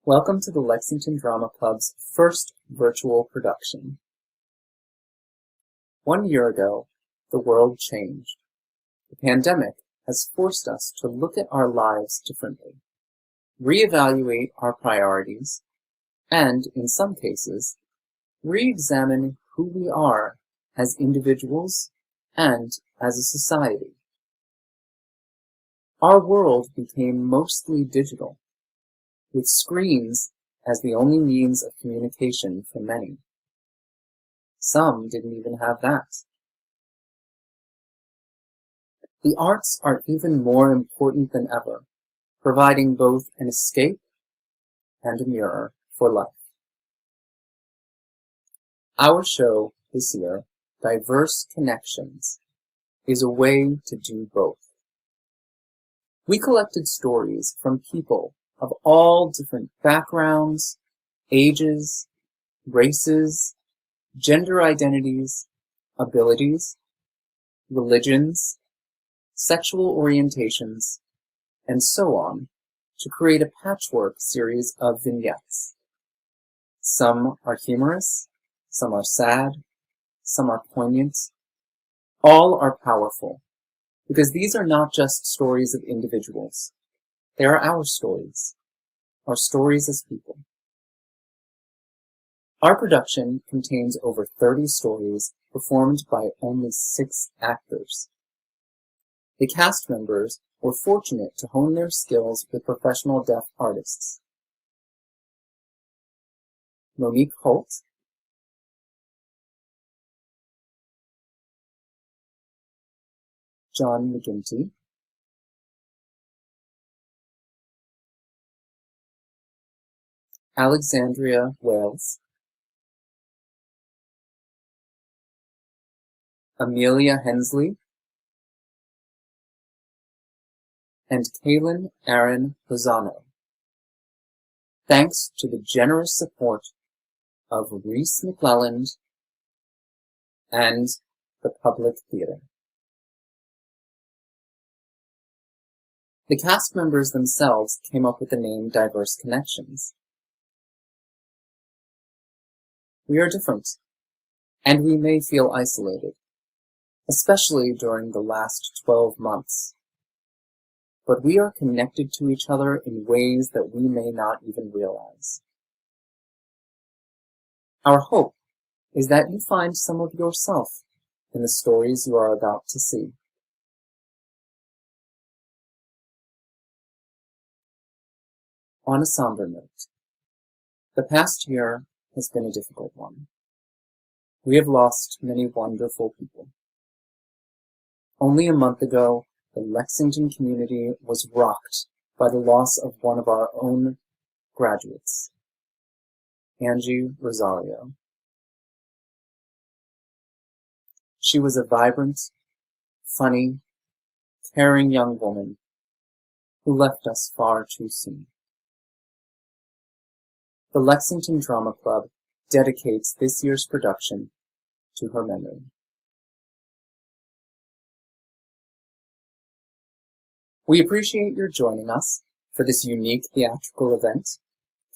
Welcome to the Lexington Drama Club's first virtual production. 1 year ago, the world changed. The pandemic has forced us to look at our lives differently, reevaluate our priorities, and, in some cases, re-examine who we are as individuals and as a society. Our world became mostly digital, with screens as the only means of communication for many. Some didn't even have that. The arts are even more important than ever, providing both an escape and a mirror for life. Our show this year, Diverse Connections, is a way to do both. We collected stories from people of all different backgrounds, ages, races, gender identities, abilities, religions, sexual orientations, and so on, to create a patchwork series of vignettes. Some are humorous, some are sad, some are poignant. All are powerful, because these are not just stories of individuals. They are our stories as people. Our production contains over 30 stories performed by only 6 actors. The cast members were fortunate to hone their skills with professional deaf artists. Monique Holt, John McGinty, Alexandria Wales, Amelia Hensley, and Kaylin Aaron Lozano. Thanks to the generous support of Reese McClelland and the Public Theater. The cast members themselves came up with the name Diverse Connections. We are different, and we may feel isolated, especially during the last 12 months. But we are connected to each other in ways that we may not even realize. Our hope is that you find some of yourself in the stories you are about to see. On a somber note, the past year has been a difficult one. We have lost many wonderful people. Only a month ago, the Lexington community was rocked by the loss of one of our own graduates, Angie Rosario. She was a vibrant, funny, caring young woman who left us far too soon. The Lexington Drama Club dedicates this year's production to her memory. We appreciate your joining us for this unique theatrical event.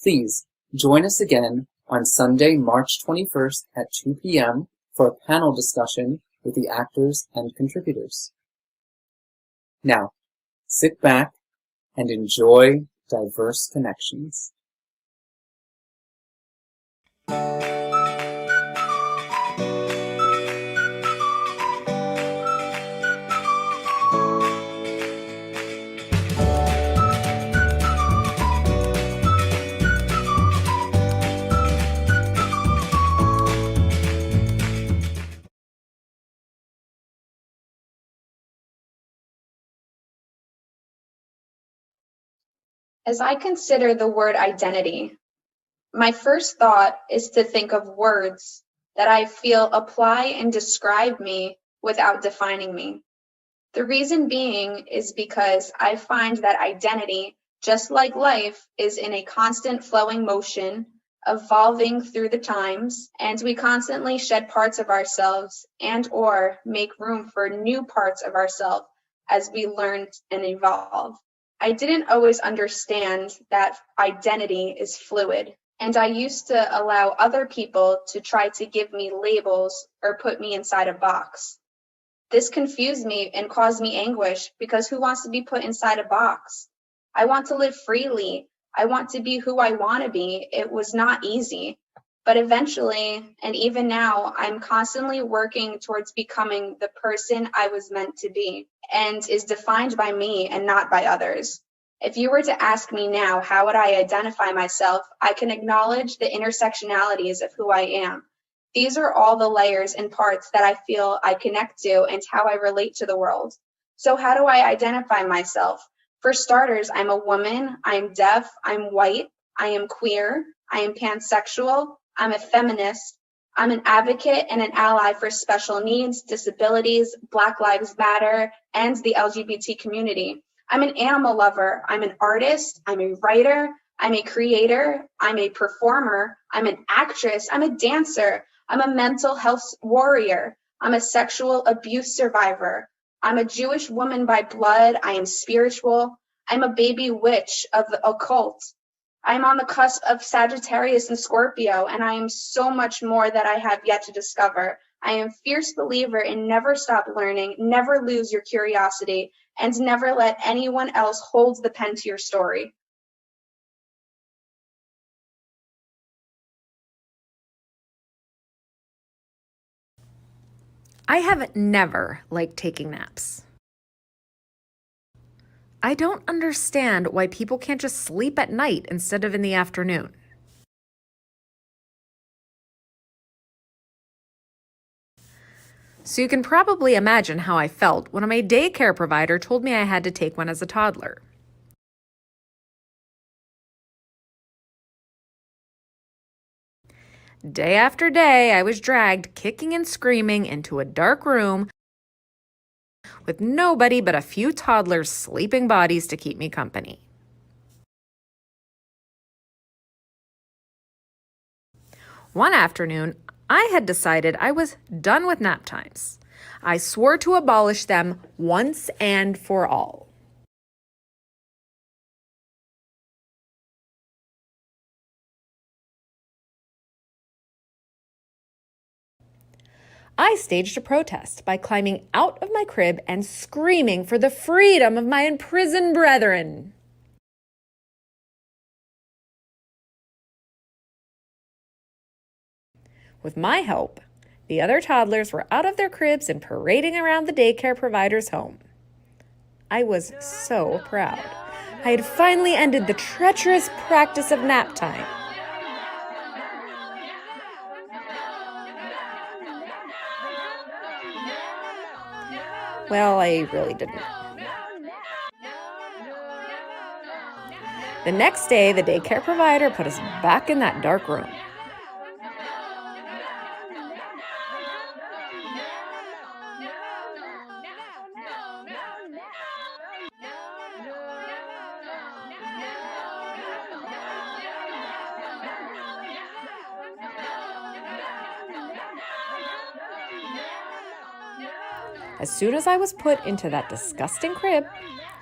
Please join us again on Sunday, March 21st at 2 p.m. for a panel discussion with the actors and contributors. Now, sit back and enjoy Diverse Connections. As I consider the word identity, my first thought is to think of words that I feel apply and describe me without defining me. The reason being is because I find that identity, just like life, is in a constant flowing motion, evolving through the times, and we constantly shed parts of ourselves and or make room for new parts of ourselves as we learn and evolve. I didn't always understand that identity is fluid, and I used to allow other people to try to give me labels or put me inside a box. This confused me and caused me anguish because who wants to be put inside a box? I want to live freely. I want to be who I want to be. It was not easy. But eventually, and even now, I'm constantly working towards becoming the person I was meant to be and is defined by me and not by others. If you were to ask me now, how would I identify myself? I can acknowledge the intersectionalities of who I am. These are all the layers and parts that I feel I connect to and how I relate to the world. So how do I identify myself? For starters, I'm a woman, I'm deaf, I'm white, I am queer, I am pansexual, I'm a feminist, I'm an advocate and an ally for special needs, disabilities, Black Lives Matter, and the LGBT community. I'm an animal lover, I'm an artist, I'm a writer, I'm a creator, I'm a performer, I'm an actress, I'm a dancer, I'm a mental health warrior. I'm a sexual abuse survivor. I'm a Jewish woman by blood. I am spiritual. I'm a baby witch of the occult. I'm on the cusp of Sagittarius and Scorpio, and I am so much more that I have yet to discover. I am a fierce believer in never stop learning, never lose your curiosity, and never let anyone else hold the pen to your story. I have never liked taking naps. I don't understand why people can't just sleep at night instead of in the afternoon. So you can probably imagine how I felt when my daycare provider told me I had to take one as a toddler. Day after day, I was dragged kicking and screaming into a dark room with nobody but a few toddlers' sleeping bodies to keep me company. One afternoon, I had decided I was done with nap times. I swore to abolish them once and for all. I staged a protest by climbing out of my crib and screaming for the freedom of my imprisoned brethren. With my help, the other toddlers were out of their cribs and parading around the daycare provider's home. I was so proud. I had finally ended the treacherous practice of nap time. Well, I really didn't. The next day, the daycare provider put us back in that dark room. As soon as I was put into that disgusting crib,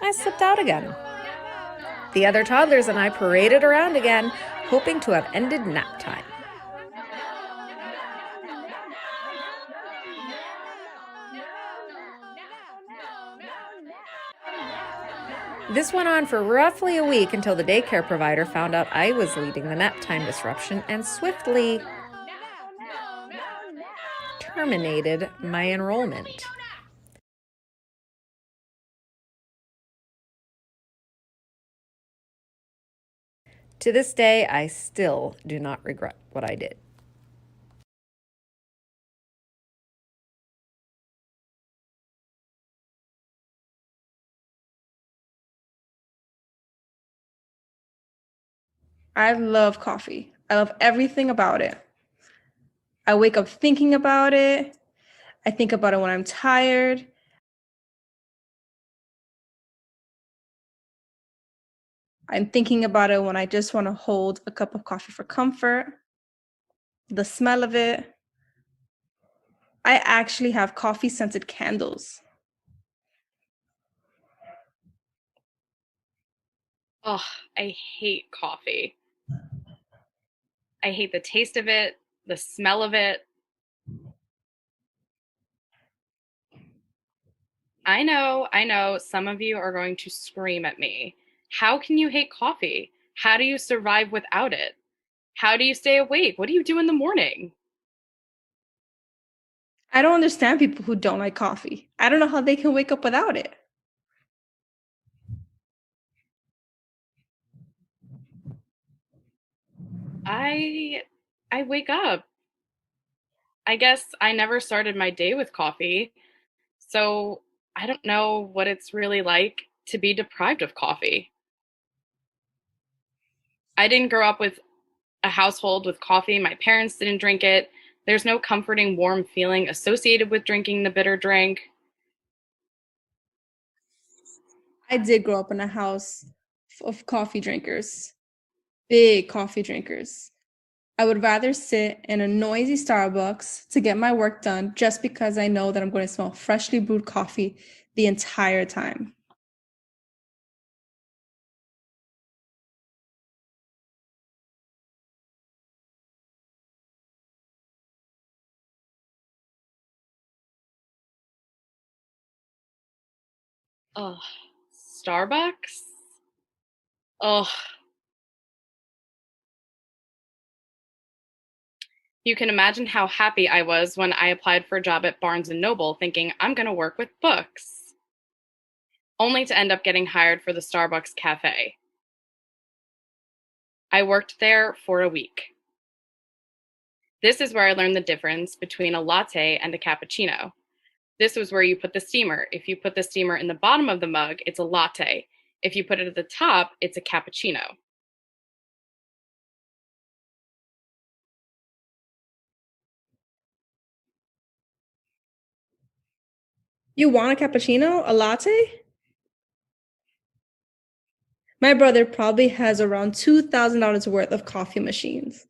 I slipped out again. The other toddlers and I paraded around again, hoping to have ended nap time. This went on for roughly a week until the daycare provider found out I was leading the nap time disruption and swiftly terminated my enrollment. To this day, I still do not regret what I did. I love coffee. I love everything about it. I wake up thinking about it. I think about it when I'm tired. I'm thinking about it when I just want to hold a cup of coffee for comfort. The smell of it. I actually have coffee scented candles. Oh, I hate coffee. I hate the taste of it, the smell of it. I know, some of you are going to scream at me. How can you hate coffee? How do you survive without it? How do you stay awake? What do you do in the morning? I don't understand people who don't like coffee. I don't know how they can wake up without it. I I wake up. I guess I never started my day with coffee, so I don't know what it's really like to be deprived of coffee. I didn't grow up with a household with coffee. My parents didn't drink it. There's no comforting, warm feeling associated with drinking the bitter drink. I did grow up in a house of coffee drinkers, big coffee drinkers. I would rather sit in a noisy Starbucks to get my work done just because I know that I'm going to smell freshly brewed coffee the entire time. Ugh. Starbucks? Ugh. You can imagine how happy I was when I applied for a job at Barnes and Noble thinking I'm going to work with books, only to end up getting hired for the Starbucks cafe. I worked there for a week. This is where I learned the difference between a latte and a cappuccino. This was where you put the steamer. If you put the steamer in the bottom of the mug, it's a latte. If you put it at the top, it's a cappuccino. You want a cappuccino? A latte? My brother probably has around $2,000 worth of coffee machines.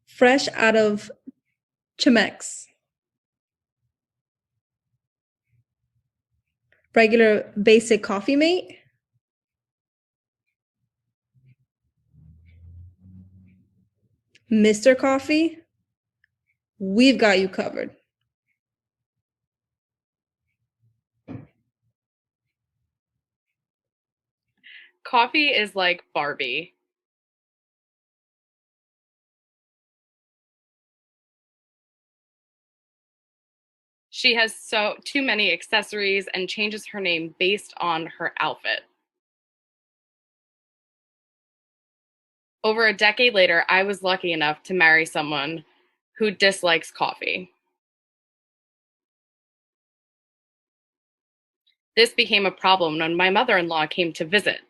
Fresh out of Chemex. Regular basic coffee mate. Mr. Coffee. We've got you covered. Coffee is like Barbie. She has so too many accessories and changes her name based on her outfit. Over a decade later, I was lucky enough to marry someone who dislikes coffee. This became a problem when my mother-in-law came to visit.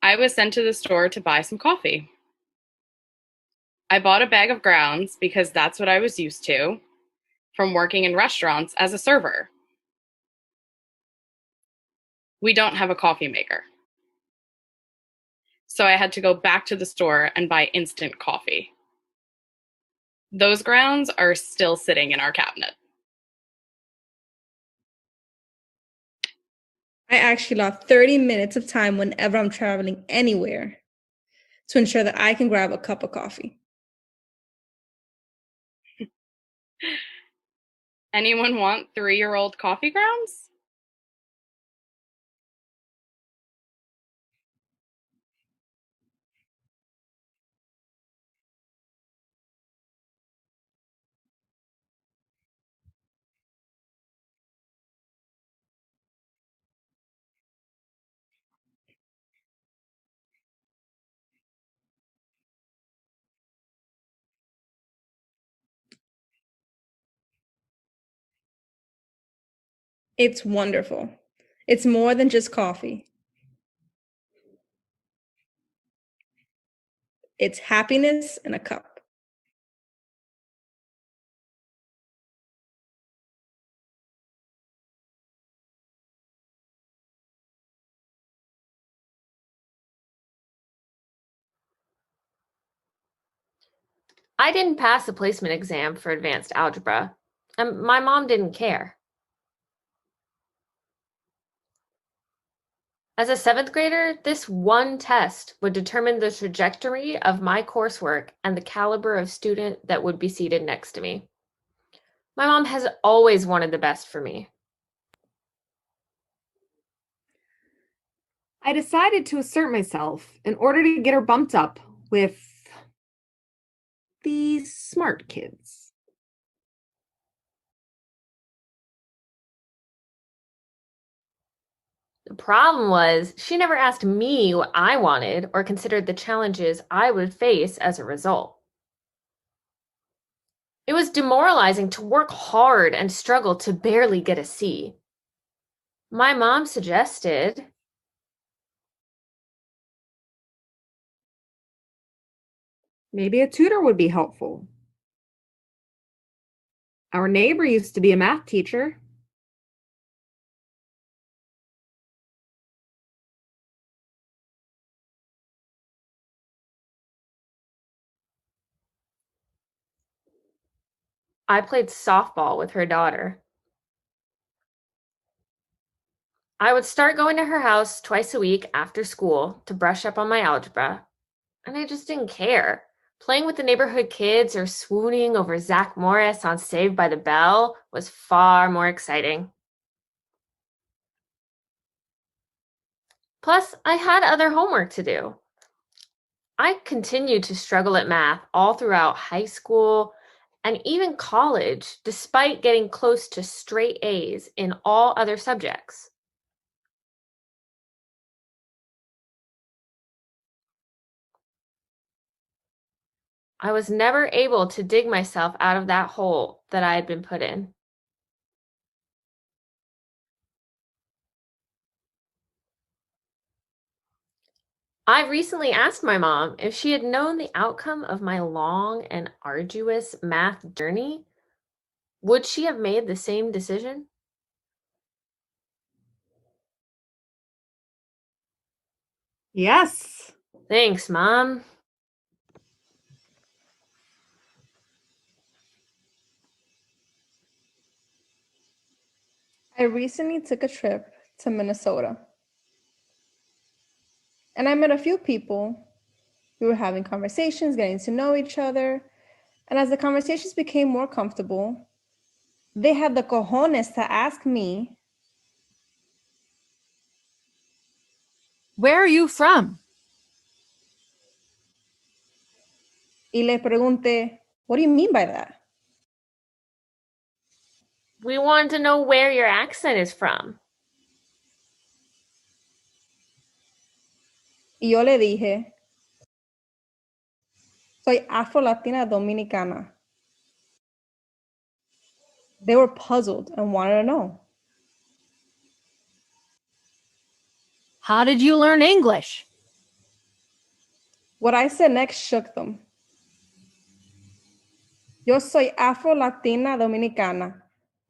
I was sent to the store to buy some coffee. I bought a bag of grounds because that's what I was used to from working in restaurants as a server. We don't have a coffee maker. So I had to go back to the store and buy instant coffee. Those grounds are still sitting in our cabinet. I actually allot 30 minutes of time whenever I'm traveling anywhere to ensure that I can grab a cup of coffee. Anyone want 3-year-old coffee grounds? It's wonderful. It's more than just coffee. It's happiness in a cup. I didn't pass the placement exam for advanced algebra, and my mom didn't care. As a 7th grader, this one test would determine the trajectory of my coursework and the caliber of student that would be seated next to me. My mom has always wanted the best for me. I decided to assert myself in order to get her bumped up with the smart kids. The problem was, she never asked me what I wanted or considered the challenges I would face as a result. It was demoralizing to work hard and struggle to barely get a C. My mom suggested Maybe a tutor would be helpful. Our neighbor used to be a math teacher. I played softball with her daughter. I would start going to her house twice a week after school to brush up on my algebra, and I just didn't care. Playing with the neighborhood kids or swooning over Zach Morris on Saved by the Bell was far more exciting. Plus, I had other homework to do. I continued to struggle at math all throughout high school and even college, despite getting close to straight A's in all other subjects. I was never able to dig myself out of that hole that I had been put in. I recently asked my mom if she had known the outcome of my long and arduous math journey. Would she have made the same decision? Yes. Thanks, Mom. I recently took a trip to Minnesota. And I met a few people. We were having conversations, getting to know each other. And as the conversations became more comfortable, they had the cojones to ask me, Where are you from? y le pregunté, what do you mean by that? We wanted to know where your accent is from. Y yo le dije, soy Afro-Latina Dominicana. They were puzzled and wanted to know. How did you learn English? What I said next shook them. Yo soy Afro-Latina Dominicana,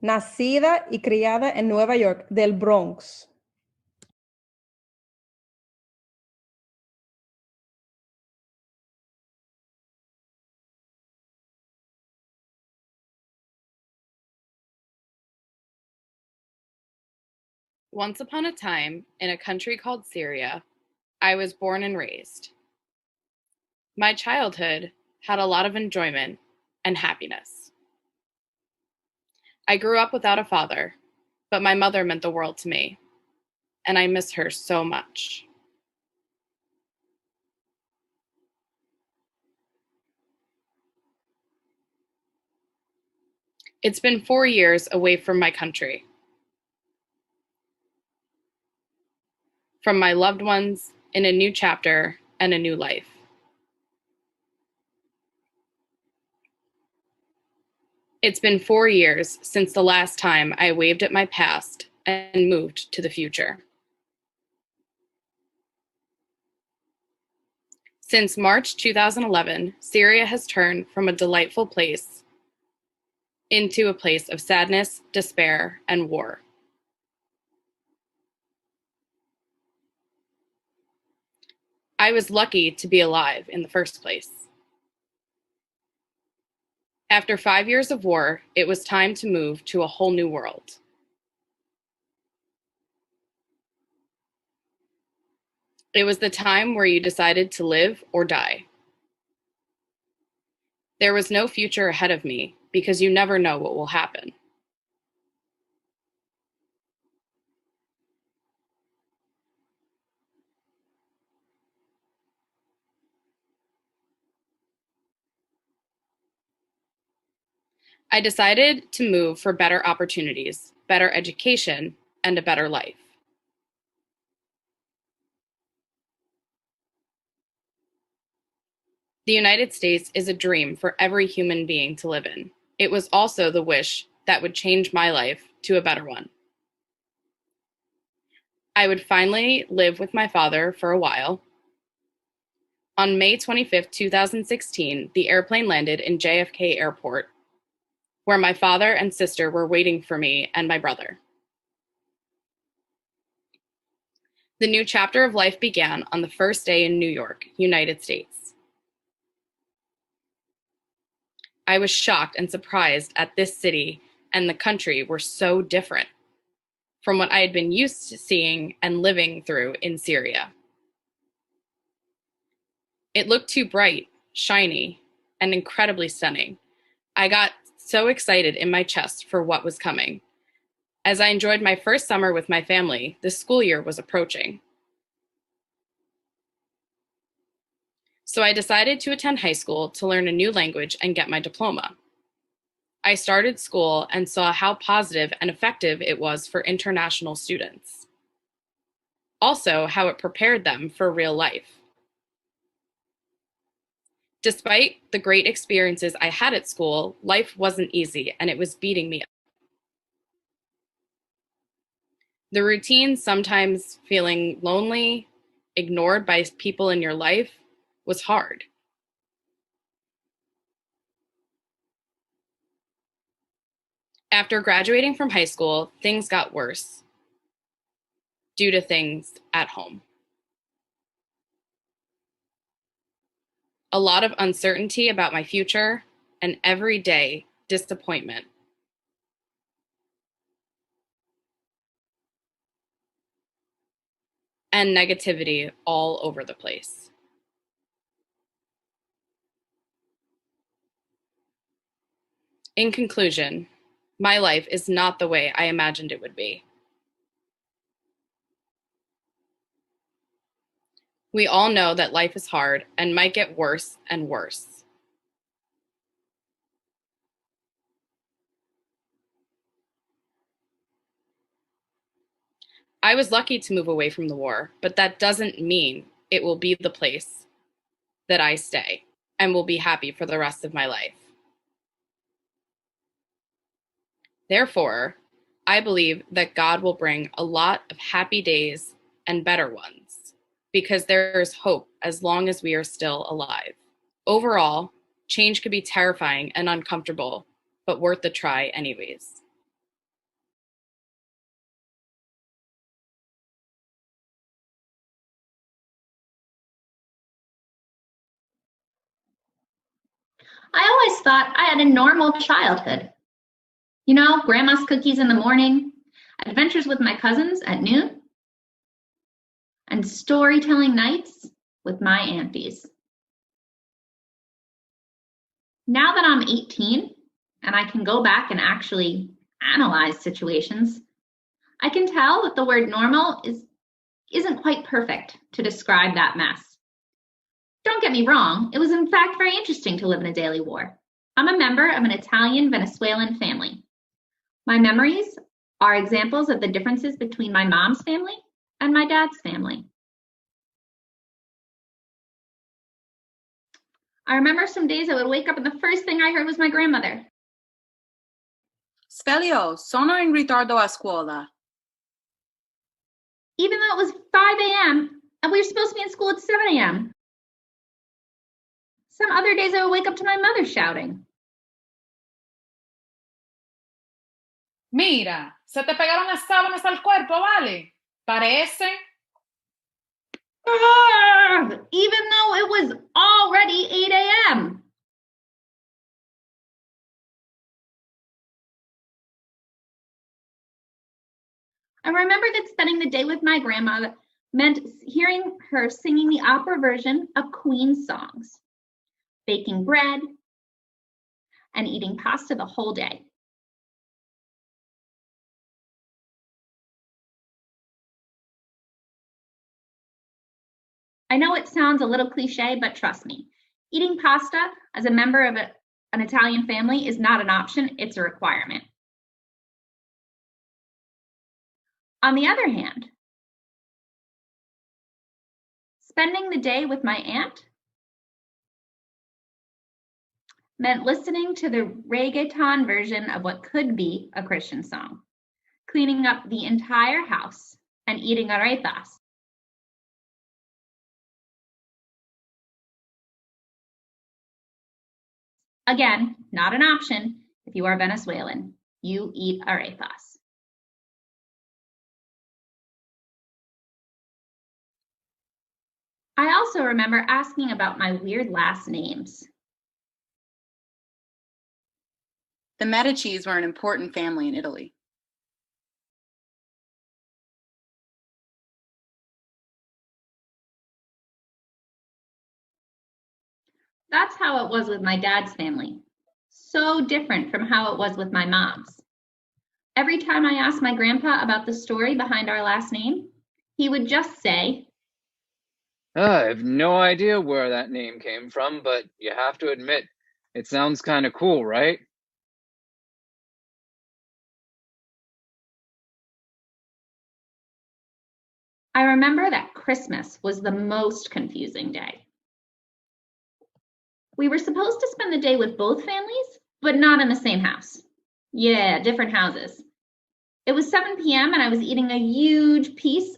nacida y criada en Nueva York, del Bronx. Once upon a time, in a country called Syria, I was born and raised. My childhood had a lot of enjoyment and happiness. I grew up without a father, but my mother meant the world to me, and I miss her so much. It's been 4 years away from my country, from my loved ones, in a new chapter and a new life. It's been 4 years since the last time I waved at my past and moved to the future. Since March 2011, Syria has turned from a delightful place into a place of sadness, despair, and war. I was lucky to be alive in the first place. After 5 years of war, it was time to move to a whole new world. It was the time where you decided to live or die. There was no future ahead of me because you never know what will happen. I decided to move for better opportunities, better education, and a better life. The United States is a dream for every human being to live in. It was also the wish that would change my life to a better one. I would finally live with my father for a while. On May 25th, 2016, the airplane landed in JFK Airport, where my father and sister were waiting for me and my brother. The new chapter of life began on the first day in New York, United States. I was shocked and surprised at this city and the country were so different from what I had been used to seeing and living through in Syria. It looked too bright, shiny, and incredibly stunning. I got so excited in my chest for what was coming. As I enjoyed my first summer with my family, the school year was approaching. So I decided to attend high school to learn a new language and get my diploma. I started school and saw how positive and effective it was for international students. Also, how it prepared them for real life. Despite the great experiences I had at school, life wasn't easy and it was beating me up. The routine, sometimes feeling lonely, ignored by people in your life, was hard. After graduating from high school, things got worse due to things at home. A lot of uncertainty about my future and everyday disappointment. And negativity all over the place. In conclusion, my life is not the way I imagined it would be. We all know that life is hard and might get worse and worse. I was lucky to move away from the war, but that doesn't mean it will be the place that I stay and will be happy for the rest of my life. Therefore, I believe that God will bring a lot of happy days and better ones, because there is hope as long as we are still alive. Overall, change could be terrifying and uncomfortable, but worth the try anyways. I always thought I had a normal childhood. You know, grandma's cookies in the morning, adventures with my cousins at noon, and storytelling nights with my aunties. Now that I'm 18 and I can go back and actually analyze situations, I can tell that the word normal isn't quite perfect to describe that mess. Don't get me wrong, it was in fact very interesting to live in a daily war. I'm a member of an Italian-Venezuelan family. My memories are examples of the differences between my mom's family and my dad's family. I remember some days I would wake up and the first thing I heard was my grandmother. Stelio, sono in ritardo a scuola. Even though it was 5 a.m. and we were supposed to be in school at 7 a.m. Some other days I would wake up to my mother shouting. Mira, se te pegaron las sábanas al cuerpo, ¿vale? Parece. Even though it was already 8 a.m. I remember that spending the day with my grandma meant hearing her singing the opera version of Queen songs, baking bread, and eating pasta the whole day. I know it sounds a little cliche, but trust me, eating pasta as a member of an Italian family is not an option, it's a requirement. On the other hand, spending the day with my aunt meant listening to the reggaeton version of what could be a Christian song, cleaning up the entire house, and eating arepas. Again, not an option if you are Venezuelan. You eat arepas. I also remember asking about my weird last names. The Medicis were an important family in Italy. That's how it was with my dad's family. So different from how it was with my mom's. Every time I asked my grandpa about the story behind our last name, he would just say, I have no idea where that name came from, but you have to admit, it sounds kind of cool, right? I remember that Christmas was the most confusing day. We were supposed to spend the day with both families, but not in the same house. Yeah, different houses. It was 7 p.m. and I was eating a huge piece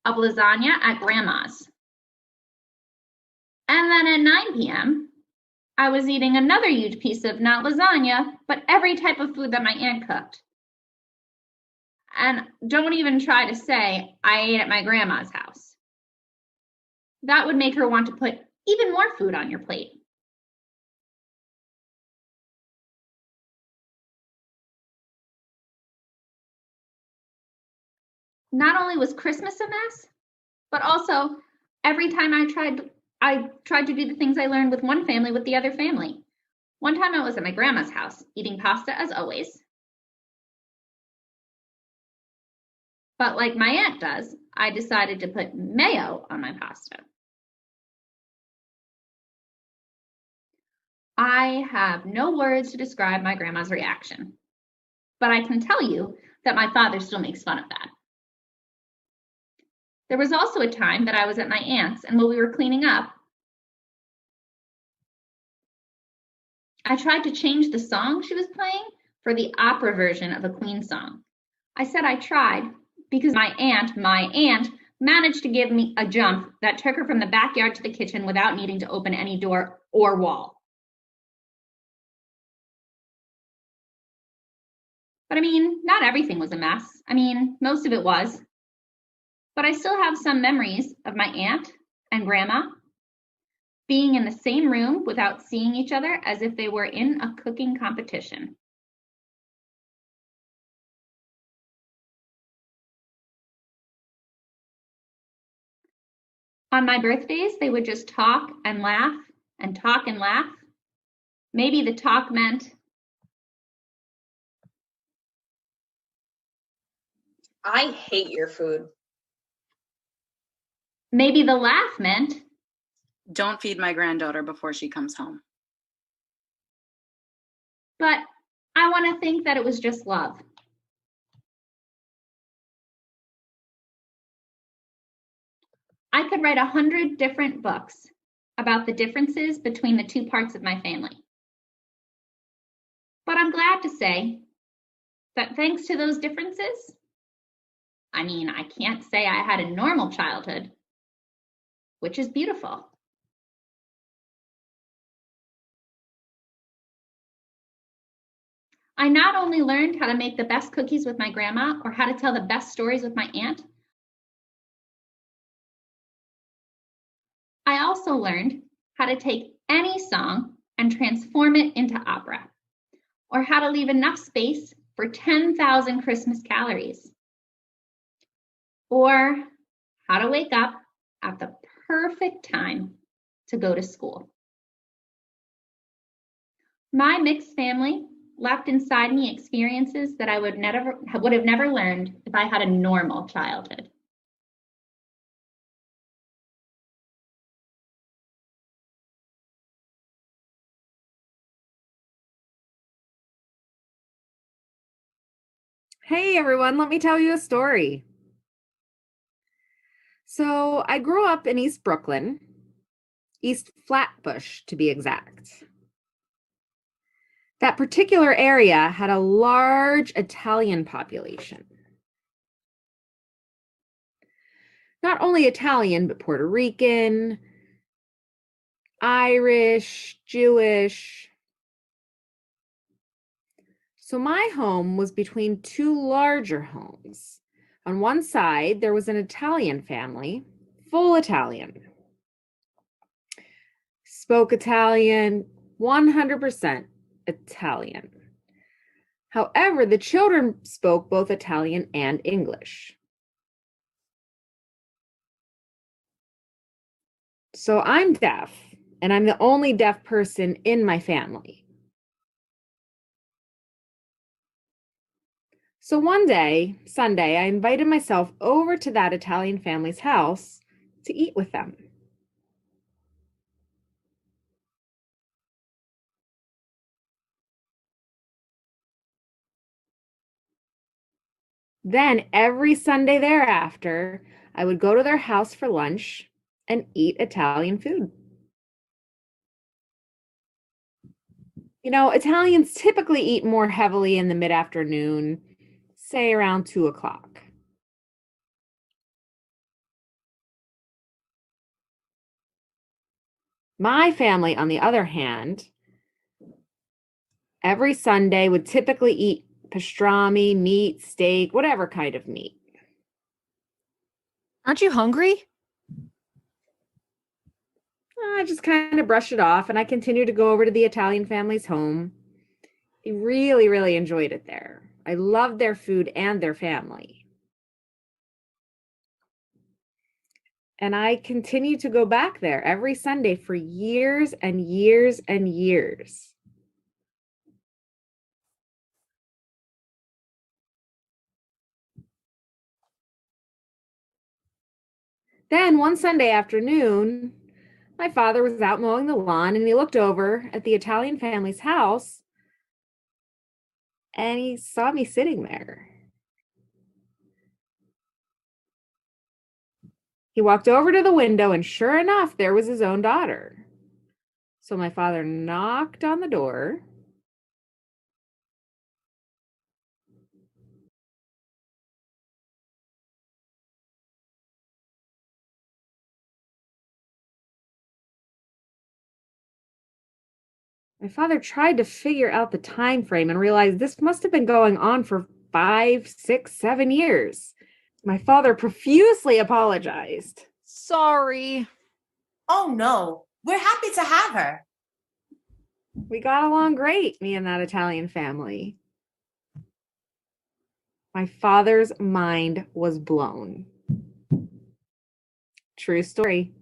of lasagna at Grandma's. And then at 9 p.m., I was eating another huge piece of not lasagna, but every type of food that my aunt cooked. And don't even try to say I ate at my grandma's house. That would make her want to put even more food on your plate. Not only was Christmas a mess, but also every time I tried to do the things I learned with one family with the other family. One time I was at my grandma's house, eating pasta as always. But like my aunt does, I decided to put mayo on my pasta. I have no words to describe my grandma's reaction, but I can tell you that my father still makes fun of that. There was also a time that I was at my aunt's, and while we were cleaning up, I tried to change the song she was playing for the opera version of a Queen song. I said I tried because my aunt managed to give me a jump that took her from the backyard to the kitchen without needing to open any door or wall. But I mean, not everything was a mess. I mean, most of it was. But I still have some memories of my aunt and grandma being in the same room without seeing each other as if they were in a cooking competition. On my birthdays, they would just talk and laugh and talk and laugh. Maybe the talk meant, I hate your food. Maybe the laugh meant, Don't feed my granddaughter before she comes home. but I want to think that it was just love. I could write 100 different books about the differences between the two parts of my family. But I'm glad to say that thanks to those differences, I mean, I can't say I had a normal childhood, which is beautiful. I not only learned how to make the best cookies with my grandma or how to tell the best stories with my aunt, I also learned how to take any song and transform it into opera, or how to leave enough space for 10,000 Christmas calories. or how to wake up at the perfect time to go to school. My mixed family left inside me experiences that I would have never learned if I had a normal childhood. Hey everyone, let me tell you a story. So I grew up in East Brooklyn, East Flatbush to be exact. That particular area had a large Italian population. Not only Italian, but Puerto Rican, Irish, Jewish. So my home was between two larger homes. On one side, there was an Italian family, full Italian. Spoke Italian, 100% Italian. However, the children spoke both Italian and English. So I'm deaf, and I'm the only deaf person in my family. So one day, Sunday, I invited myself over to that Italian family's house to eat with them. Then every Sunday thereafter, I would go to their house for lunch and eat Italian food. You know, Italians typically eat more heavily in the mid-afternoon, say around 2 o'clock. My family, on the other hand, every Sunday would typically eat pastrami, meat, steak, whatever kind of meat. Aren't you hungry? I just kind of brushed it off and I continued to go over to the Italian family's home. I really, really enjoyed it there. I loved their food and their family. And I continued to go back there every Sunday for years and years and years. Then one Sunday afternoon, my father was out mowing the lawn and he looked over at the Italian family's house and he saw me sitting there. He walked over to the window and sure enough, there was his own daughter. So my father knocked on the door. My father tried to figure out the time frame and realized this must have been going on for 5, 6, 7 years. My father profusely apologized. Sorry. Oh no, we're happy to have her. We got along great, me and that Italian family. My father's mind was blown. True story.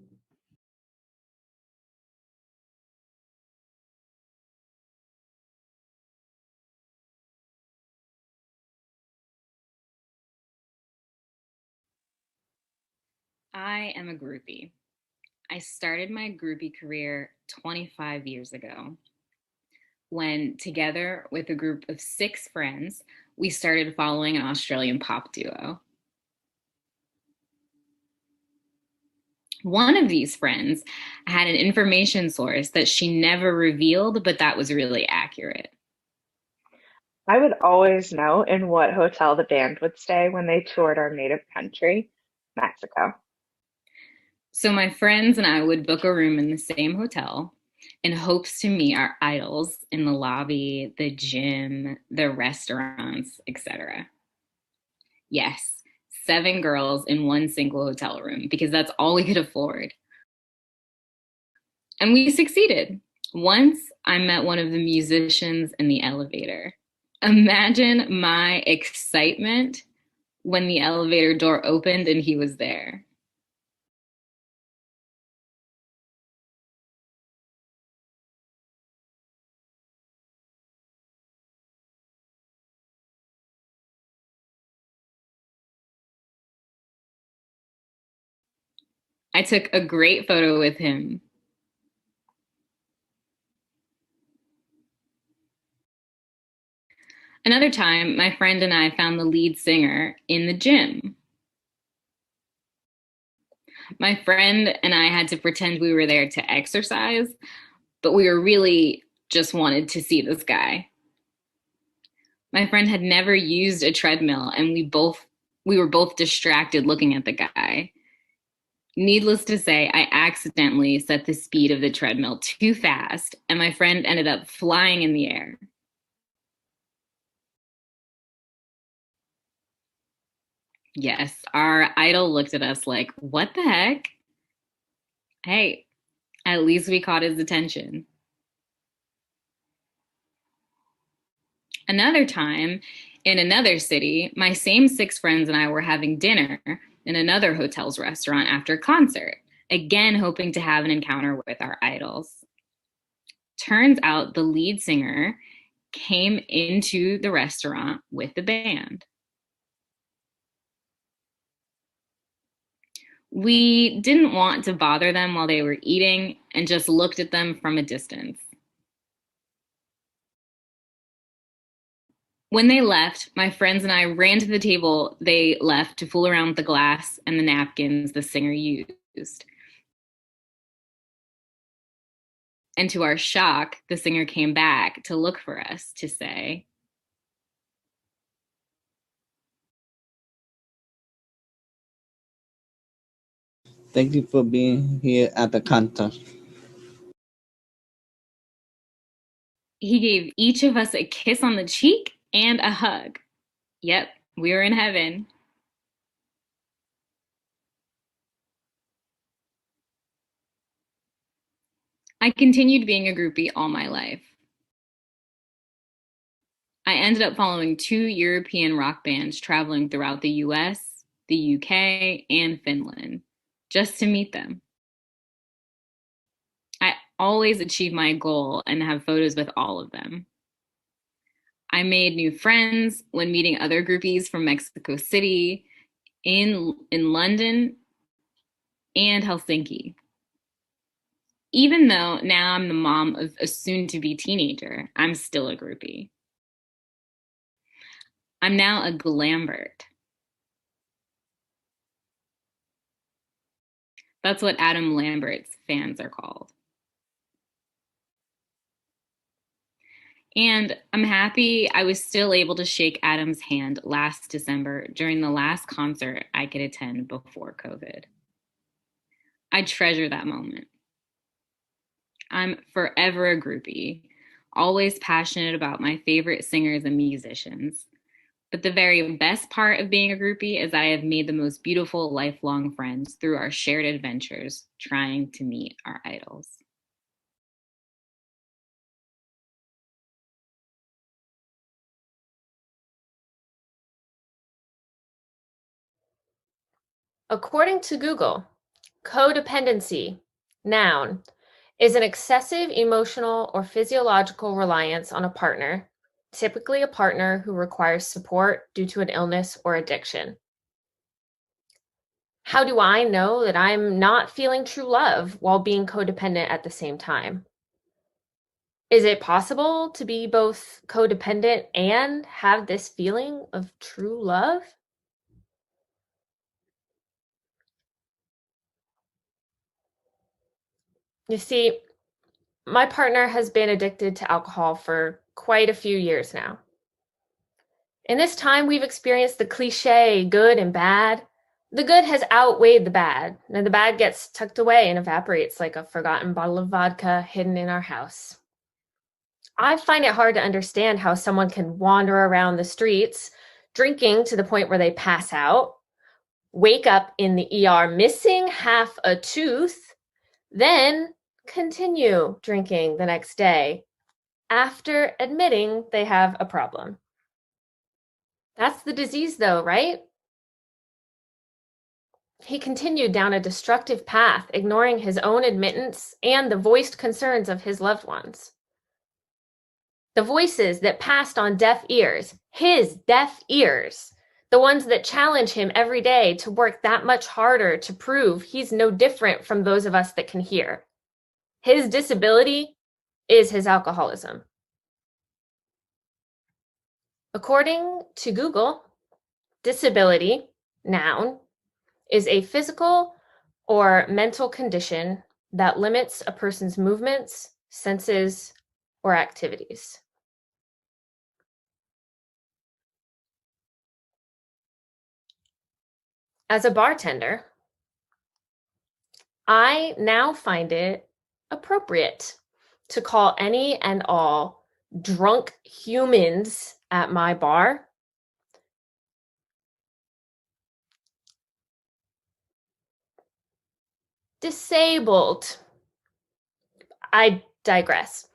I am a groupie. I started my groupie career 25 years ago when, together with a group of 6 friends, we started following an Australian pop duo. One of these friends had an information source that she never revealed, but that was really accurate. I would always know in what hotel the band would stay when they toured our native country, Mexico. So my friends and I would book a room in the same hotel in hopes to meet our idols in the lobby, the gym, the restaurants, etc. Yes, 7 girls in one single hotel room because that's all we could afford. And we succeeded. Once I met one of the musicians in the elevator. Imagine my excitement when the elevator door opened and he was there. I took a great photo with him. Another time, my friend and I found the lead singer in the gym. My friend and I had to pretend we were there to exercise, but we were really just wanted to see this guy. My friend had never used a treadmill, and we were both distracted looking at the guy. Needless to say, I accidentally set the speed of the treadmill too fast, and my friend ended up flying in the air. Yes, our idol looked at us like, what the heck? Hey, at least we caught his attention. Another time, in another city, my same 6 friends and I were having dinner in another hotel's restaurant after a concert, again hoping to have an encounter with our idols. Turns out the lead singer came into the restaurant with the band. We didn't want to bother them while they were eating and just looked at them from a distance. When they left, my friends and I ran to the table they left to fool around with the glass and the napkins the singer used. And to our shock, the singer came back to look for us to say, "Thank you for being here at the concert." He gave each of us a kiss on the cheek and a hug. Yep, we were in heaven. I continued being a groupie all my life. I ended up following 2 European rock bands traveling throughout the US, the UK, and Finland, just to meet them. I always achieve my goal and have photos with all of them. I made new friends when meeting other groupies from Mexico City, in London, and Helsinki. Even though now I'm the mom of a soon-to-be teenager, I'm still a groupie. I'm now a glambert. That's what Adam Lambert's fans are called. And I'm happy I was still able to shake Adam's hand last December during the last concert I could attend before COVID. I treasure that moment. I'm forever a groupie, always passionate about my favorite singers and musicians. But the very best part of being a groupie is I have made the most beautiful lifelong friends through our shared adventures trying to meet our idols. According to Google, codependency, noun, is an excessive emotional or physiological reliance on a partner, typically a partner who requires support due to an illness or addiction. How do I know that I'm not feeling true love while being codependent at the same time? Is it possible to be both codependent and have this feeling of true love? You see, my partner has been addicted to alcohol for quite a few years now. In this time, we've experienced the cliche good and bad. The good has outweighed the bad, and the bad gets tucked away and evaporates like a forgotten bottle of vodka hidden in our house. I find it hard to understand how someone can wander around the streets, drinking to the point where they pass out, wake up in the ER missing half a tooth, then continue drinking the next day after admitting they have a problem. That's the disease, though, right? he continued down a destructive path, ignoring his own admittance and the voiced concerns of his loved ones. The voices that passed on deaf ears, his deaf ears, the ones that challenge him every day to work that much harder to prove he's no different from those of us that can hear. His disability is his alcoholism. According to Google, disability, noun, is a physical or mental condition that limits a person's movements, senses, or activities. As a bartender, I now find it appropriate to call any and all drunk humans at my bar disabled. I digress.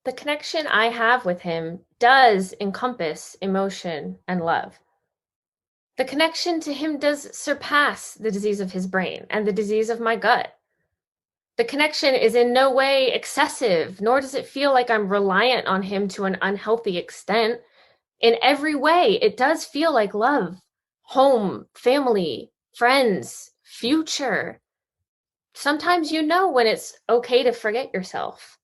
The connection I have with him does encompass emotion and love. The connection to him does surpass the disease of his brain and the disease of my gut. The connection is in no way excessive, nor does it feel like I'm reliant on him to an unhealthy extent. In every way, it does feel like love, home, family, friends, future. Sometimes you know when it's okay to forget yourself.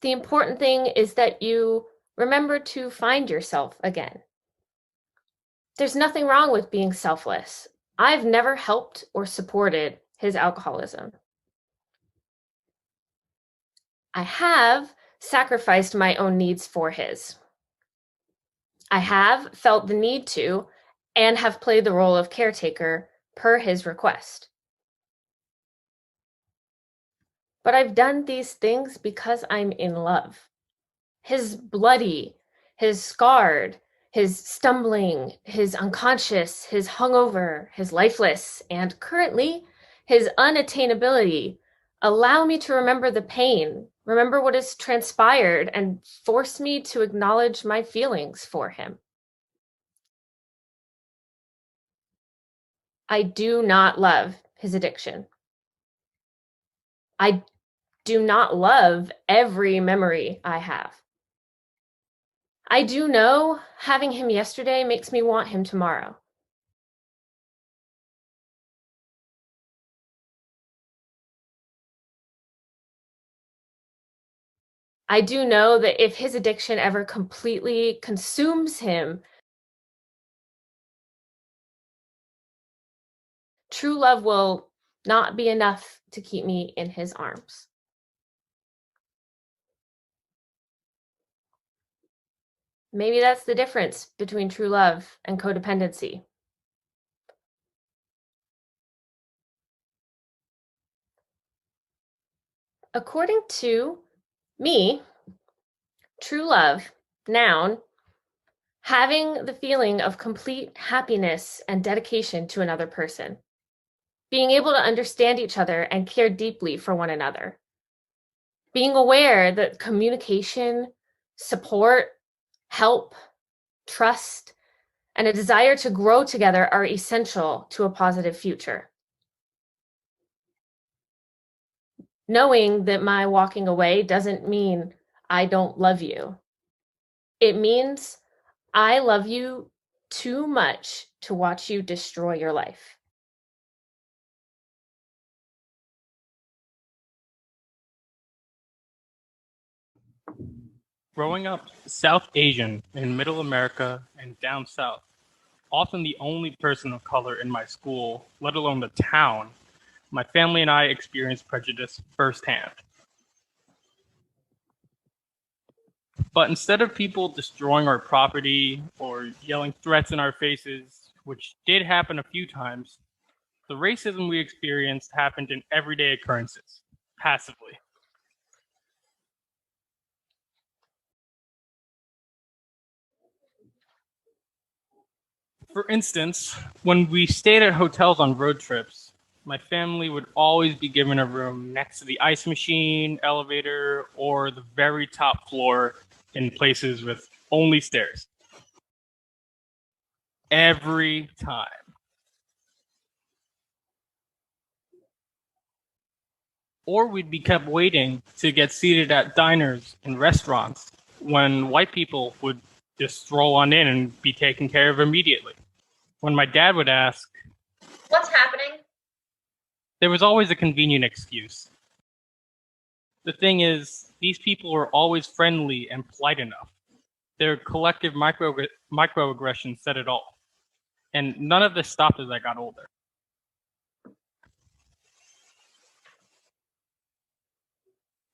The important thing is that you remember to find yourself again. There's nothing wrong with being selfless. I've never helped or supported his alcoholism. I have sacrificed my own needs for his. I have felt the need to and have played the role of caretaker per his request. But I've done these things because I'm in love. His bloody, his scarred, his stumbling, his unconscious, his hungover, his lifeless, and currently his unattainability allow me to remember the pain, remember what has transpired, and force me to acknowledge my feelings for him. I do not love his addiction. I do not love every memory I have. I do know having him yesterday makes me want him tomorrow. I do know that if his addiction ever completely consumes him, true love will not be enough to keep me in his arms. Maybe that's the difference between true love and codependency. According to me, true love, noun, having the feeling of complete happiness and dedication to another person, being able to understand each other and care deeply for one another, being aware that communication, support, help, trust, and a desire to grow together are essential to a positive future. Knowing that my walking away doesn't mean I don't love you. It means I love you too much to watch you destroy your life. Growing up South Asian in Middle America and down south, often the only person of color in my school, let alone the town, my family and I experienced prejudice firsthand. But instead of people destroying our property or yelling threats in our faces, which did happen a few times, the racism we experienced happened in everyday occurrences, passively. For instance, when we stayed at hotels on road trips, my family would always be given a room next to the ice machine, elevator, or the very top floor in places with only stairs. Every time. Or we'd be kept waiting to get seated at diners and restaurants when white people would just stroll on in and be taken care of immediately. When my dad would ask, "What's happening?" there was always a convenient excuse. The thing is, these people are always friendly and polite enough. Their collective microaggressions said it all. And none of this stopped as I got older.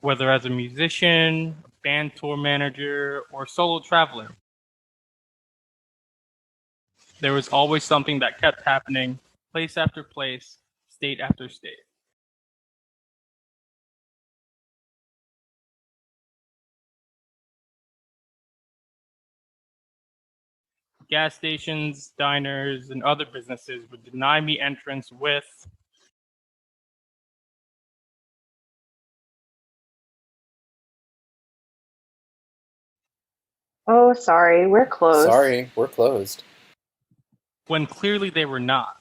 Whether as a musician, a band tour manager, or solo traveler, there was always something that kept happening, place after place, state after state. Gas stations, diners, and other businesses would deny me entrance with, "Oh, sorry, we're closed." Sorry, we're closed. when clearly they were not.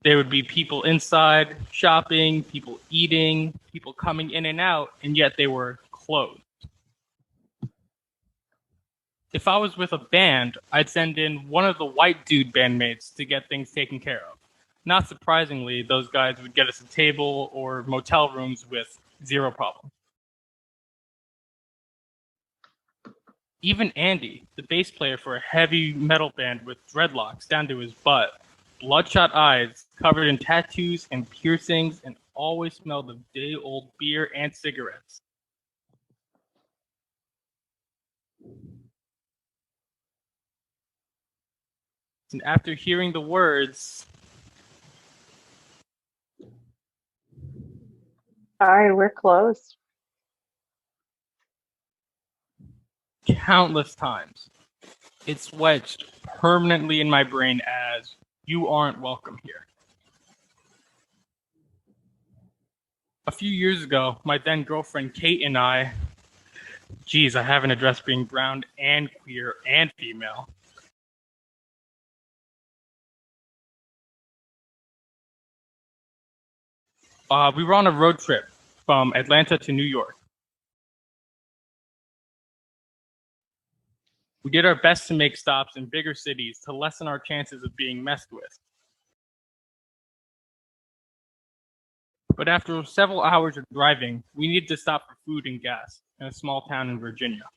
There would be people inside, shopping, people eating, people coming in and out, and yet they were closed. If I was with a band, I'd send in one of the white dude bandmates to get things taken care of. Not surprisingly, those guys would get us a table or motel rooms with zero problem. Even Andy, the bass player for a heavy metal band with dreadlocks down to his butt, bloodshot eyes, covered in tattoos and piercings, and always smelled of day-old beer and cigarettes. And after hearing the words, "Sorry, we're closed," countless times, it's wedged permanently in my brain as, you aren't welcome here. A few years ago, my then girlfriend Kate and I, geez, I haven't addressed being brown and queer and female. We were on a road trip from Atlanta to New York. We did our best to make stops in bigger cities to lessen our chances of being messed with. But after several hours of driving, we needed to stop for food and gas in a small town in Virginia.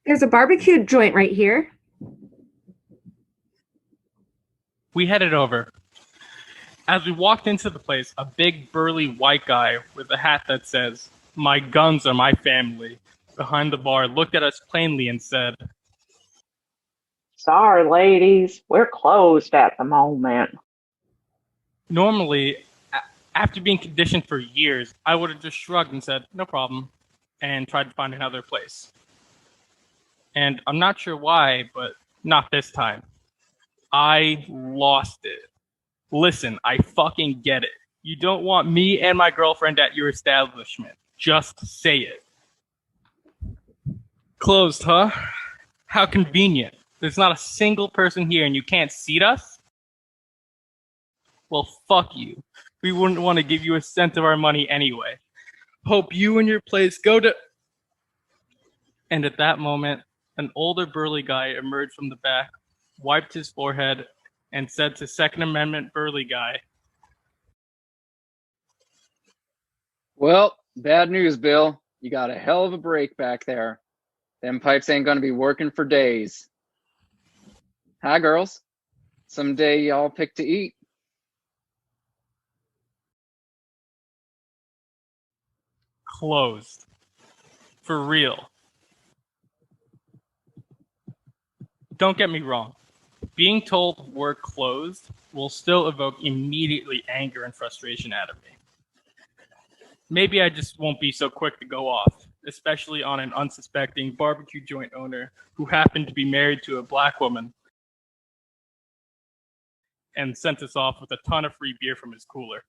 There's a barbecue joint right here. We headed over. As we walked into the place, a big burly white guy with a hat that says, "My guns are my family," behind the bar looked at us plainly and said, "Sorry, ladies, we're closed at the moment." Normally, after being conditioned for years, I would have just shrugged and said, "No problem," and tried to find another place. And I'm not sure why, but not this time. I lost it. Listen, I fucking get it. You don't want me and my girlfriend at your establishment. Just say it. Closed, huh? How convenient. There's not a single person here and you can't seat us? Well, fuck you. We wouldn't want to give you a cent of our money anyway. Hope you and your place go to... And at that moment, an older burly guy emerged from the back, wiped his forehead, and said to Second Amendment burly guy, "Well, bad news, Bill. You got a hell of a break back there. Them pipes ain't gonna be working for days. Hi, girls. Someday y'all pick to eat." closed. For real. Don't get me wrong. Being told we're closed will still evoke immediately anger and frustration out of me. Maybe I just won't be so quick to go off, especially on an unsuspecting barbecue joint owner who happened to be married to a black woman. and sent us off with a ton of free beer from his cooler.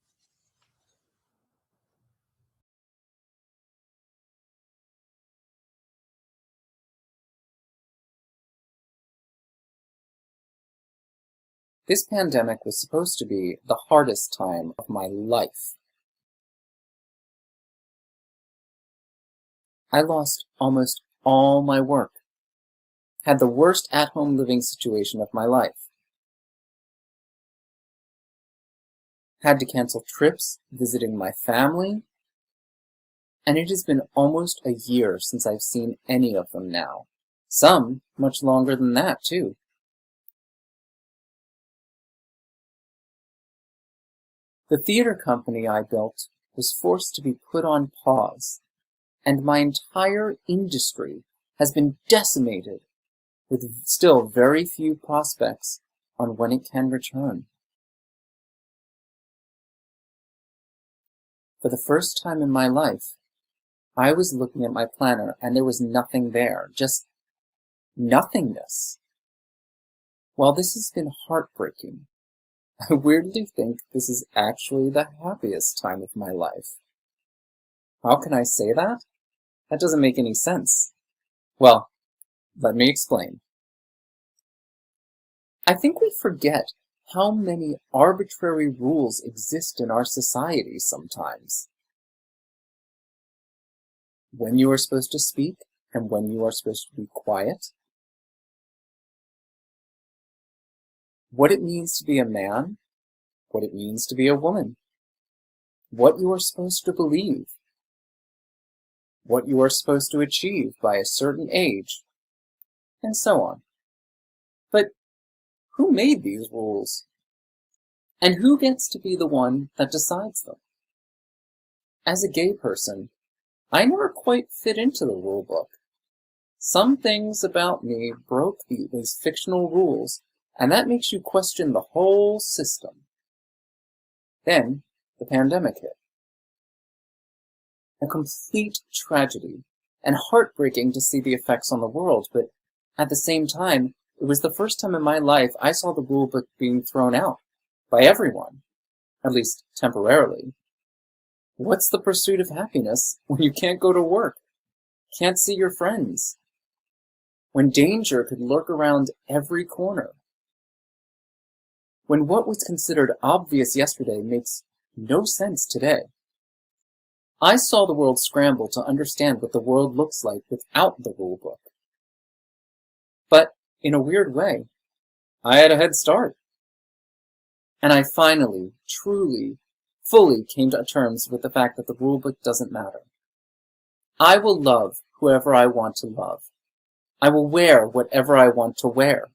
This pandemic was supposed to be the hardest time of my life. I lost almost all my work, had the worst at-home living situation of my life, had to cancel trips visiting my family, and it has been almost a year since I've seen any of them now. Some much longer than that, too. The theater company I built was forced to be put on pause, and my entire industry has been decimated, with still very few prospects on when it can return. For the first time in my life, I was looking at my planner and there was nothing there, just nothingness. While this has been heartbreaking, I weirdly think this is actually the happiest time of my life. How can I say that? That doesn't make any sense. Well, let me explain. I think we forget how many arbitrary rules exist in our society sometimes. When you are supposed to speak and when you are supposed to be quiet. What it means to be a man, what it means to be a woman, what you are supposed to believe, what you are supposed to achieve by a certain age, and so on. But who made these rules? And who gets to be the one that decides them? As a gay person, I never quite fit into the rule book. Some things about me broke these fictional rules, and that makes you question the whole system. Then the pandemic hit. A complete tragedy, and heartbreaking to see the effects on the world, but at the same time, it was the first time in my life I saw the rule book being thrown out by everyone, at least temporarily. What's the pursuit of happiness when you can't go to work, can't see your friends, when danger could lurk around every corner? When what was considered obvious yesterday makes no sense today. I saw the world scramble to understand what the world looks like without the rule book. But in a weird way, I had a head start. And I finally, truly, fully came to terms with the fact that the rule book doesn't matter. I will love whoever I want to love. I will wear whatever I want to wear.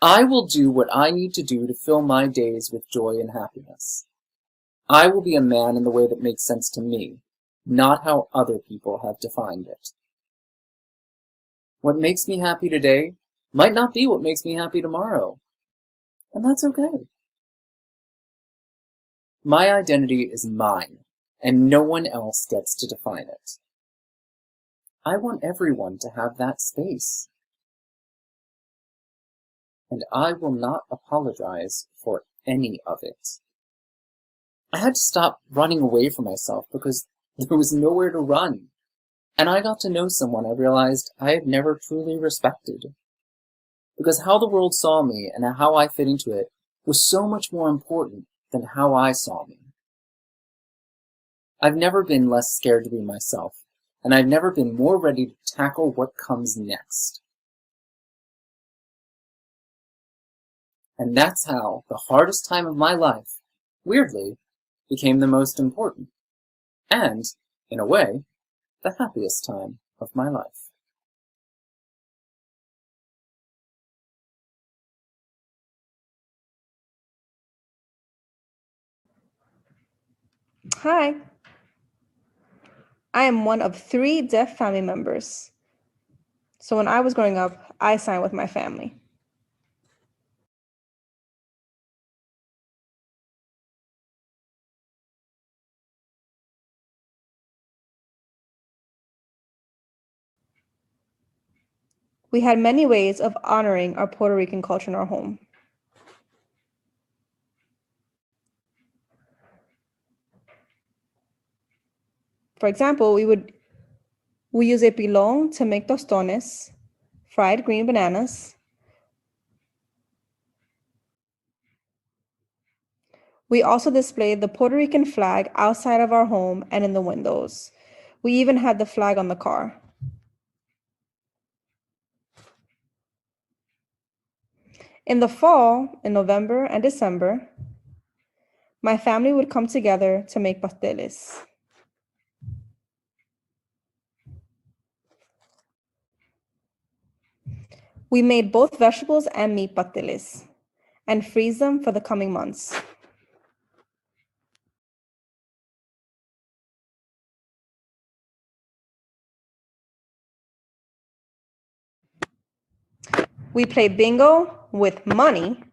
I will do what I need to do to fill my days with joy and happiness. I will be a man in the way that makes sense to me, not how other people have defined it. What makes me happy today might not be what makes me happy tomorrow, and that's okay. My identity is mine, and no one else gets to define it. I want everyone to have that space. And I will not apologize for any of it. I had to stop running away from myself because there was nowhere to run. And I got to know someone I realized I had never truly respected. Because how the world saw me and how I fit into it was so much more important than how I saw me. I've never been less scared to be myself, and I've never been more ready to tackle what comes next. And that's how the hardest time of my life, weirdly, became the most important, and, in a way, the happiest time of my life. Hi. I am one of 3 deaf family members. So when I was growing up, I signed with my family. We had many ways of honoring our Puerto Rican culture in our home. For example, we use a pilón to make tostones, fried green bananas. We also displayed the Puerto Rican flag outside of our home and in the windows. We even had the flag on the car. In the fall, in November and December, my family would come together to make pasteles. We made both vegetables and meat pasteles and freeze them for the coming months. We played bingo with money.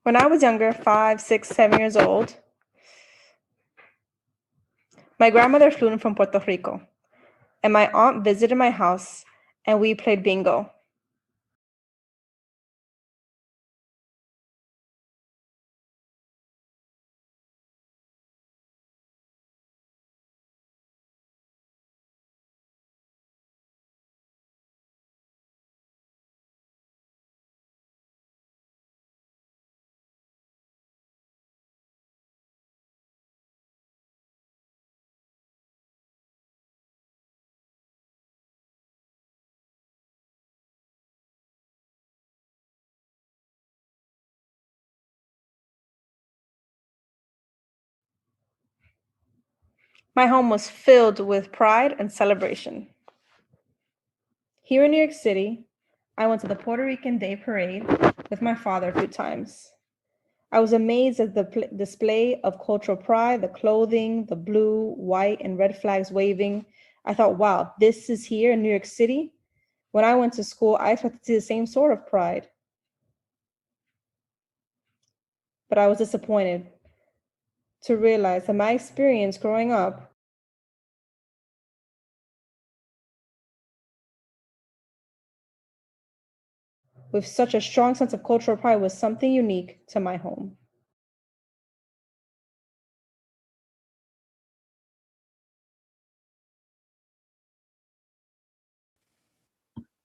When I was younger, 5, 6, 7 years old, my grandmother flew in from Puerto Rico, and my aunt visited my house, and we played bingo. My home was filled with pride and celebration. Here in New York City, I went to the Puerto Rican Day Parade with my father 2 times. I was amazed at the display of cultural pride, the clothing, the blue, white, and red flags waving. I thought, wow, this is here in New York City. When I went to school, I expected to see the same sort of pride. But I was disappointed to realize that my experience growing up with such a strong sense of cultural pride was something unique to my home.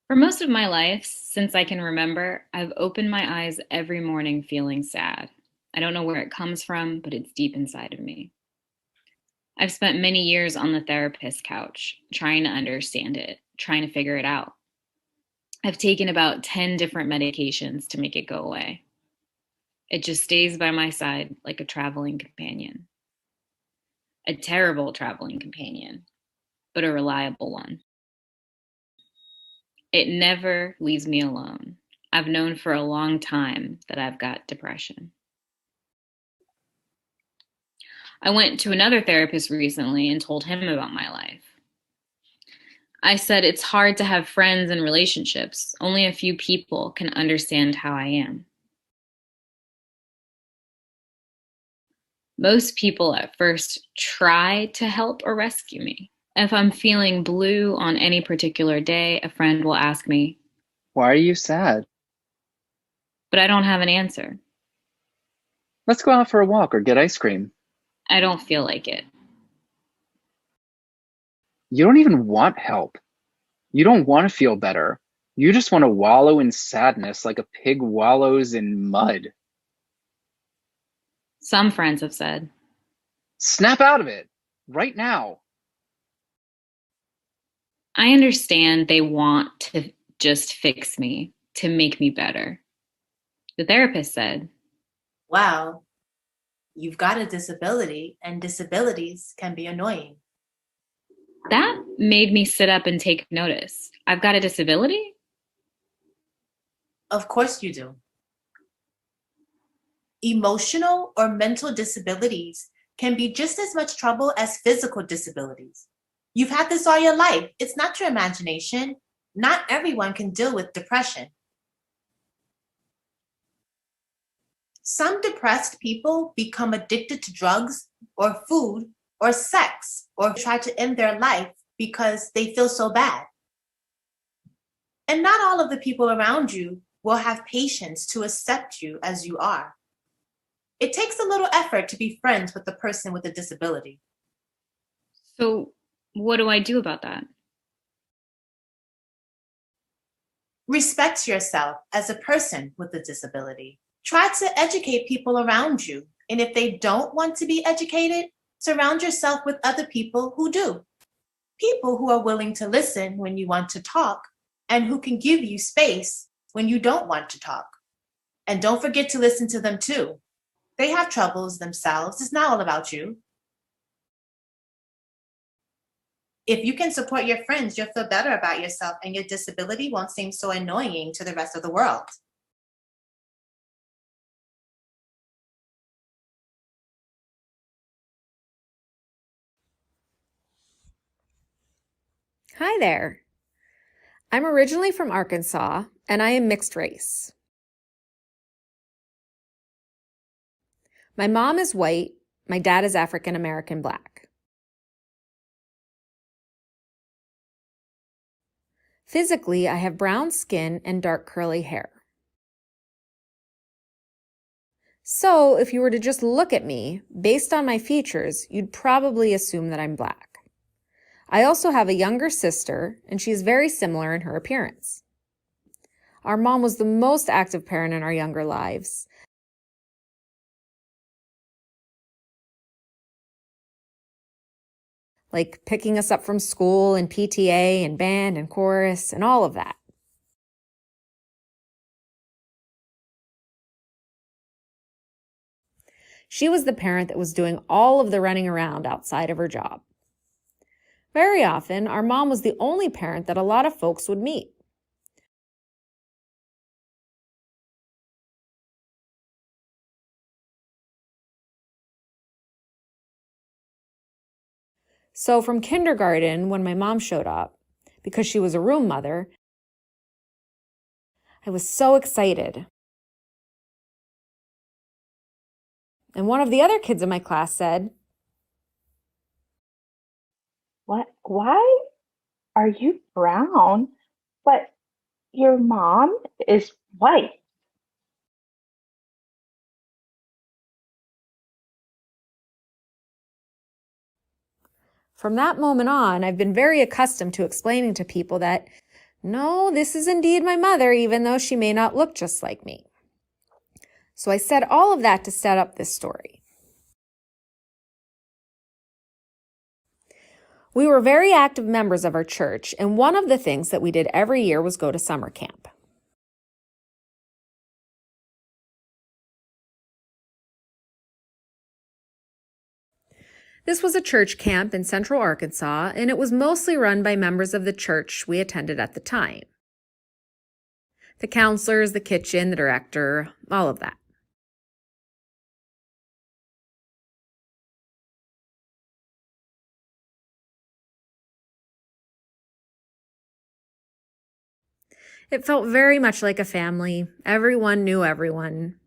For most of my life, since I can remember, I've opened my eyes every morning feeling sad. I don't know where it comes from, but it's deep inside of me. I've spent many years on the therapist's couch, trying to understand it, trying to figure it out. I've taken about 10 different medications to make it go away. It just stays by my side like a traveling companion. A terrible traveling companion, but a reliable one. It never leaves me alone. I've known for a long time that I've got depression. I went to another therapist recently and told him about my life. I said it's hard to have friends and relationships. Only a few people can understand how I am. Most people at first try to help or rescue me. If I'm feeling blue on any particular day, a friend will ask me, "Why are you sad?" But I don't have an answer. "Let's go out for a walk or get ice cream." I don't feel like it. You don't even want help. You don't want to feel better. You just want to wallow in sadness like a pig wallows in mud. Some friends have said, "Snap out of it, right now." I understand they want to just fix me, to make me better. The therapist said, Wow, you've got a disability, and disabilities can be annoying. That made me sit up and take notice. I've got a disability? Of course you do. Emotional or mental disabilities can be just as much trouble as physical disabilities. You've had this all your life. It's not your imagination. Not everyone can deal with depression. Some depressed people become addicted to drugs or food or sex or try to end their life because they feel so bad. And not all of the people around you will have patience to accept you as you are. It takes a little effort to be friends with a person with a disability. So, what do I do about that? Respect yourself as a person with a disability. Try to educate people around you. And if they don't want to be educated, surround yourself with other people who do. People who are willing to listen when you want to talk and who can give you space when you don't want to talk. And don't forget to listen to them too. They have troubles themselves. It's not all about you. If you can support your friends, you'll feel better about yourself and your disability won't seem so annoying to the rest of the world. Hi there. I'm originally from Arkansas, and I am mixed race. My mom is white, my dad is African American Black. Physically, I have brown skin and dark curly hair. So, if you were to just look at me, based on my features, you'd probably assume that I'm Black. I also have a younger sister, and she is very similar in her appearance. Our mom was the most active parent in our younger lives. Like picking us up from school and PTA and band and chorus and all of that. She was the parent that was doing all of the running around outside of her job. Very often, our mom was the only parent that a lot of folks would meet. So from kindergarten, when my mom showed up, because she was a room mother, I was so excited. And one of the other kids in my class said, What? Why are you brown, but your mom is white? From that moment on, I've been very accustomed to explaining to people that, no, this is indeed my mother, even though she may not look just like me. So I said all of that to set up this story. We were very active members of our church, and one of the things that we did every year was go to summer camp. This was a church camp in central Arkansas, and it was mostly run by members of the church we attended at the time. The counselors, the kitchen, the director, all of that. It felt very much like a family. Everyone knew everyone.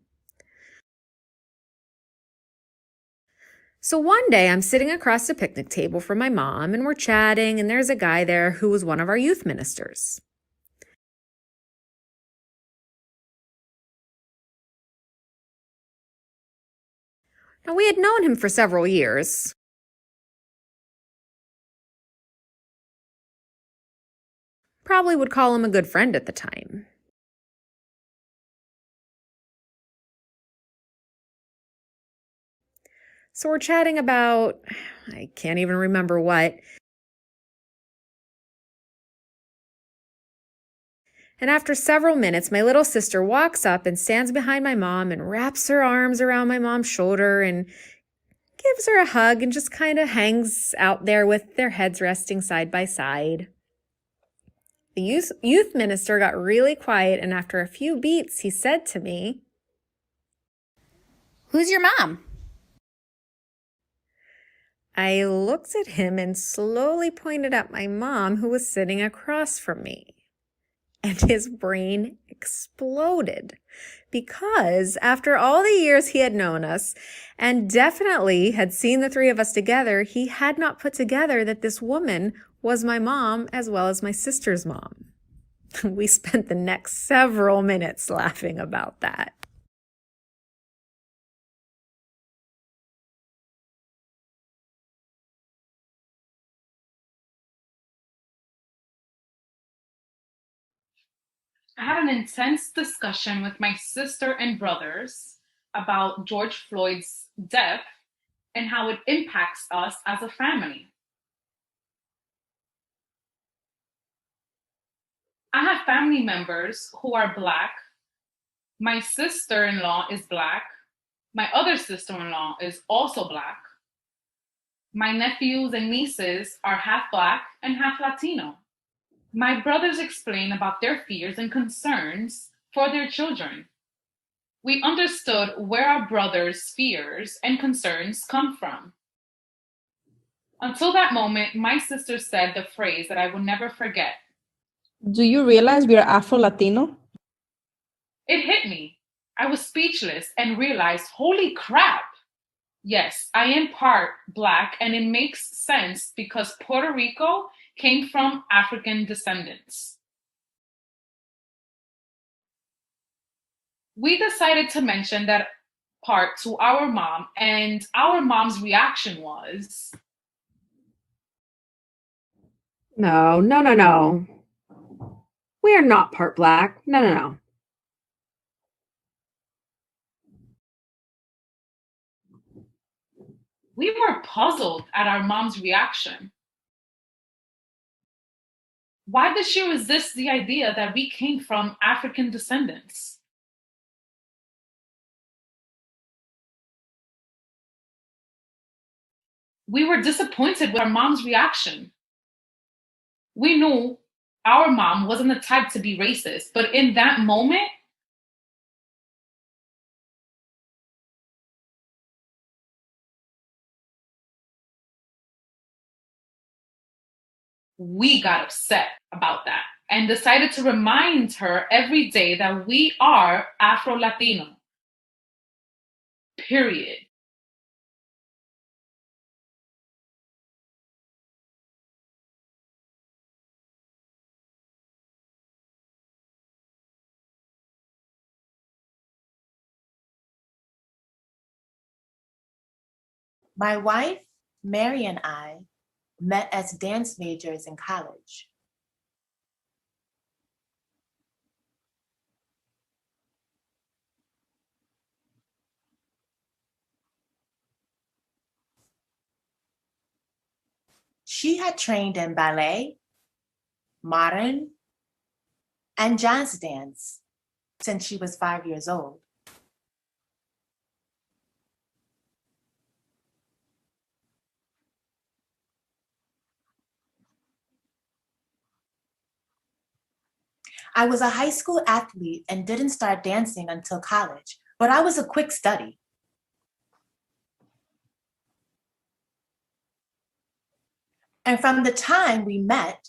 So one day I'm sitting across the picnic table from my mom and we're chatting, and there's a guy there who was one of our youth ministers. Now, we had known him for several years. Probably would call him a good friend at the time. So we're chatting about, I can't even remember what. And after several minutes, my little sister walks up and stands behind my mom and wraps her arms around my mom's shoulder and gives her a hug and just kind of hangs out there with their heads resting side by side. The youth minister got really quiet, and after a few beats, he said to me, "Who's your mom?" I looked at him and slowly pointed at my mom, who was sitting across from me. And his brain exploded, because after all the years he had known us and definitely had seen the three of us together, he had not put together that this woman was my mom as well as my sister's mom. We spent the next several minutes laughing about that. I had an intense discussion with my sister and brothers about George Floyd's death and how it impacts us as a family. I have family members who are Black. My sister-in-law is Black. My other sister-in-law is also Black. My nephews and nieces are half Black and half Latino. My brothers explain about their fears and concerns for their children. We understood where our brothers' fears and concerns come from. Until that moment, my sister said the phrase that I will never forget. Do you realize we are Afro-Latino? It hit me. I was speechless and realized, holy crap! Yes, I am part Black, and it makes sense because Puerto Rico came from African descendants. We decided to mention that part to our mom, and our mom's reaction was, No, no, no, no. We are not part Black. No, no, no. we were puzzled at our mom's reaction. Why did she resist the idea that we came from African descendants? We were disappointed with our mom's reaction. We knew our mom wasn't the type to be racist, but in that moment, we got upset about that and decided to remind her every day that we are Afro-Latino. Period. My wife, Mary, and I met as dance majors in college. She had trained in ballet, modern, and jazz dance since she was 5 years old. I was a high school athlete and didn't start dancing until college, but I was a quick study. And from the time we met,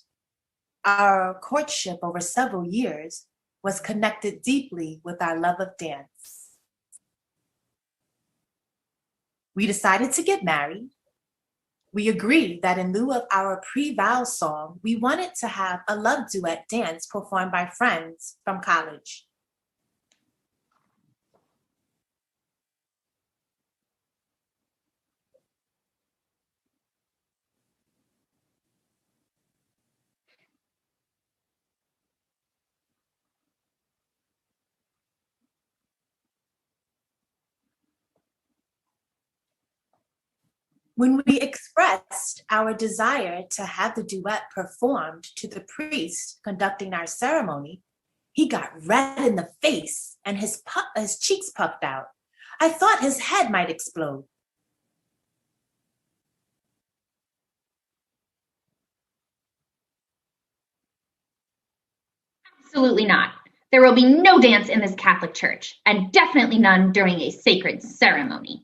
our courtship over several years was connected deeply with our love of dance. We decided to get married. We agreed that in lieu of our pre-vow song, we wanted to have a love duet dance performed by friends from college. When we expressed our desire to have the duet performed to the priest conducting our ceremony, he got red in the face and his cheeks puffed out. I thought his head might explode. Absolutely not. There will be no dance in this Catholic church, and definitely none during a sacred ceremony.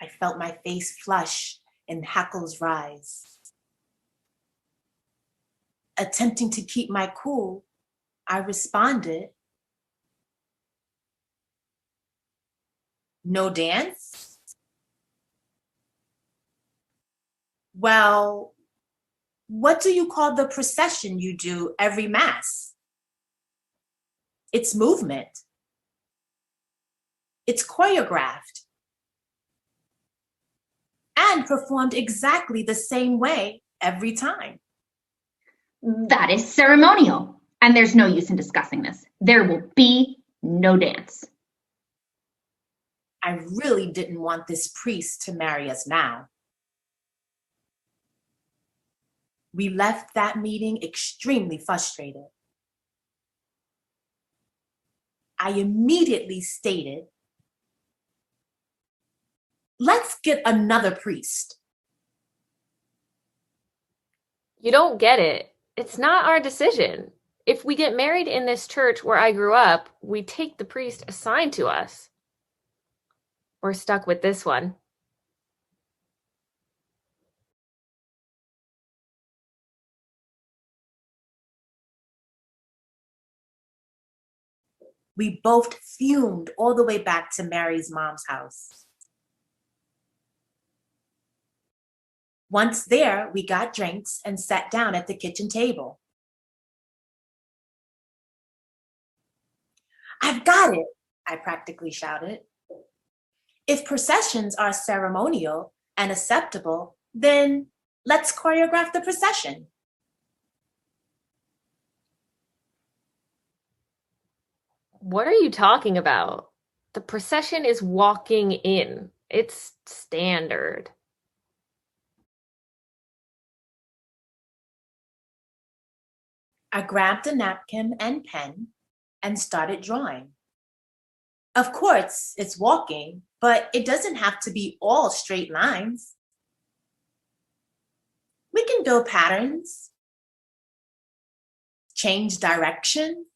I felt my face flush and hackles rise. Attempting to keep my cool, I responded, "No dance? Well, what do you call the procession you do every Mass? It's movement. It's choreographed and performed exactly the same way every time." That is ceremonial, and there's no use in discussing this. There will be no dance. I really didn't want this priest to marry us now. We left that meeting extremely frustrated. I immediately stated, let's get another priest. You don't get it. It's not our decision. If we get married in this church where I grew up, we take the priest assigned to us. We're stuck with this one. We both fumed all the way back to Mary's mom's house. Once there, we got drinks and sat down at the kitchen table. I've got it, I practically shouted. If processions are ceremonial and acceptable, then let's choreograph the procession. What are you talking about? The procession is walking in. It's standard. I grabbed a napkin and pen and started drawing. Of course, it's walking, but it doesn't have to be all straight lines. We can build patterns, change direction,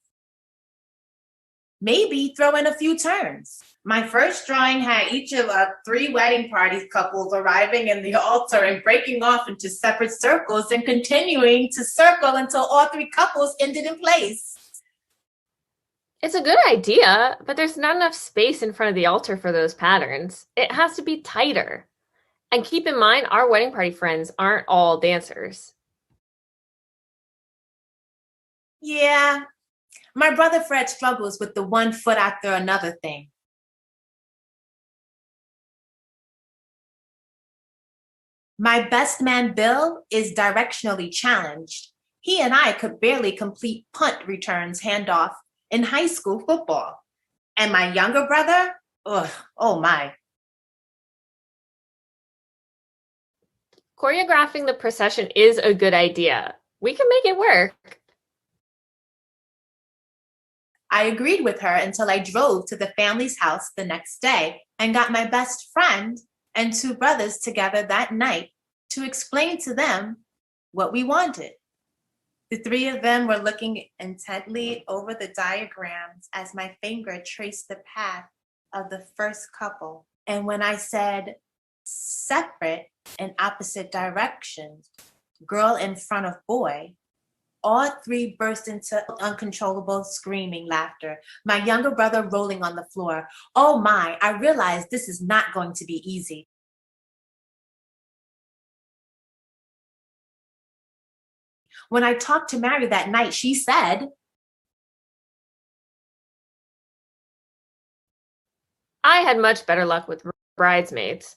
maybe throw in a few turns. My first drawing had each of our 3 wedding party couples arriving in the altar and breaking off into separate circles and continuing to circle until all 3 couples ended in place. It's a good idea, but there's not enough space in front of the altar for those patterns. It has to be tighter. And keep in mind, our wedding party friends aren't all dancers. Yeah, my brother Fred struggles with the one foot after another thing. My best man Bill is directionally challenged. He and I could barely complete punt returns handoff in high school football. And my younger brother, oh my. Choreographing the procession is a good idea. We can make it work. I agreed with her until I drove to the family's house the next day and got my best friend and 2 brothers together that night to explain to them what we wanted. The 3 of them were looking intently over the diagrams as my finger traced the path of the first couple. And when I said separate in opposite directions, girl in front of boy, all 3 burst into uncontrollable screaming laughter, my younger brother rolling on the floor. Oh my, I realized this is not going to be easy. When I talked to Mary that night, she said, I had much better luck with bridesmaids.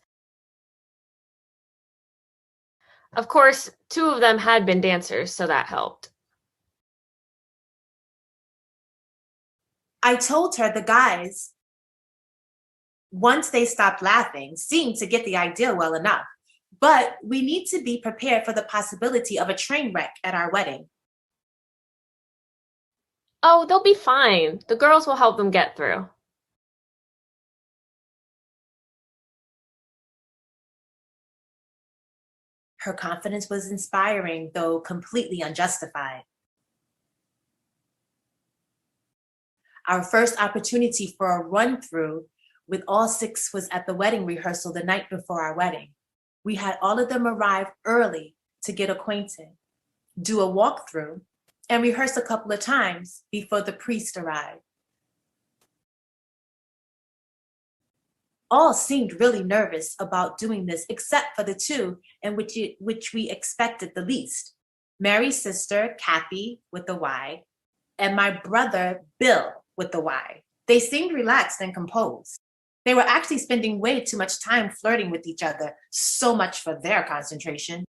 Of course, 2 of them had been dancers, so that helped. I told her the guys, once they stopped laughing, seemed to get the idea well enough. But we need to be prepared for the possibility of a train wreck at our wedding. Oh, they'll be fine. The girls will help them get through. Her confidence was inspiring, though completely unjustified. Our first opportunity for a run-through with all 6 was at the wedding rehearsal the night before our wedding. We had all of them arrive early to get acquainted, do a walkthrough, and rehearse a couple of times before the priest arrived. All seemed really nervous about doing this, except for the 2 in which we expected the least. Mary's sister, Kathy, with the Y, and my brother, Bill, with the Y. They seemed relaxed and composed. They were actually spending way too much time flirting with each other, so much for their concentration.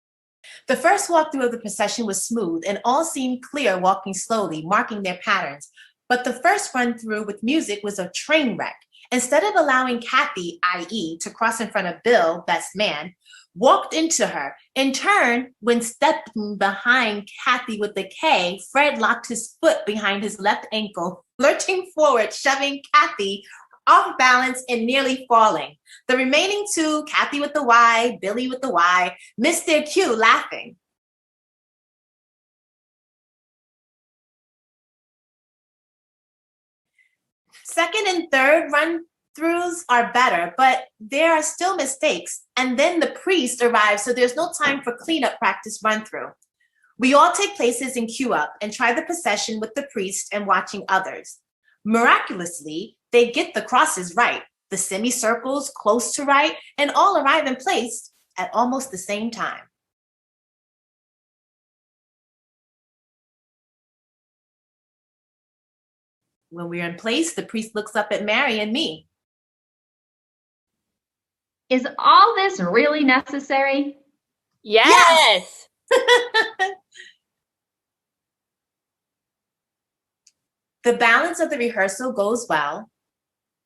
The first walkthrough of the procession was smooth and all seemed clear walking slowly, marking their patterns. But the first run through with music was a train wreck. Instead of allowing Kathy, i.e., to cross in front of Bill, best man, walked into her. In turn, when stepping behind Kathy with the K, Fred locked his foot behind his left ankle, lurching forward, shoving Kathy off balance and nearly falling. The remaining two, Kathy with the Y, Billy with the Y, missed their cue laughing. Second and third run-throughs are better, but there are still mistakes. And then the priest arrives, so there's no time for cleanup practice run-through. We all take places and queue up and try the procession with the priest and watching others. Miraculously, they get the crosses right, the semicircles close to right, and all arrive in place at almost the same time. When we're in place, the priest looks up at Mary and me. Is all this really necessary? Yes! The balance of the rehearsal goes well,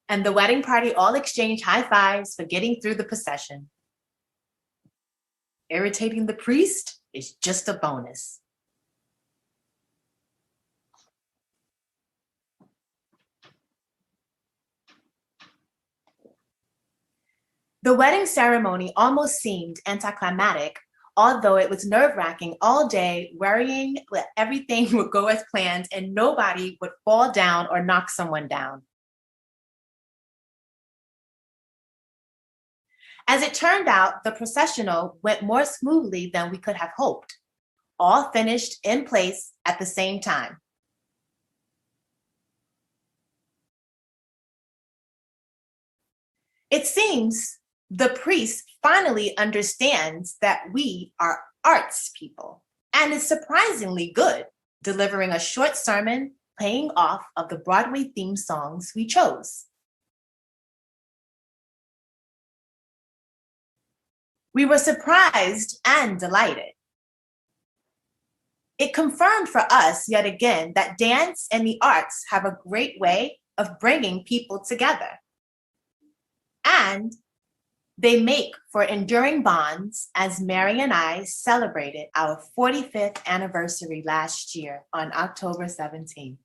and the wedding party all exchange high fives for getting through the procession. Irritating the priest is just a bonus. The wedding ceremony almost seemed anticlimactic, although it was nerve-wracking all day, worrying that everything would go as planned and nobody would fall down or knock someone down. As it turned out, the processional went more smoothly than we could have hoped. All finished in place at the same time. It seems the priest finally understands that we are arts people and is surprisingly good, delivering a short sermon playing off of the Broadway theme songs we chose. We were surprised and delighted. It confirmed for us yet again that dance and the arts have a great way of bringing people together. And they make for enduring bonds, as Mary and I celebrated our 45th anniversary last year on October 17th.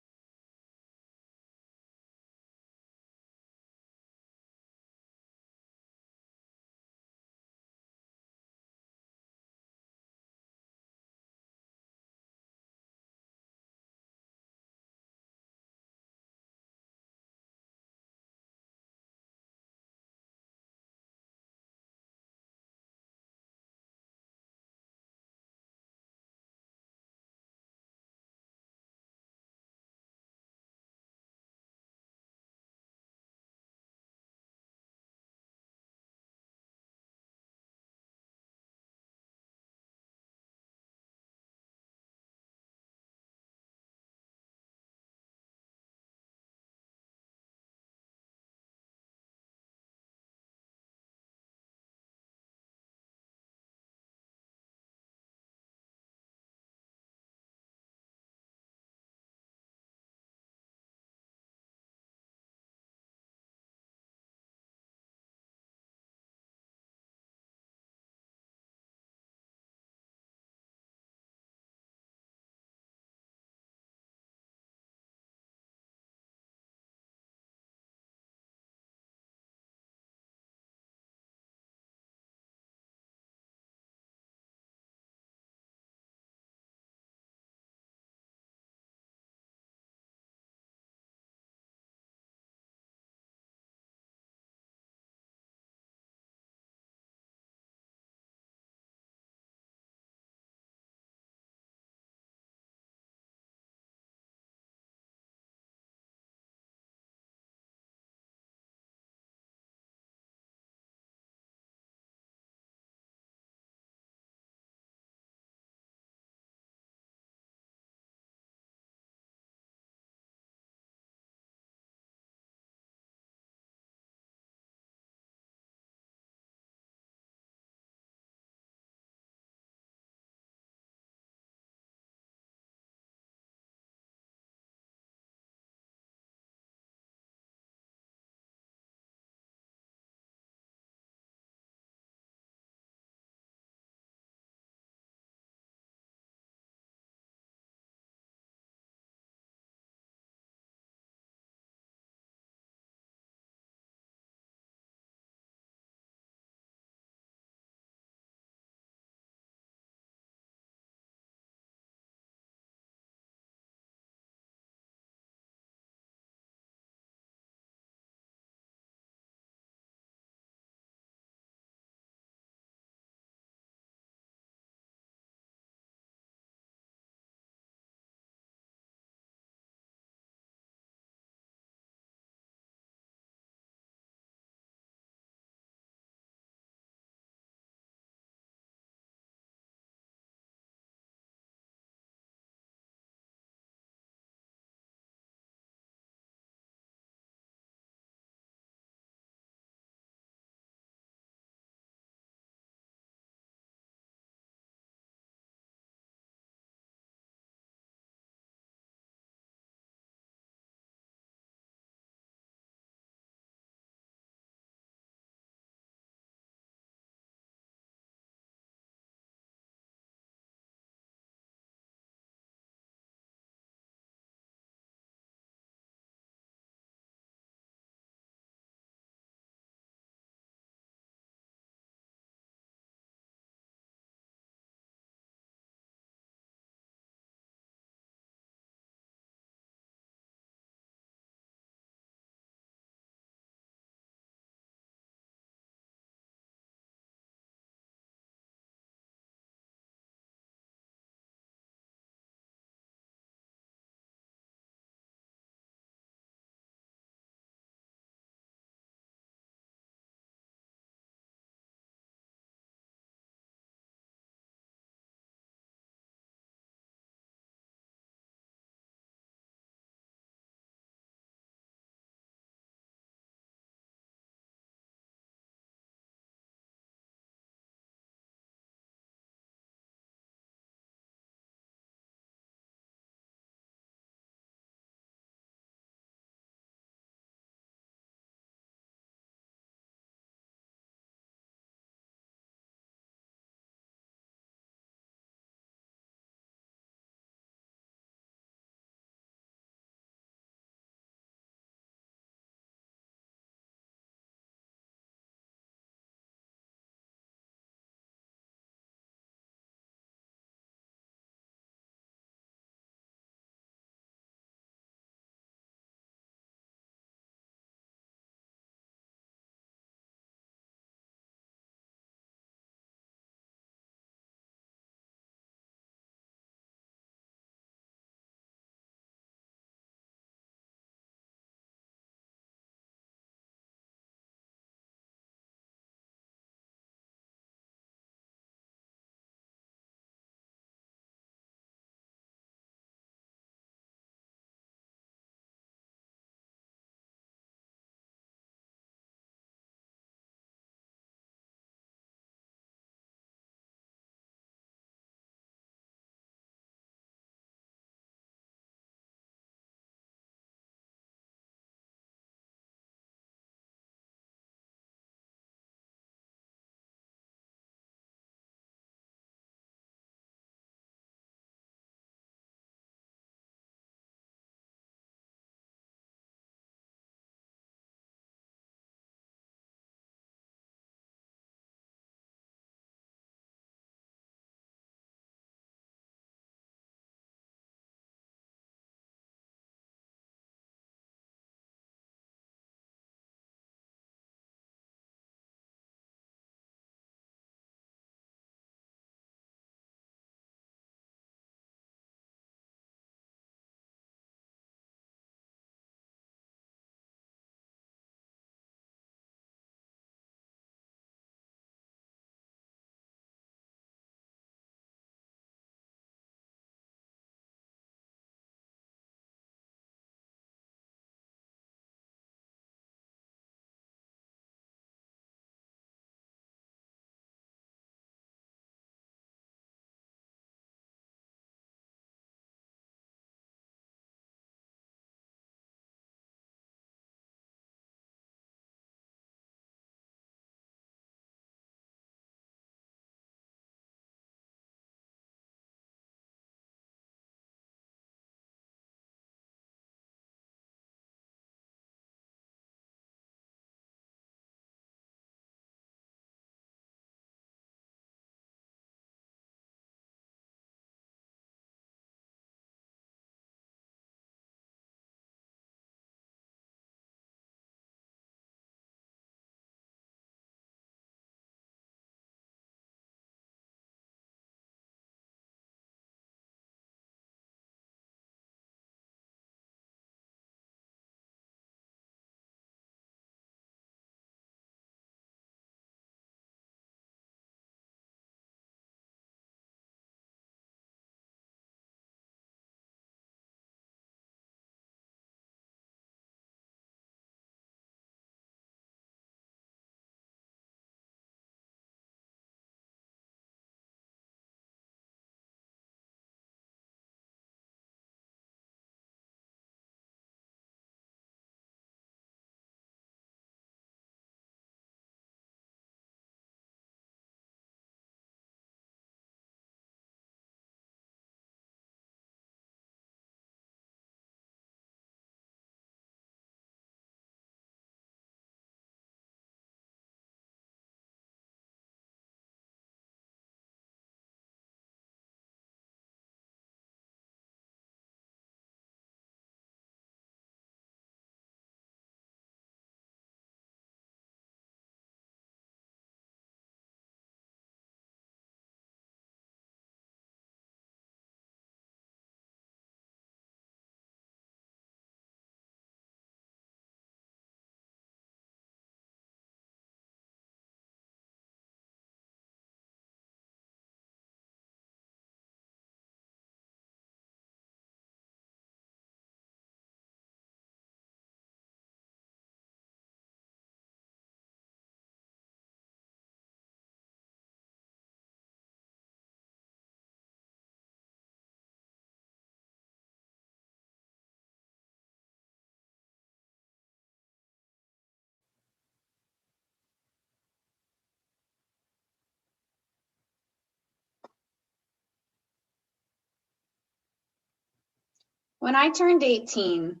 When I turned 18,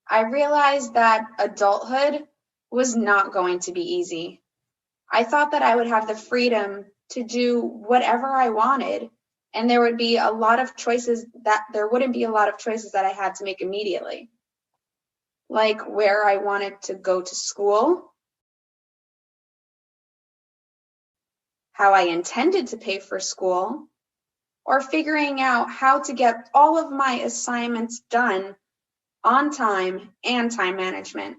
I realized that adulthood was not going to be easy. I thought that I would have the freedom to do whatever I wanted, and there wouldn't be a lot of choices that I had to make immediately. Like where I wanted to go to school, how I intended to pay for school, or figuring out how to get all of my assignments done on time and time management.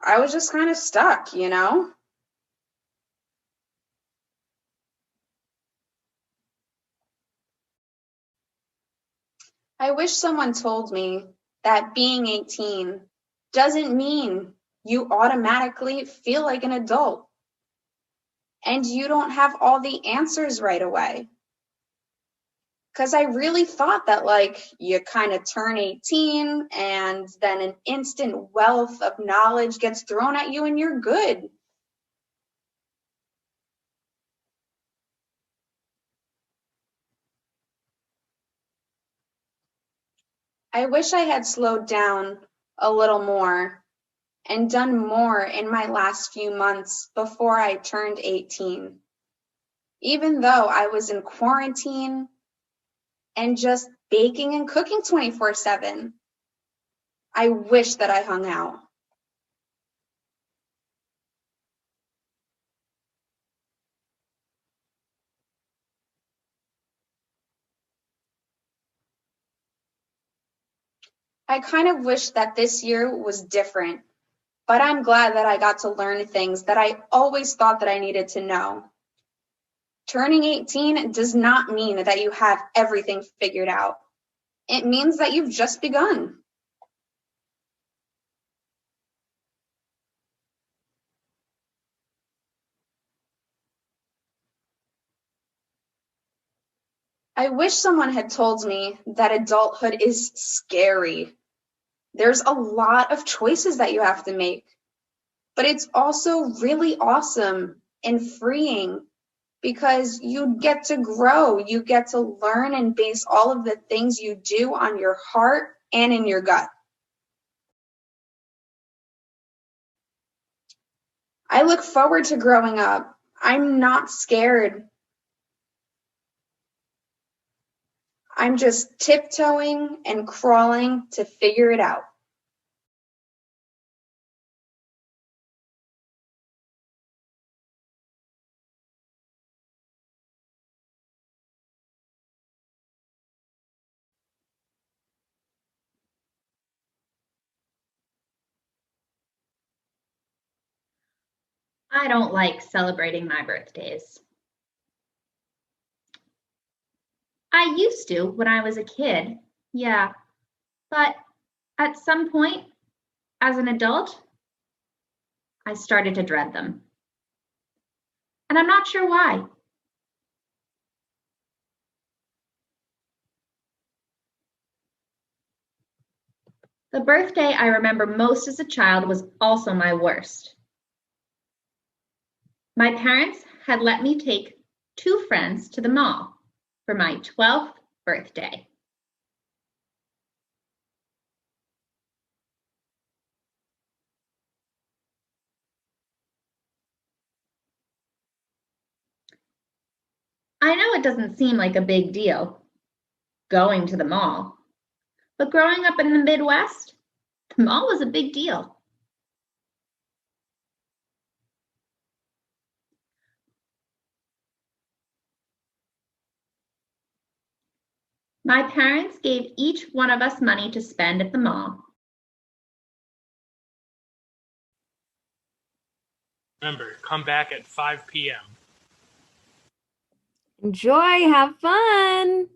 I was just kind of stuck, you know? I wish someone told me that being 18 doesn't mean you automatically feel like an adult and you don't have all the answers right away. Because I really thought that, like, you kind of turn 18 and then an instant wealth of knowledge gets thrown at you and you're good. I wish I had slowed down a little more and done more in my last few months before I turned 18. Even though I was in quarantine and just baking and cooking 24/7, I wish that I hung out. I kind of wish that this year was different, but I'm glad that I got to learn things that I always thought that I needed to know. Turning 18 does not mean that you have everything figured out. It means that you've just begun. I wish someone had told me that adulthood is scary. There's a lot of choices that you have to make, but it's also really awesome and freeing because you get to grow, you get to learn and base all of the things you do on your heart and in your gut. I look forward to growing up. I'm not scared. I'm just tiptoeing and crawling to figure it out. I don't like celebrating my birthdays. I used to when I was a kid, yeah, but at some point, as an adult, I started to dread them. And I'm not sure why. The birthday I remember most as a child was also my worst. My parents had let me take 2 friends to the mall for my 12th birthday. I know it doesn't seem like a big deal, going to the mall, but growing up in the Midwest, the mall was a big deal. My parents gave each one of us money to spend at the mall. Remember, come back at 5 p.m. Enjoy, have fun.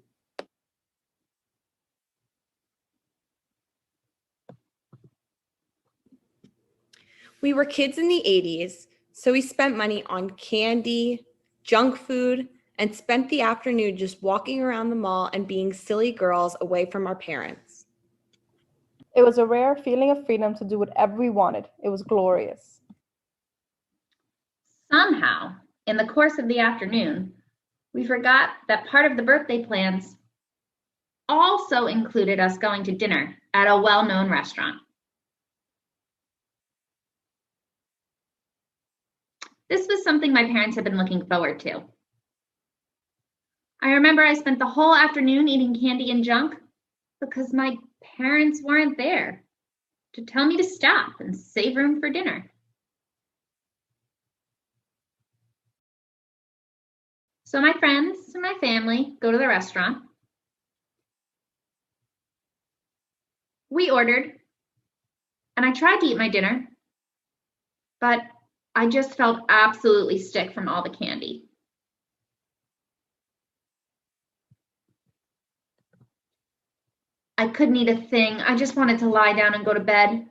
We were kids in the 80s, so we spent money on candy, junk food, and spent the afternoon just walking around the mall and being silly girls away from our parents. It was a rare feeling of freedom to do whatever we wanted. It was glorious. Somehow, in the course of the afternoon, we forgot that part of the birthday plans also included us going to dinner at a well-known restaurant. This was something my parents had been looking forward to. I remember I spent the whole afternoon eating candy and junk because my parents weren't there to tell me to stop and save room for dinner. So my friends and my family go to the restaurant. We ordered, and I tried to eat my dinner, but I just felt absolutely sick from all the candy. I couldn't eat a thing. I just wanted to lie down and go to bed.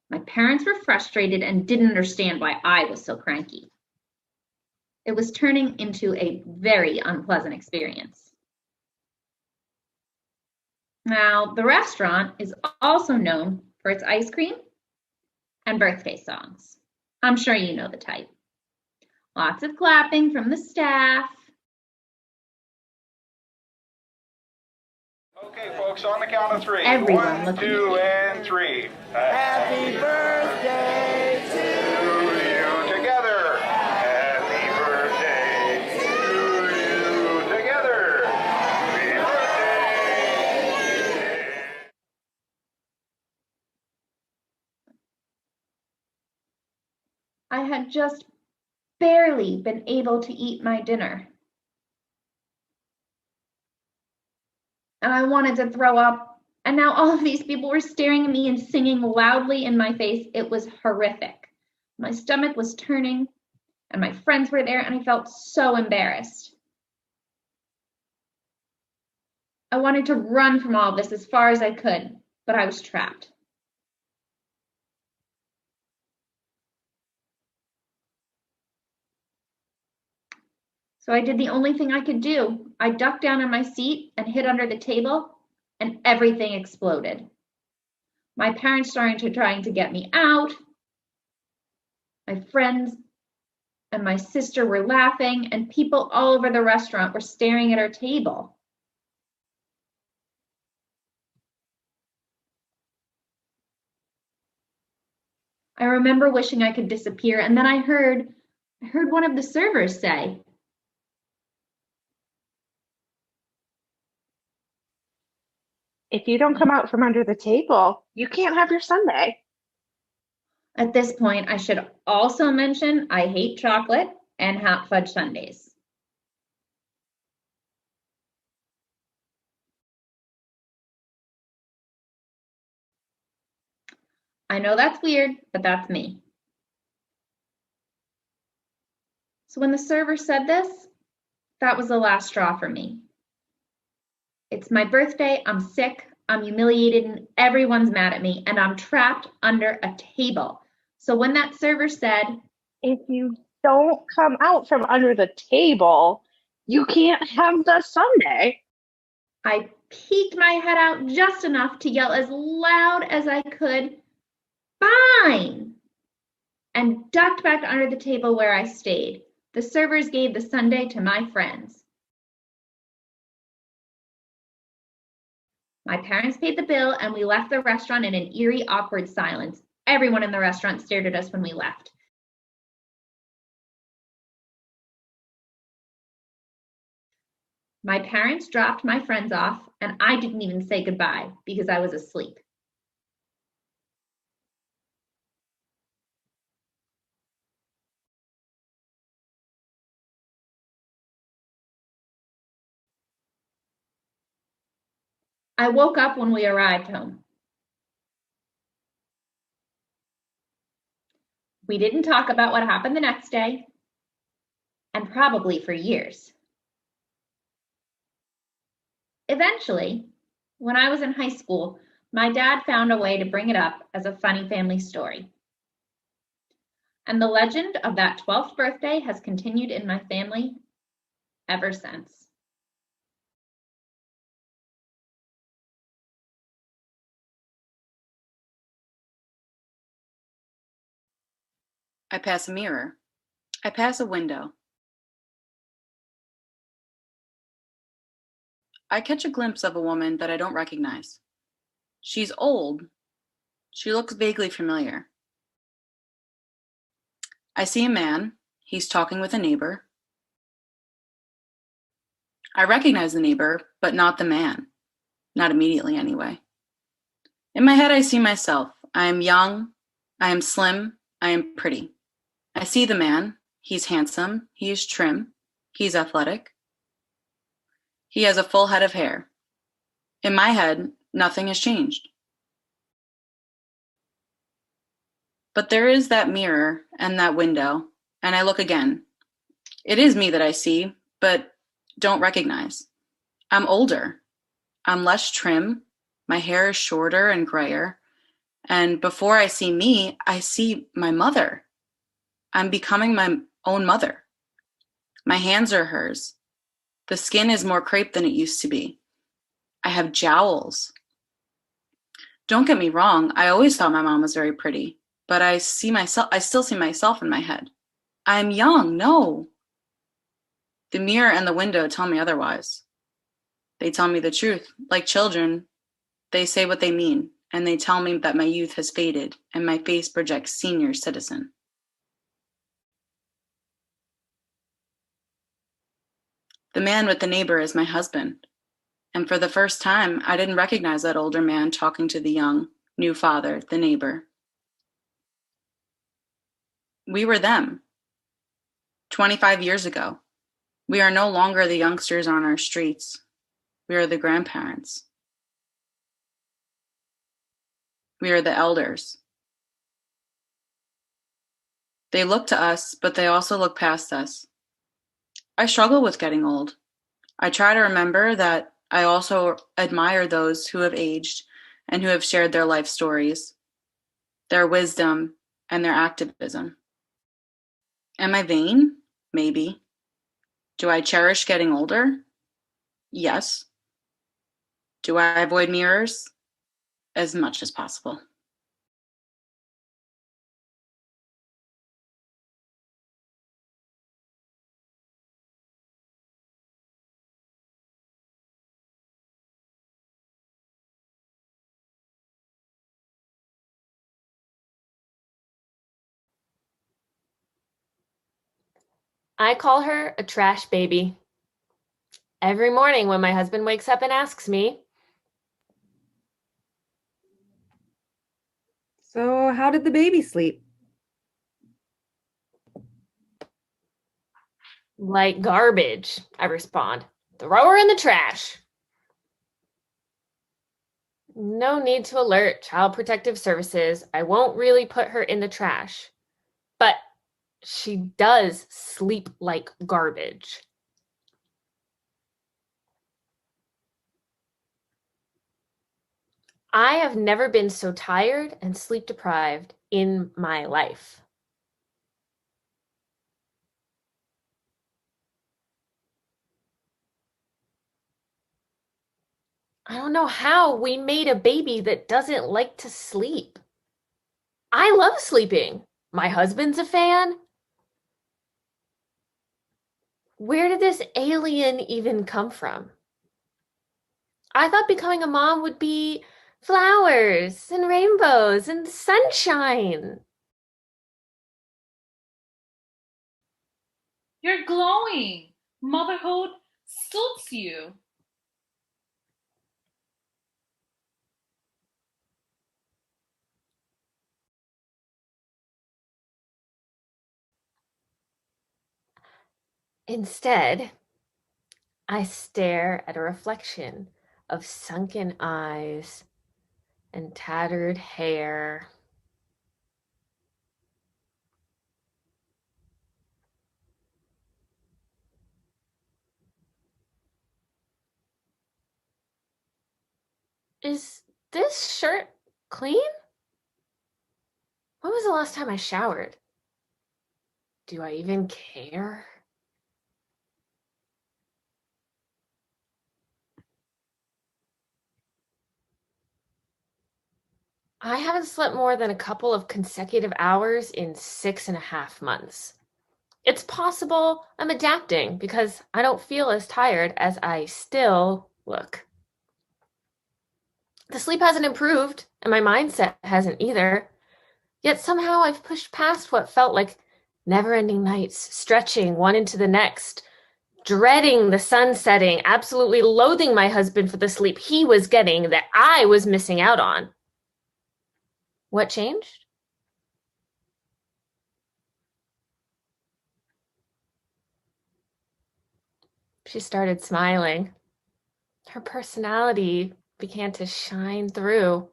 My parents were frustrated and didn't understand why I was so cranky. It was turning into a very unpleasant experience. Now, the restaurant is also known for its ice cream and birthday songs. I'm sure you know the type. Lots of clapping from the staff. Okay, folks, on the count of three. Everyone 1, 2, and 3. Happy birthday to you together. Happy birthday to you together. Happy birthday. I had just barely been able to eat my dinner. And I wanted to throw up. And now all of these people were staring at me and singing loudly in my face. It was horrific. My stomach was turning, and my friends were there, and I felt so embarrassed. I wanted to run from all of this as far as I could, but I was trapped. So I did the only thing I could do. I ducked down in my seat and hid under the table, and everything exploded. My parents started trying to get me out. My friends and my sister were laughing, and people all over the restaurant were staring at our table. I remember wishing I could disappear, and then I heard one of the servers say, If you don't come out from under the table, you can't have your sundae. At this point, I should also mention I hate chocolate and hot fudge sundaes. I know that's weird, but that's me. So when the server said this, that was the last straw for me. It's my birthday, I'm sick, I'm humiliated, and everyone's mad at me, and I'm trapped under a table. So when that server said, if you don't come out from under the table, you can't have the sundae, I peeked my head out just enough to yell as loud as I could, "Fine!" and ducked back under the table where I stayed. The servers gave the sundae to my friends. My parents paid the bill, and we left the restaurant in an eerie, awkward silence. Everyone in the restaurant stared at us when we left. My parents dropped my friends off, and I didn't even say goodbye because I was asleep. I woke up when we arrived home. We didn't talk about what happened the next day, and probably for years. Eventually, when I was in high school, my dad found a way to bring it up as a funny family story. And the legend of that 12th birthday has continued in my family ever since. I pass a mirror. I pass a window. I catch a glimpse of a woman that I don't recognize. She's old. She looks vaguely familiar. I see a man. He's talking with a neighbor. I recognize the neighbor, but not the man. Not immediately, anyway. In my head, I see myself. I am young. I am slim. I am pretty. I see the man. He's handsome. He is trim. He's athletic. He has a full head of hair. In my head, nothing has changed. But there is that mirror and that window, and I look again. It is me that I see, but don't recognize. I'm older. I'm less trim. My hair is shorter and grayer. And before I see me, I see my mother. I'm becoming my own mother. My hands are hers. The skin is more crepe than it used to be. I have jowls. Don't get me wrong, I always thought my mom was very pretty, but I still see myself in my head. I'm young, no. The mirror and the window tell me otherwise. They tell me the truth. Like children, they say what they mean, and they tell me that my youth has faded and my face projects senior citizen. The man with the neighbor is my husband. And for the first time, I didn't recognize that older man talking to the young, new father, the neighbor. We were them. 25 years ago. We are no longer the youngsters on our streets. We are the grandparents. We are the elders. They look to us, but they also look past us. I struggle with getting old. I try to remember that I also admire those who have aged and who have shared their life stories, their wisdom, and their activism. Am I vain? Maybe. Do I cherish getting older? Yes. Do I avoid mirrors? As much as possible. I call her a trash baby. Every morning when my husband wakes up and asks me, So, how did the baby sleep? like garbage, I respond. Throw her in the trash. No need to alert Child Protective Services. I won't really put her in the trash. But she does sleep like garbage. I have never been so tired and sleep deprived in my life. I don't know how we made a baby that doesn't like to sleep. I love sleeping. My husband's a fan. Where did this alien even come from? I thought becoming a mom would be flowers and rainbows and sunshine. You're glowing. Motherhood suits you. Instead, I stare at a reflection of sunken eyes and tattered hair. Is this shirt clean? When was the last time I showered? Do I even care? I haven't slept more than a couple of consecutive hours in 6.5 months. It's possible I'm adapting because I don't feel as tired as I still look. The sleep hasn't improved, and my mindset hasn't either. Yet somehow I've pushed past what felt like never-ending nights, stretching one into the next, dreading the sun setting, absolutely loathing my husband for the sleep he was getting that I was missing out on. What changed? She started smiling. Her personality began to shine through,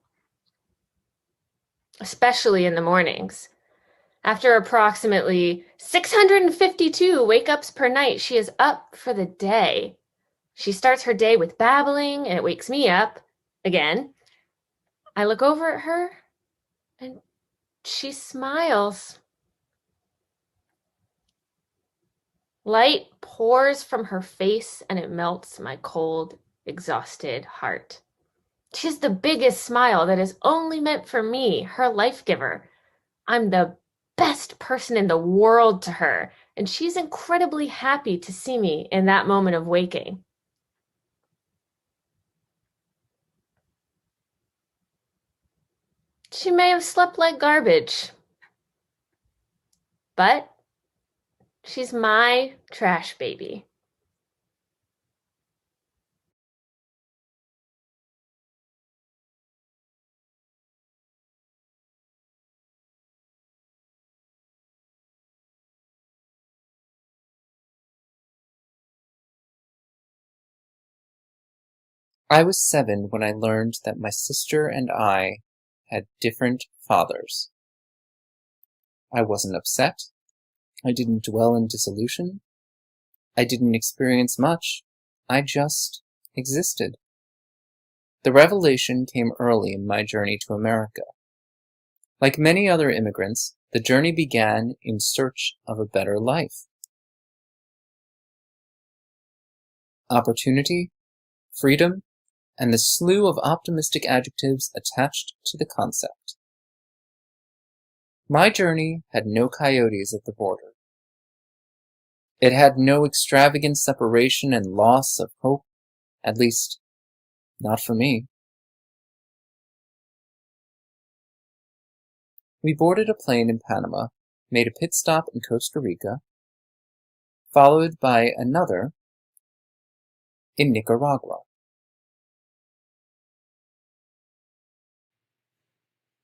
especially in the mornings. After approximately 652 wake-ups per night, she is up for the day. She starts her day with babbling, and it wakes me up again. I look over at her, and she smiles. Light pours from her face, and it melts my cold, exhausted heart. She has the biggest smile that is only meant for me, her life giver. I'm the best person in the world to her, and she's incredibly happy to see me in that moment of waking. She may have slept like garbage, but she's my trash baby. I was 7 when I learned that my sister and I had different fathers. I wasn't upset. I didn't dwell in dissolution. I didn't experience much. I just existed. The revelation came early in my journey to America. Like many other immigrants, the journey began in search of a better life. Opportunity, freedom, and the slew of optimistic adjectives attached to the concept. My journey had no coyotes at the border. It had no extravagant separation and loss of hope, at least, not for me. We boarded a plane in Panama, made a pit stop in Costa Rica, followed by another in Nicaragua.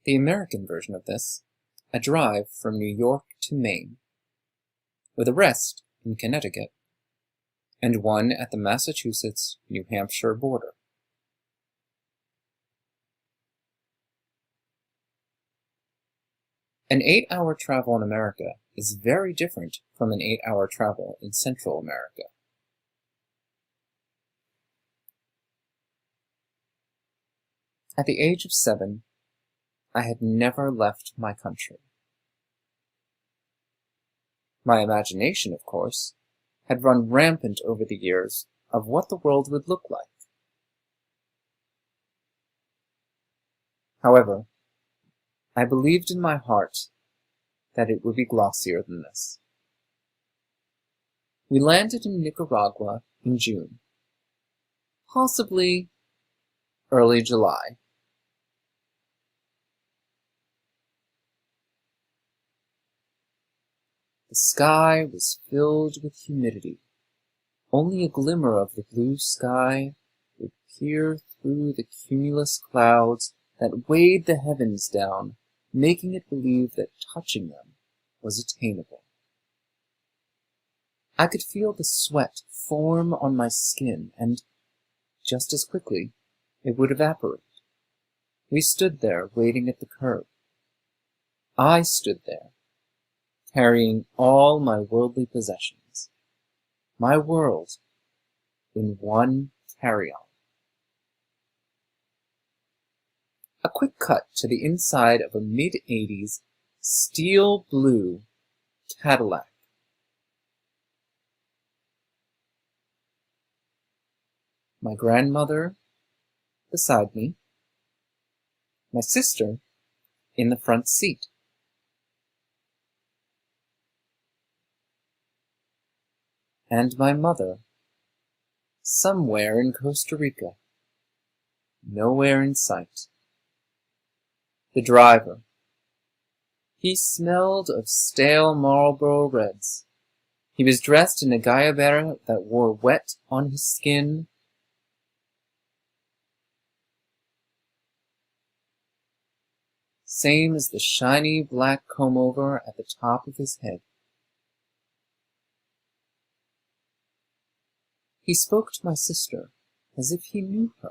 The American version of this, a drive from New York to Maine, with a rest in Connecticut, and one at the Massachusetts-New Hampshire border. An 8-hour travel in America is very different from an 8-hour travel in Central America. At the age of 7, I had never left my country. My imagination, of course, had run rampant over the years of what the world would look like. However, I believed in my heart that it would be glossier than this. We landed in Nicaragua in June, possibly early July. The sky was filled with humidity. Only a glimmer of the blue sky would peer through the cumulus clouds that weighed the heavens down, making it believe that touching them was attainable. I could feel the sweat form on my skin, and just as quickly it would evaporate. We stood there waiting at the curb. I stood there, carrying all my worldly possessions, my world in one carry-on. A quick cut to the inside of a mid-'80s steel blue Cadillac. My grandmother beside me, my sister in the front seat. and my mother, somewhere in Costa Rica, nowhere in sight. The driver. He smelled of stale Marlboro Reds. He was dressed in a gallabera that wore wet on his skin, same as the shiny black comb-over at the top of his head. He spoke to my sister as if he knew her.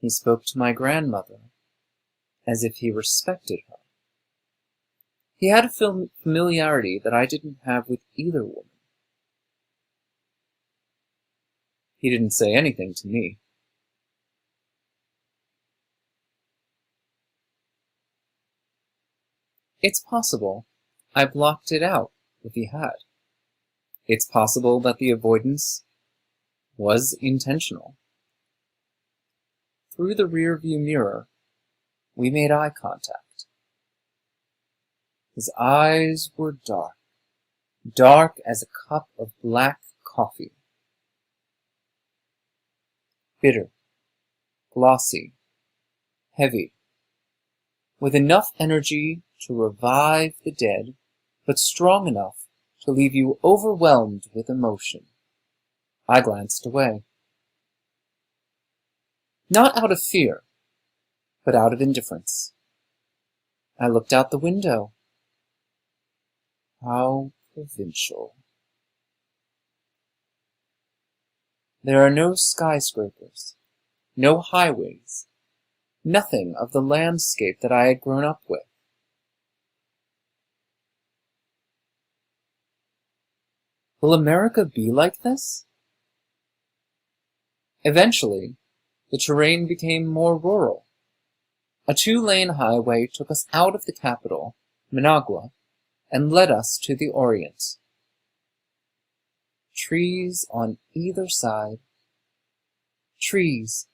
He spoke to my grandmother as if he respected her. He had a familiarity that I didn't have with either woman. He didn't say anything to me. It's possible I blocked it out if he had. It's possible that the avoidance was intentional. Through the rearview mirror, we made eye contact. His eyes were dark, dark as a cup of black coffee. Bitter, glossy, heavy, with enough energy to revive the dead, but strong enough to leave you overwhelmed with emotion. I glanced away. Not out of fear, but out of indifference. I looked out the window. How provincial. There are no skyscrapers, no highways, nothing of the landscape that I had grown up with. Will America be like this? Eventually, the terrain became more rural. A 2-lane highway took us out of the capital, Managua, and led us to the Orient. Trees on either side. Trees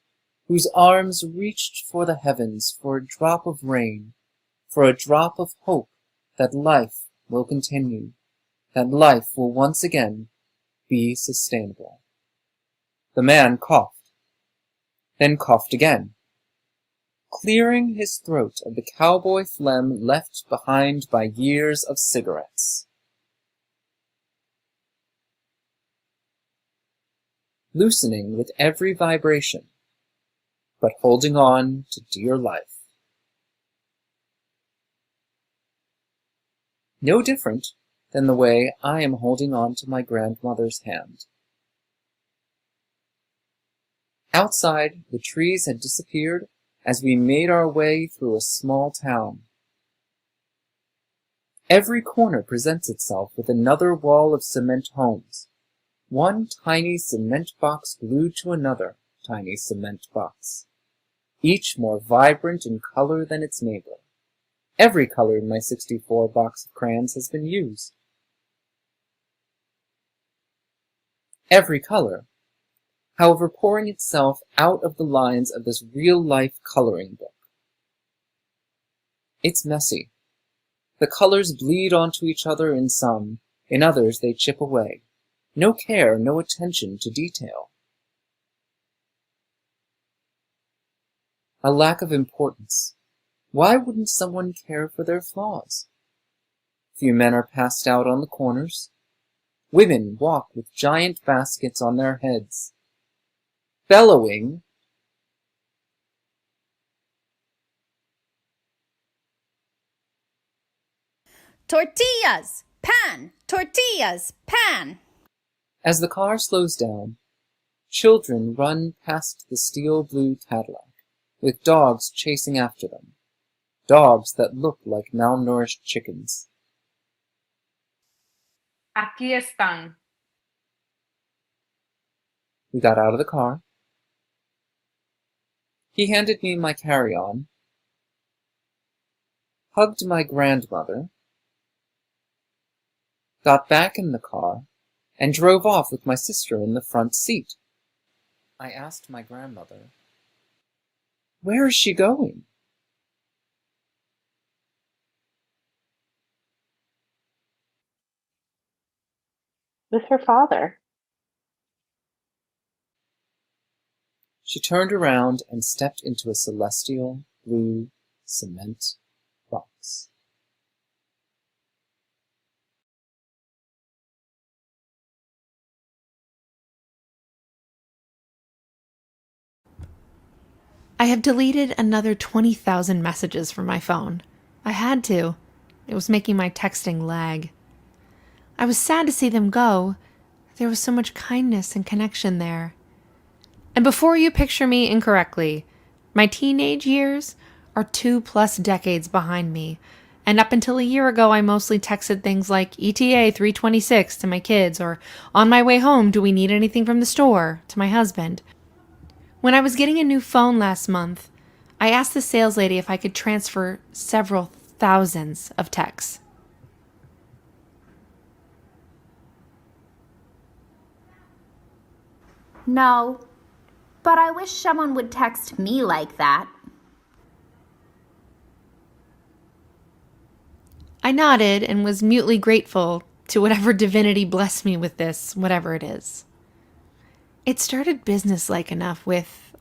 whose arms reached for the heavens for a drop of rain, for a drop of hope that life will continue, that life will once again be sustainable. The man coughed, then coughed again, clearing his throat of the cowboy phlegm left behind by years of cigarettes. Loosening with every vibration, but holding on to dear life. No different than the way I am holding on to my grandmother's hand. Outside, the trees had disappeared as we made our way through a small town. Every corner presents itself with another wall of cement homes, one tiny cement box glued to another tiny cement box, each more vibrant in color than its neighbor. Every color in my 64 box of crayons has been used. Every color, however, pouring itself out of the lines of this real-life coloring book. It's messy. The colors bleed onto each other in some, in others they chip away. No care, no attention to detail. A lack of importance. Why wouldn't someone care for their flaws? Few men are passed out on the corners. Women walk with giant baskets on their heads, bellowing, "Tortillas! Pan! Tortillas! Pan!" As the car slows down, children run past the steel blue Cadillac, with dogs chasing after them, dogs that look like malnourished chickens. Aquí están. We got out of the car. He handed me my carry-on, hugged my grandmother, got back in the car, and drove off with my sister in the front seat. I asked my grandmother, "Where is she going?" with her father. She turned around and stepped into a celestial blue cement box. I have deleted another 20,000 messages from my phone. I had to. It was making my texting lag. I was sad to see them go. There was so much kindness and connection there. And before you picture me incorrectly, my teenage years are 2+ decades behind me. And up until a year ago, I mostly texted things like ETA 326 to my kids, or on my way home, do we need anything from the store, to my husband. When I was getting a new phone last month, I asked the sales lady if I could transfer several thousands of texts. No, but I wish someone would text me like that. I nodded and was mutely grateful to whatever divinity blessed me with this, whatever it is. It started businesslike enough with,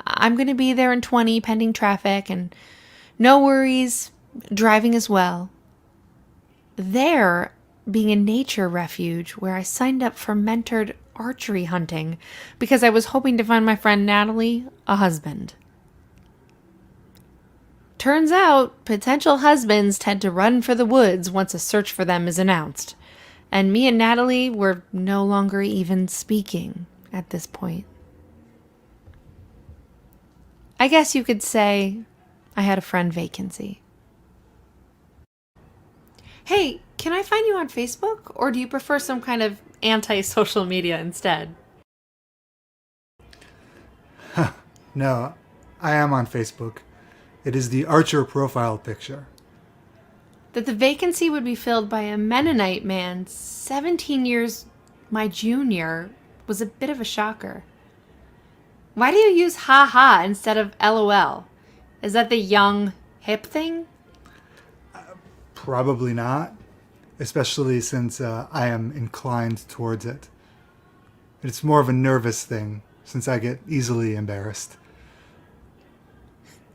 I'm going to be there in 20 pending traffic and no worries, driving as well. There being a nature refuge where I signed up for mentored archery hunting because I was hoping to find my friend Natalie a husband. Turns out, potential husbands tend to run for the woods once a search for them is announced, and me and Natalie were no longer even speaking at this point. I guess you could say I had a friend vacancy. Hey, can I find you on Facebook, or do you prefer some kind of anti-social media instead? No, I am on Facebook. It is the Archer profile picture. That the vacancy would be filled by a Mennonite man 17 years my junior was a bit of a shocker. Why do you use ha-ha instead of LOL? Is that the young, hip thing? Probably not, especially since I am inclined towards it. It's more of a nervous thing, since I get easily embarrassed.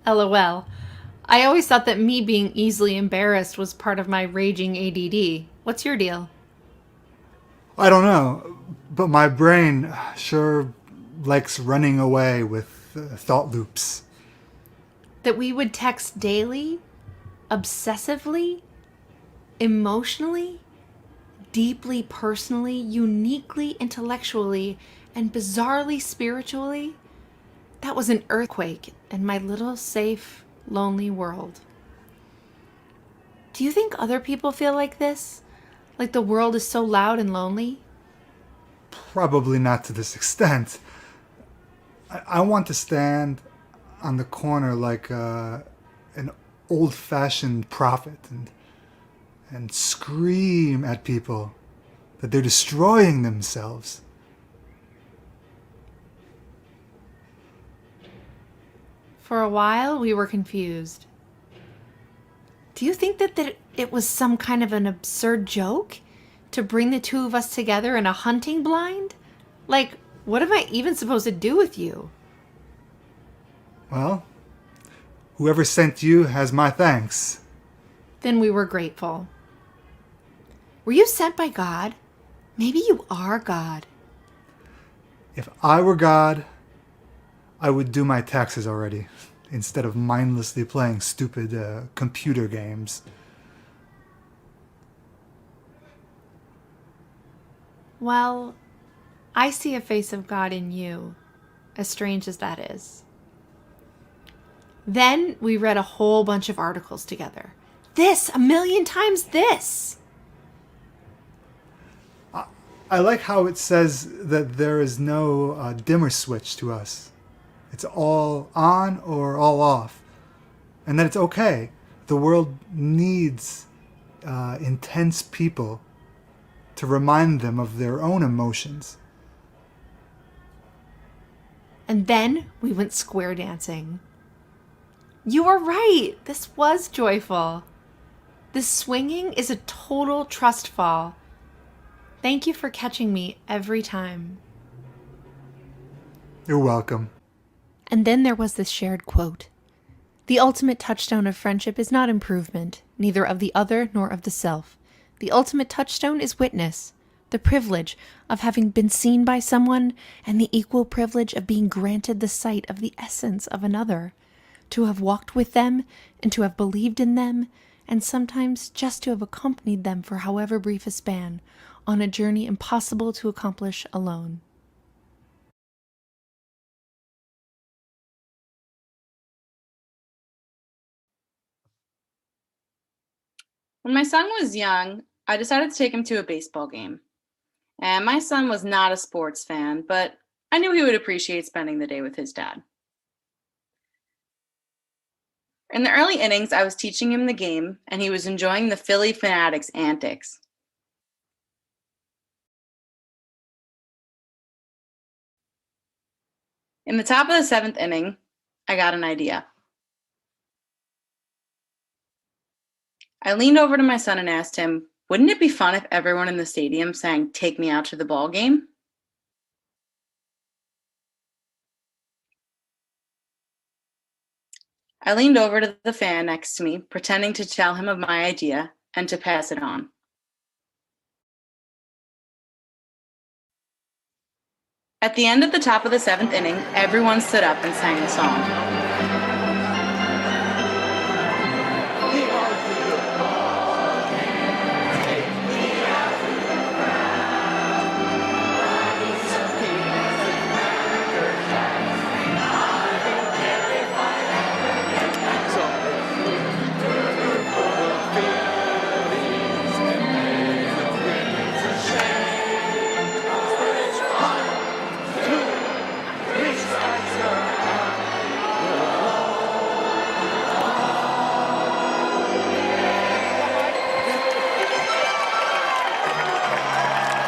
LOL. I always thought that me being easily embarrassed was part of my raging ADD. What's your deal? I don't know, but my brain sure likes running away with thought loops. That we would text daily, obsessively, emotionally, deeply personally, uniquely intellectually, and bizarrely spiritually. That was an earthquake in my little safe, lonely world. Do you think other people feel like this? Like the world is so loud and lonely? Probably not to this extent. I want to stand on the corner like an old-fashioned prophet and scream at people that they're destroying themselves. For a while, we were confused. Do you think that it was some kind of an absurd joke to bring the two of us together in a hunting blind? Like, what am I even supposed to do with you? Well, whoever sent you has my thanks. Then we were grateful. Were you sent by God? Maybe you are God. If I were God, I would do my taxes already, instead of mindlessly playing stupid computer games. Well, I see a face of God in you, as strange as that is. Then we read a whole bunch of articles together. This, 1,000,000 times this! I like how it says that there is no dimmer switch to us. It's all on or all off. And that it's okay. The world needs intense people to remind them of their own emotions. And then we went square dancing. You were right. This was joyful. This swinging is a total trust fall. Thank you for catching me every time. You're welcome. And then there was this shared quote. The ultimate touchstone of friendship is not improvement, neither of the other nor of the self. The ultimate touchstone is witness, the privilege of having been seen by someone, and the equal privilege of being granted the sight of the essence of another, to have walked with them, and to have believed in them, and sometimes just to have accompanied them for however brief a span, on a journey impossible to accomplish alone. When my son was young, I decided to take him to a baseball game. And my son was not a sports fan, but I knew he would appreciate spending the day with his dad. In the early innings, I was teaching him the game, and he was enjoying the Philly Fanatics' antics. In the top of the 7th inning, I got an idea. I leaned over to my son and asked him, wouldn't it be fun if everyone in the stadium sang "Take Me Out to the Ball Game"? I leaned over to the fan next to me, pretending to tell him of my idea and to pass it on. At the end of the top of the 7th inning, everyone stood up and sang the song.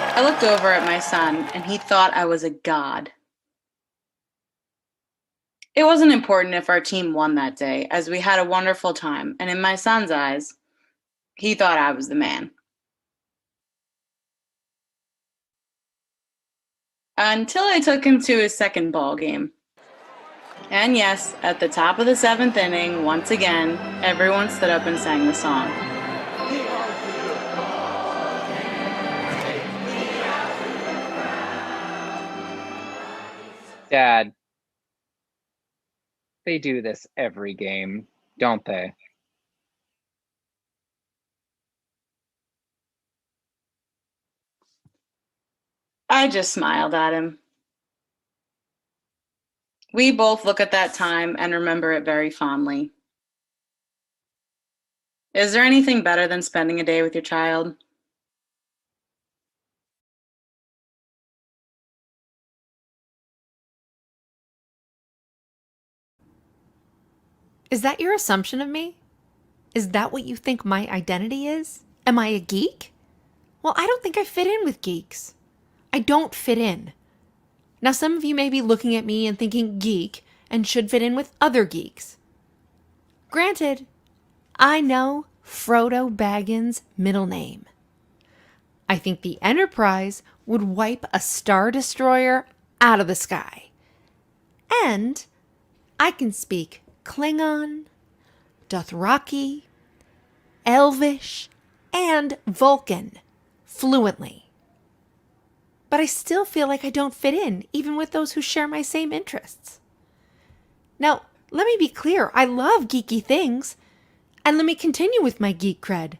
I looked over at my son, and he thought I was a god. It wasn't important if our team won that day, as we had a wonderful time, and in my son's eyes, he thought I was the man. Until I took him to his second ball game. And yes, at the top of the 7th inning, once again, everyone stood up and sang the song. Dad, they do this every game, don't they? I just smiled at him. We both look at that time and remember it very fondly. Is there anything better than spending a day with your child? Is that your assumption of me? Is that what you think my identity is? Am I a geek? Well, I don't think I fit in with geeks. I don't fit in. Now, some of you may be looking at me and thinking geek and should fit in with other geeks. Granted, I know Frodo Baggins' middle name. I think the Enterprise would wipe a Star Destroyer out of the sky. And I can speak Klingon, Dothraki, Elvish, and Vulcan fluently. But I still feel like I don't fit in, even with those who share my same interests. Now, let me be clear. I love geeky things. And let me continue with my geek cred.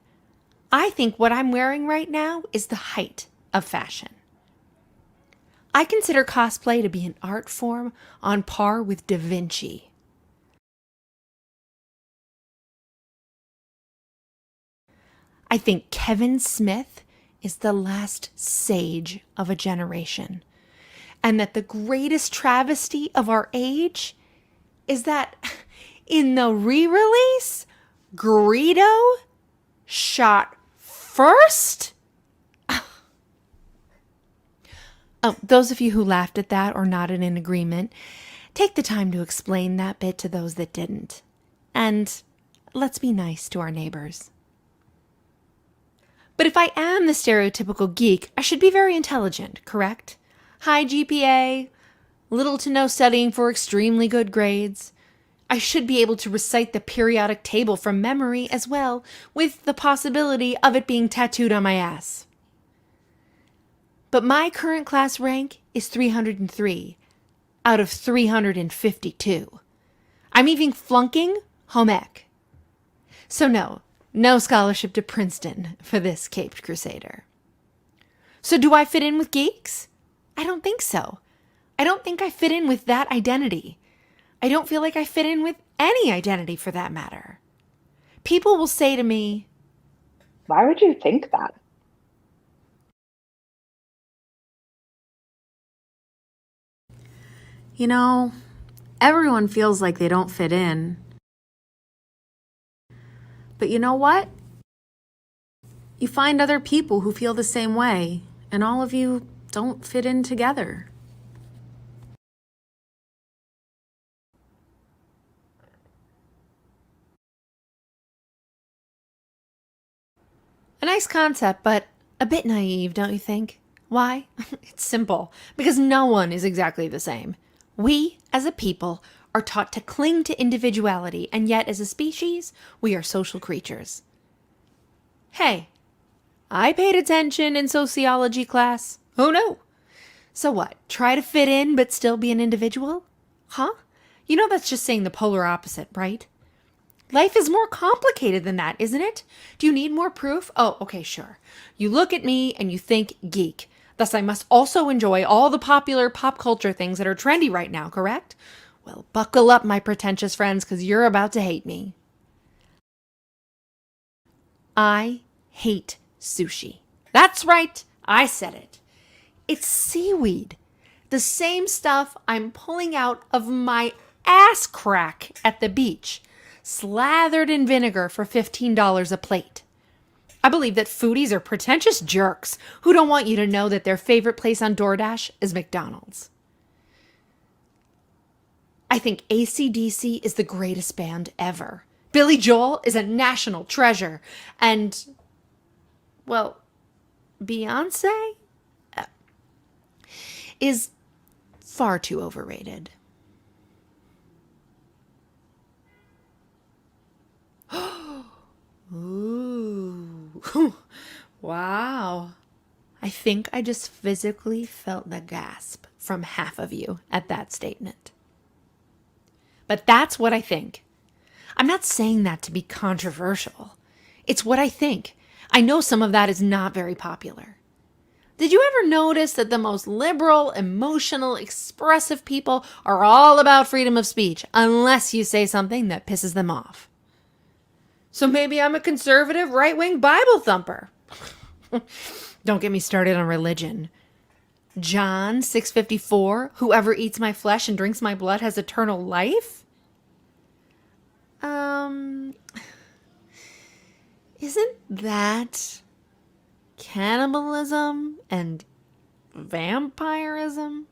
I think what I'm wearing right now is the height of fashion. I consider cosplay to be an art form on par with Da Vinci. I think Kevin Smith is the last sage of a generation, and that the greatest travesty of our age is that in the re-release, Greedo shot first? Oh, those of you who laughed at that or nodded in agreement, take the time to explain that bit to those that didn't. And let's be nice to our neighbors. But if I am the stereotypical geek, I should be very intelligent, correct? High GPA, little to no studying for extremely good grades. I should be able to recite the periodic table from memory as well, with the possibility of it being tattooed on my ass. But my current class rank is 303 out of 352. I'm even flunking home ec. So no scholarship to Princeton for this caped crusader. So do I fit in with geeks? I don't think so. I don't think I fit in with that identity. I don't feel like I fit in with any identity for that matter. People will say to me, "Why would you think that?" You know, everyone feels like they don't fit in. But you know what? You find other people who feel the same way, and all of you don't fit in together. A nice concept, but a bit naive, don't you think? Why? It's simple. Because no one is exactly the same. We, as a people, are taught to cling to individuality, and yet as a species, we are social creatures. Hey, I paid attention in sociology class. Oh no. So what? Try to fit in but still be an individual? Huh? You know that's just saying the polar opposite, right? Life is more complicated than that, isn't it? Do you need more proof? Oh, okay, sure. You look at me and you think geek. Thus, I must also enjoy all the popular pop culture things that are trendy right now, correct? Well, buckle up, my pretentious friends, because you're about to hate me. I hate sushi. That's right, I said it. It's seaweed. The same stuff I'm pulling out of my ass crack at the beach, slathered in vinegar for $15 a plate. I believe that foodies are pretentious jerks who don't want you to know that their favorite place on DoorDash is McDonald's. I think AC/DC is the greatest band ever. Billy Joel is a national treasure. And, well, Beyonce is far too overrated. Ooh. Wow. I think I just physically felt the gasp from half of you at that statement. But that's what I think. I'm not saying that to be controversial. It's what I think. I know some of that is not very popular. Did you ever notice that the most liberal, emotional, expressive people are all about freedom of speech, unless you say something that pisses them off? So maybe I'm a conservative, right-wing Bible thumper. Don't get me started on religion. John 6:54, whoever eats my flesh and drinks my blood has eternal life? Isn't that cannibalism and vampirism?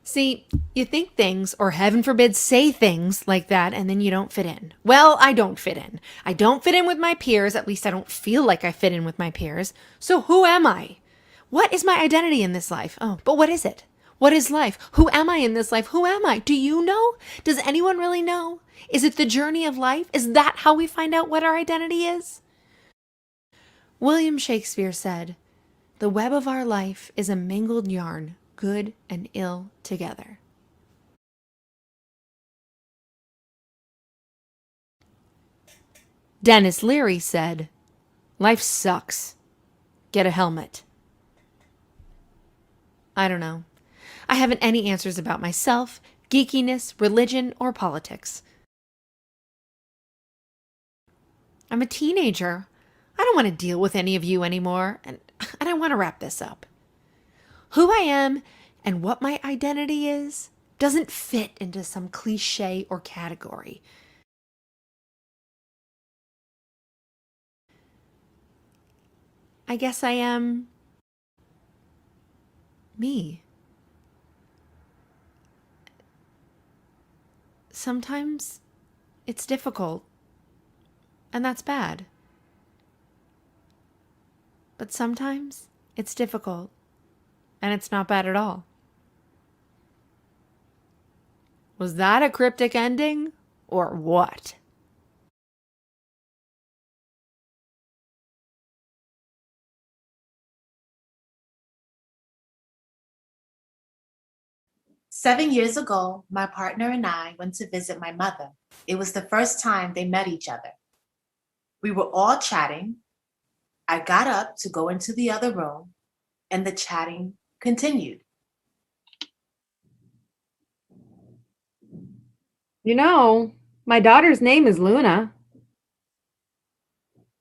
See, you think things, or heaven forbid, say things like that, and then you don't fit in. Well, I don't fit in. I don't fit in with my peers. At least I don't feel like I fit in with my peers. So who am I? What is my identity in this life? Oh, but what is it? What is life? Who am I in this life? Who am I? Do you know? Does anyone really know? Is it the journey of life? Is that how we find out what our identity is? William Shakespeare said, "The web of our life is a mingled yarn, good and ill together." Dennis Leary said, "Life sucks. Get a helmet." I don't know. I haven't any answers about myself, geekiness, religion, or politics. I'm a teenager. I don't want to deal with any of you anymore, and I want to wrap this up. Who I am and what my identity is doesn't fit into some cliche or category. I guess I am me. Sometimes it's difficult and that's bad. But sometimes it's difficult, and it's not bad at all. Was that a cryptic ending, or what? Seven years ago, my partner and I went to visit my mother. It was the first time they met each other. We were all chatting. I got up to go into the other room, and the chatting continued. You know, my daughter's name is Luna.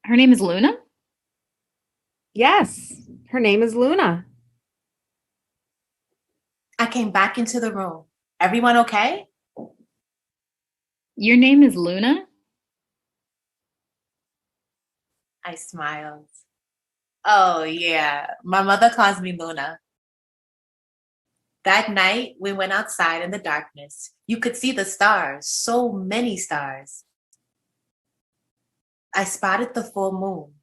Her name is Luna? Yes, her name is Luna. I came back into the room. Everyone okay? Your name is Luna? I smiled. Oh, yeah. My mother calls me Luna. That night, we went outside in the darkness. You could see the stars, so many stars. I spotted the full moon,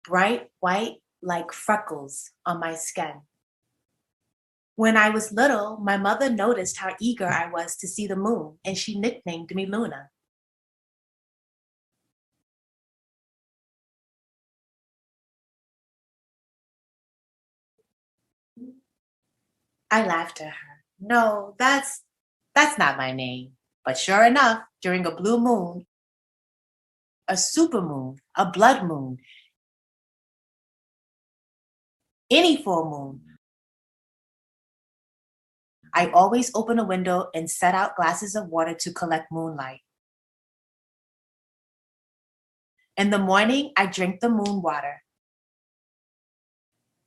bright white like freckles on my skin. When I was little, my mother noticed how eager I was to see the moon, and she nicknamed me Luna. I laughed at her. No, that's not my name. But sure enough, during a blue moon, a supermoon, a blood moon, any full moon, I always open a window and set out glasses of water to collect moonlight. In the morning, I drink the moon water.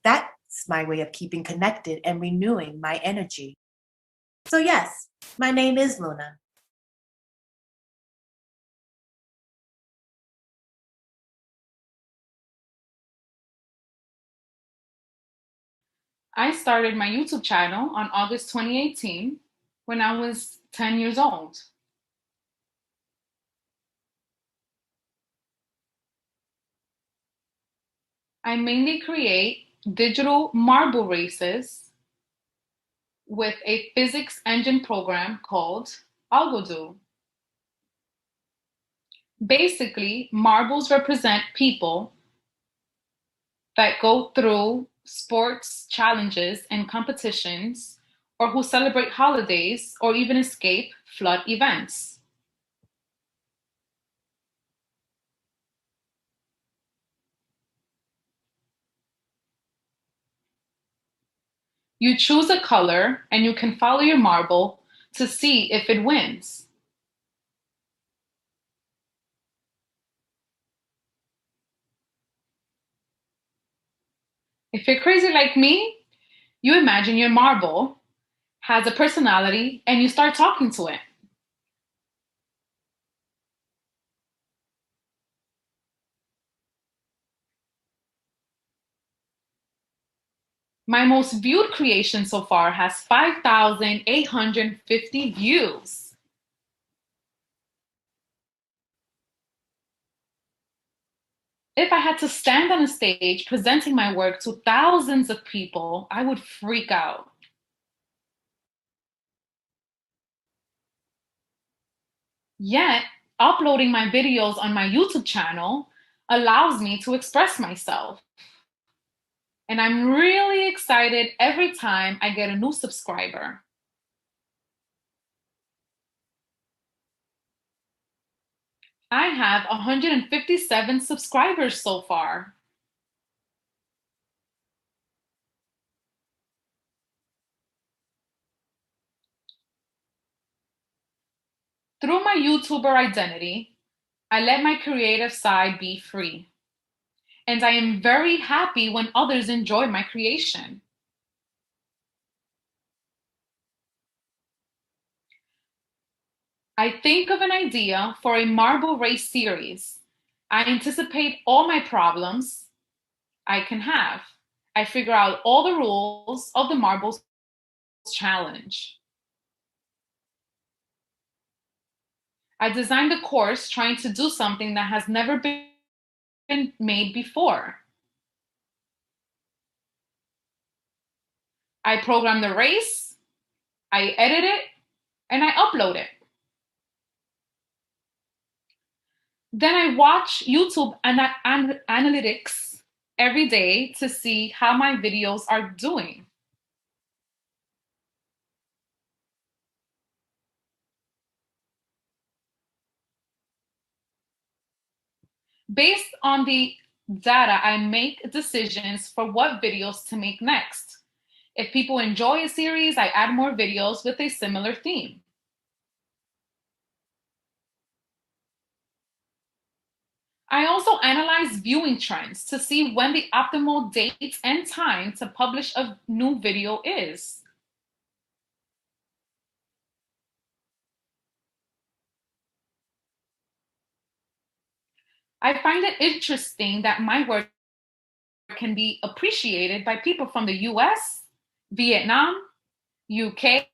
That's my way of keeping connected and renewing my energy. So yes, my name is Luna. I started my YouTube channel on August 2018 when I was 10 years old. I mainly create digital marble races with a physics engine program called Algodo. Basically, marbles represent people that go through sports challenges and competitions, or who celebrate holidays or even escape flood events. You choose a color and you can follow your marble to see if it wins. If you're crazy like me, you imagine your marble has a personality and you start talking to it. My most viewed creation so far has 5,850 views. If I had to stand on a stage presenting my work to thousands of people, I would freak out. Yet, uploading my videos on my YouTube channel allows me to express myself. And I'm really excited every time I get a new subscriber. I have 157 subscribers so far. Through my YouTuber identity, I let my creative side be free. And I am very happy when others enjoy my creation. I think of an idea for a marble race series. I anticipate all my problems I can have. I figure out all the rules of the marbles challenge. I designed a course trying to do something that has never been made before. I program the race, I edit it, and I upload it. Then I watch YouTube analytics every day to see how my videos are doing. Based on the data, I make decisions for what videos to make next. If people enjoy a series, I add more videos with a similar theme. I also analyze viewing trends to see when the optimal date and time to publish a new video is. I find it interesting that my work can be appreciated by people from the US, Vietnam, UK,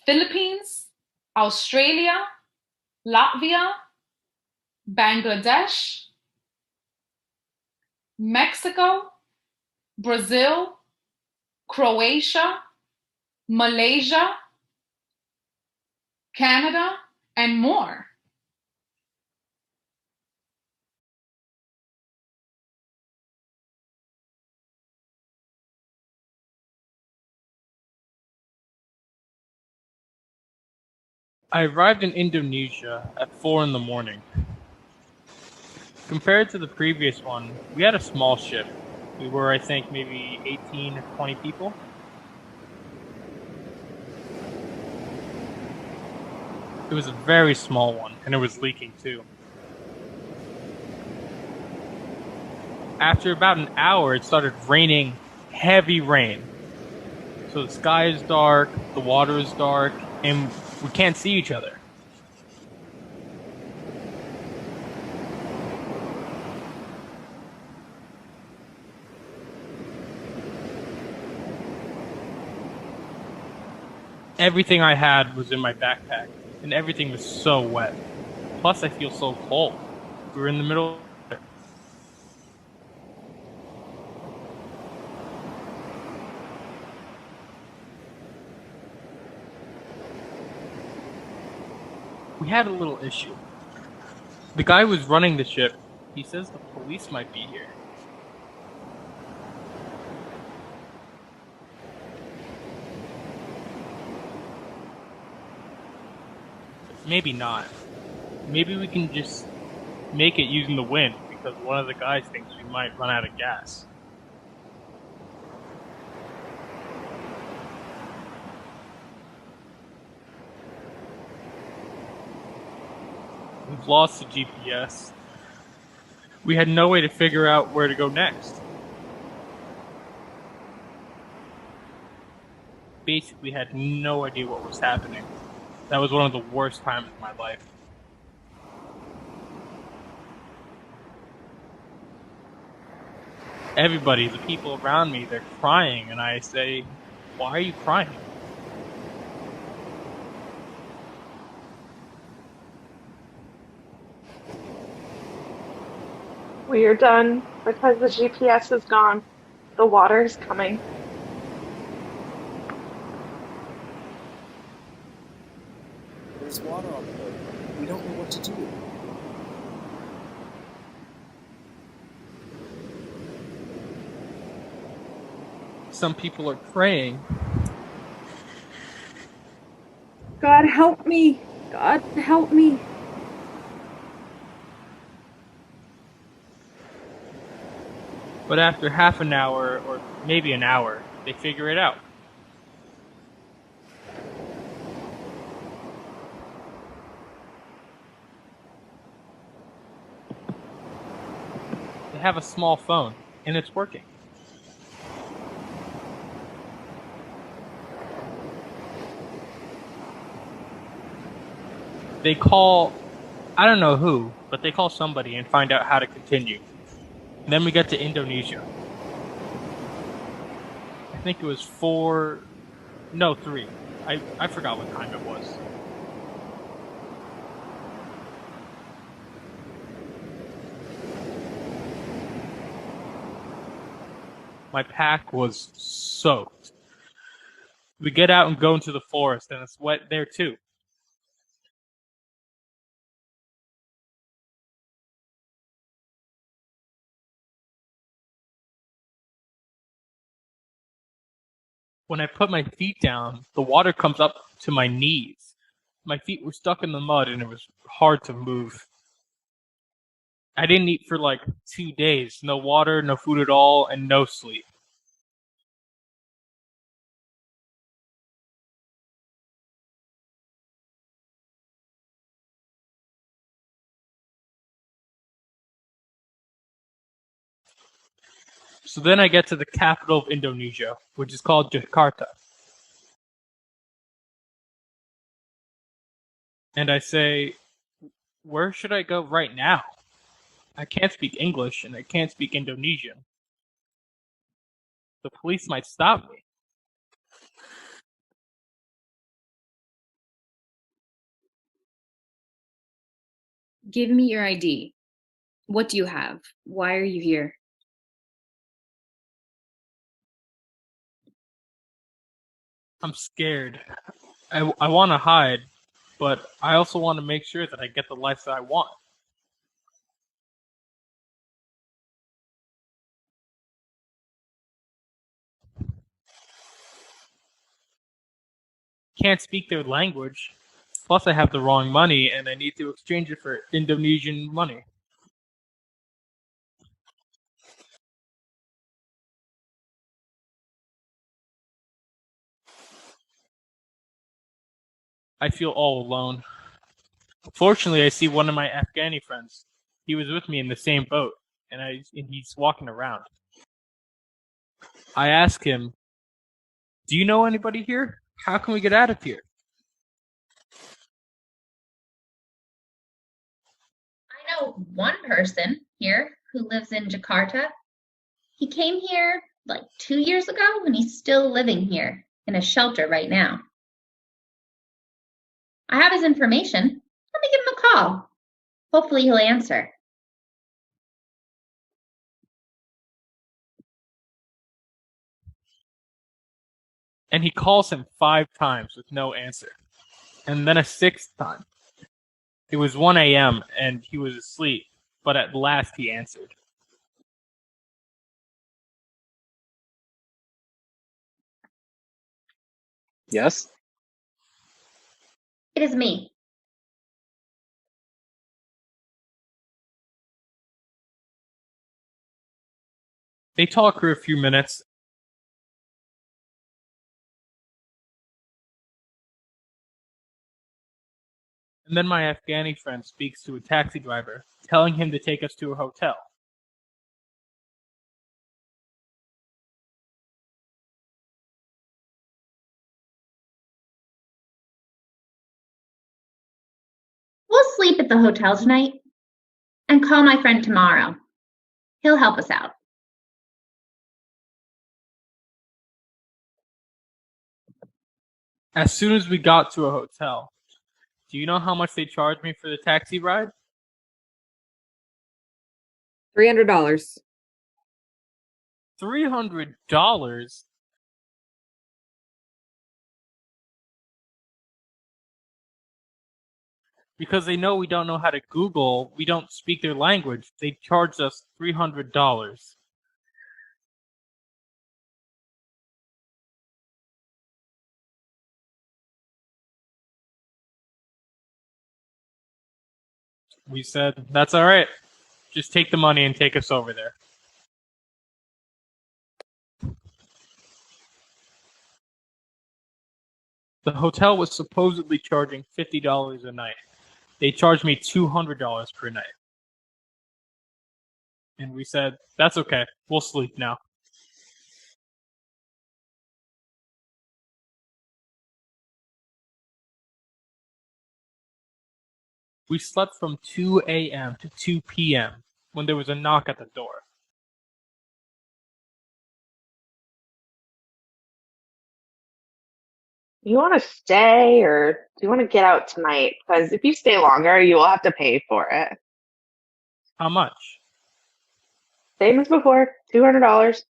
Philippines, Australia, Latvia, Bangladesh, Mexico, Brazil, Croatia, Malaysia, Canada, and more. I arrived in Indonesia at 4 in the morning. Compared to the previous one, we had a small ship. We were, I think, maybe 18 or 20 people. It was a very small one, and it was leaking too. After about an hour, it started raining heavy rain. So the sky is dark, the water is dark, and we can't see each other. Everything I had was in my backpack, and everything was so wet. Plus, I feel so cold. We were in the middle of it. We had a little issue. The guy who was running the ship, he says the police might be here. Maybe not. Maybe we can just make it using the wind, because one of the guys thinks we might run out of gas. We've lost the GPS. We had no way to figure out where to go next. Basically had no idea what was happening. That was one of the worst times of my life. Everybody, the people around me, they're crying, and I say, why are you crying? We are done because the GPS is gone. The water is coming. There's water on the boat. We don't know what to do. Some people are praying. God help me. God help me. But after half an hour, or maybe an hour, they figure it out. They have a small phone, and it's working. They call, I don't know who, but they call somebody and find out how to continue. And then we get to Indonesia. I think it was 3. I forgot what time it was. My pack was soaked. We get out and go into the forest, and it's wet there too. When I put my feet down, the water comes up to my knees. My feet were stuck in the mud, and it was hard to move. I didn't eat for like 2 days. No water, no food at all, and no sleep. So then I get to the capital of Indonesia, which is called Jakarta. And I say, where should I go right now? I can't speak English and I can't speak Indonesian. The police might stop me. Give me your ID. What do you have? Why are you here? I'm scared. I want to hide, but I also want to make sure that I get the life that I want. Can't speak their language. Plus, I have the wrong money and I need to exchange it for Indonesian money. I feel all alone. Fortunately, I see one of my Afghani friends. He was with me in the same boat, and he's walking around. I ask him, do you know anybody here? How can we get out of here? I know one person here who lives in Jakarta. He came here like 2 years ago and he's still living here in a shelter right now. I have his information. Let me give him a call. Hopefully he'll answer. And he calls him 5 times with no answer. And then a 6th time. It was 1 a.m. and he was asleep, but at last he answered. Yes? It is me. They talk for a few minutes. And then my Afghani friend speaks to a taxi driver, telling him to take us to a hotel. We'll sleep at the hotel tonight and call my friend tomorrow. He'll help us out. As soon as we got to a hotel, do you know how much they charged me for the taxi ride? $300. $300? Because they know we don't know how to Google, we don't speak their language. They charged us $300. We said, that's all right. Just take the money and take us over there. The hotel was supposedly charging $50 a night. They charged me $200 per night. And we said, that's okay. We'll sleep now. We slept from 2 a.m. to 2 p.m. when there was a knock at the door. You want to stay or do you want to get out tonight? Because if you stay longer, you will have to pay for it. How much? Same as before, $200.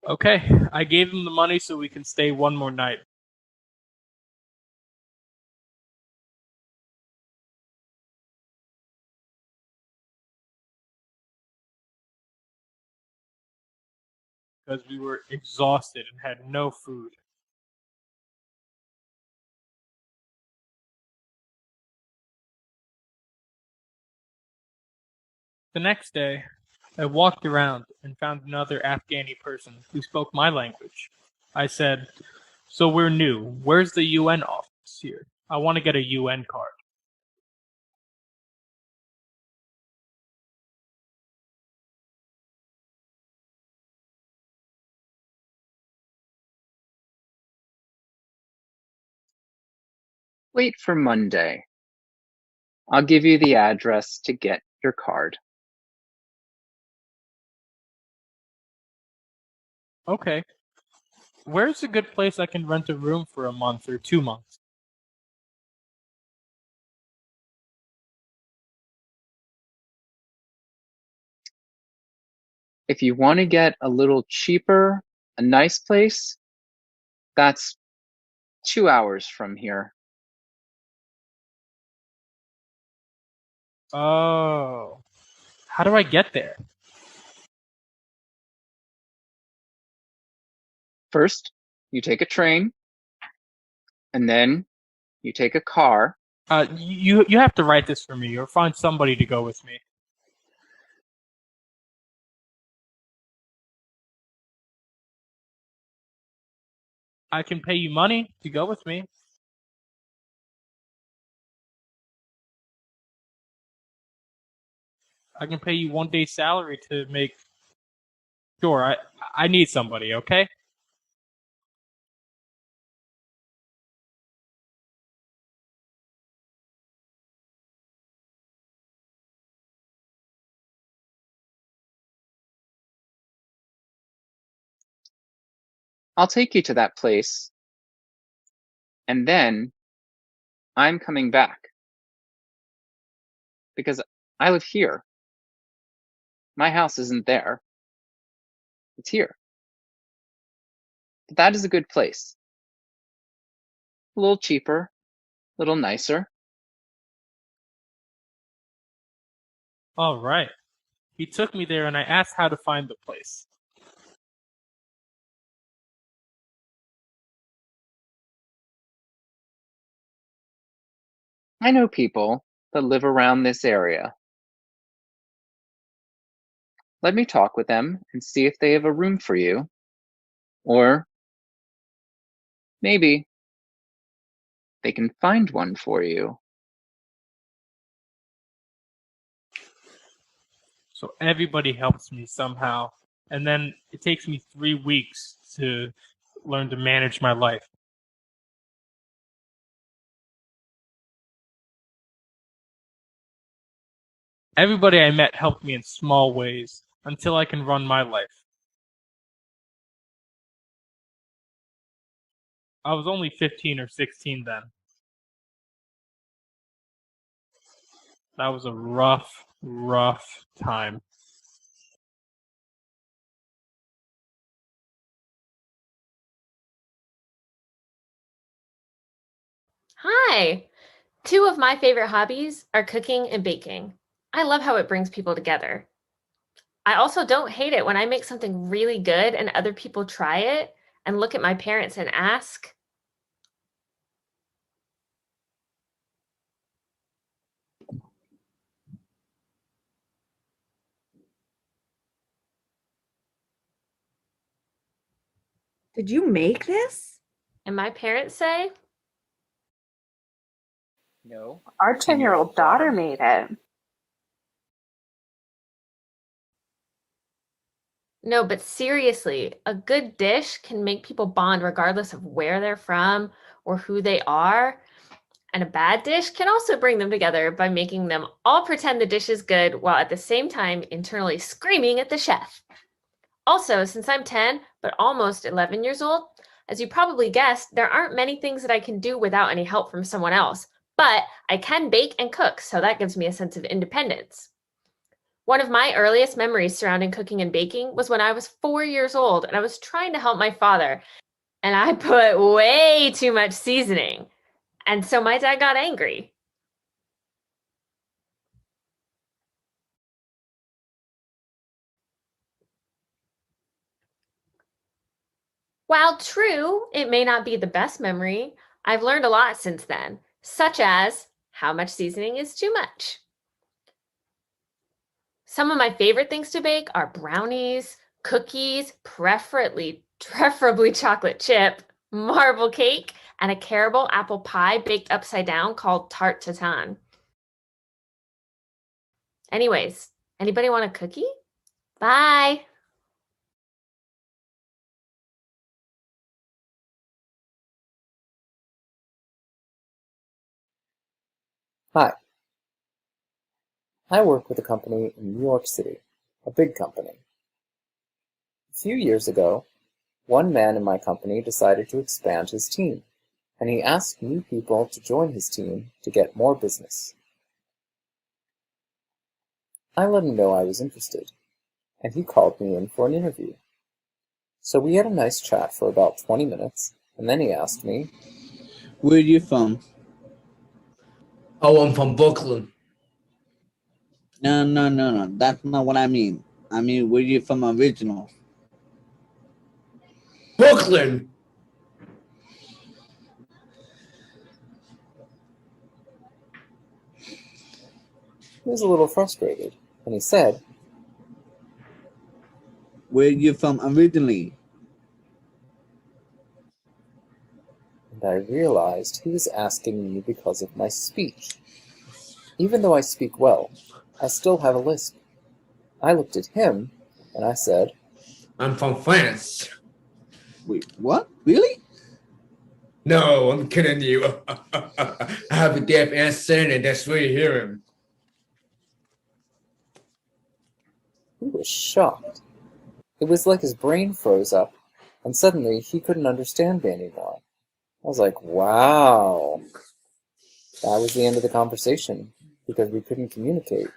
Okay, I gave him the money so we can stay one more night. Because we were exhausted and had no food. The next day, I walked around and found another Afghani person who spoke my language. I said, "So we're new. Where's the UN office here? I want to get a UN card." Wait for Monday. I'll give you the address to get your card. Okay. Where's a good place I can rent a room for a month or 2 months? If you want to get a little cheaper, a nice place, that's 2 hours from here. Oh. How do I get there? First, you take a train, and then you take a car. You have to write this for me or find somebody to go with me. I can pay you money to go with me. I can pay you 1 day's salary to make. Sure, I need somebody, okay? I'll take you to that place, and then I'm coming back. Because I live here. My house isn't there. It's here. But that is a good place. A little cheaper, a little nicer. All right. He took me there and I asked how to find the place. I know people that live around this area. Let me talk with them and see if they have a room for you. Or maybe they can find one for you. So everybody helps me somehow. And then it takes me 3 weeks to learn to manage my life. Everybody I met helped me in small ways until I can run my life. I was only 15 or 16 then. That was a rough time. Hi! 2 of my favorite hobbies are cooking and baking. I love how it brings people together. I also don't hate it when I make something really good and other people try it and look at my parents and ask, Did you make this? and my parents say, No. Our 10-year-old daughter made it. no, but seriously, a good dish can make people bond regardless of where they're from or who they are. And a bad dish can also bring them together by making them all pretend the dish is good while at the same time internally screaming at the chef. Also, since I'm 10, but almost 11 years old, as you probably guessed, there aren't many things that I can do without any help from someone else. But I can bake and cook, so that gives me a sense of independence. One of my earliest memories surrounding cooking and baking was when I was 4 years old and I was trying to help my father, and I put way too much seasoning. And so my dad got angry. While true, it may not be the best memory, I've learned a lot since then, such as how much seasoning is too much. Some of my favorite things to bake are brownies, cookies, preferably chocolate chip, marble cake, and a caramel apple pie baked upside down called tarte tatin. Anyways, anybody want a cookie? Bye! Hi. I work with a company in New York City, a big company. A few years ago, one man in my company decided to expand his team, and he asked new people to join his team to get more business. I let him know I was interested, and he called me in for an interview. So we had a nice chat for about 20 minutes, and then he asked me, Where are you from? Oh, I'm from Brooklyn. No. That's not what I mean. I mean, where you from original? Brooklyn. He was a little frustrated, and he said, Where you from originally? And I realized he was asking me because of my speech. Even though I speak well, I still have a lisp. I looked at him, and I said, I'm from France. Wait, what? Really? No, I'm kidding you. I have a deaf accent, and that's where you hear him. He was shocked. It was like his brain froze up, and suddenly he couldn't understand me anymore. I was like, wow. That was the end of the conversation, because we couldn't communicate.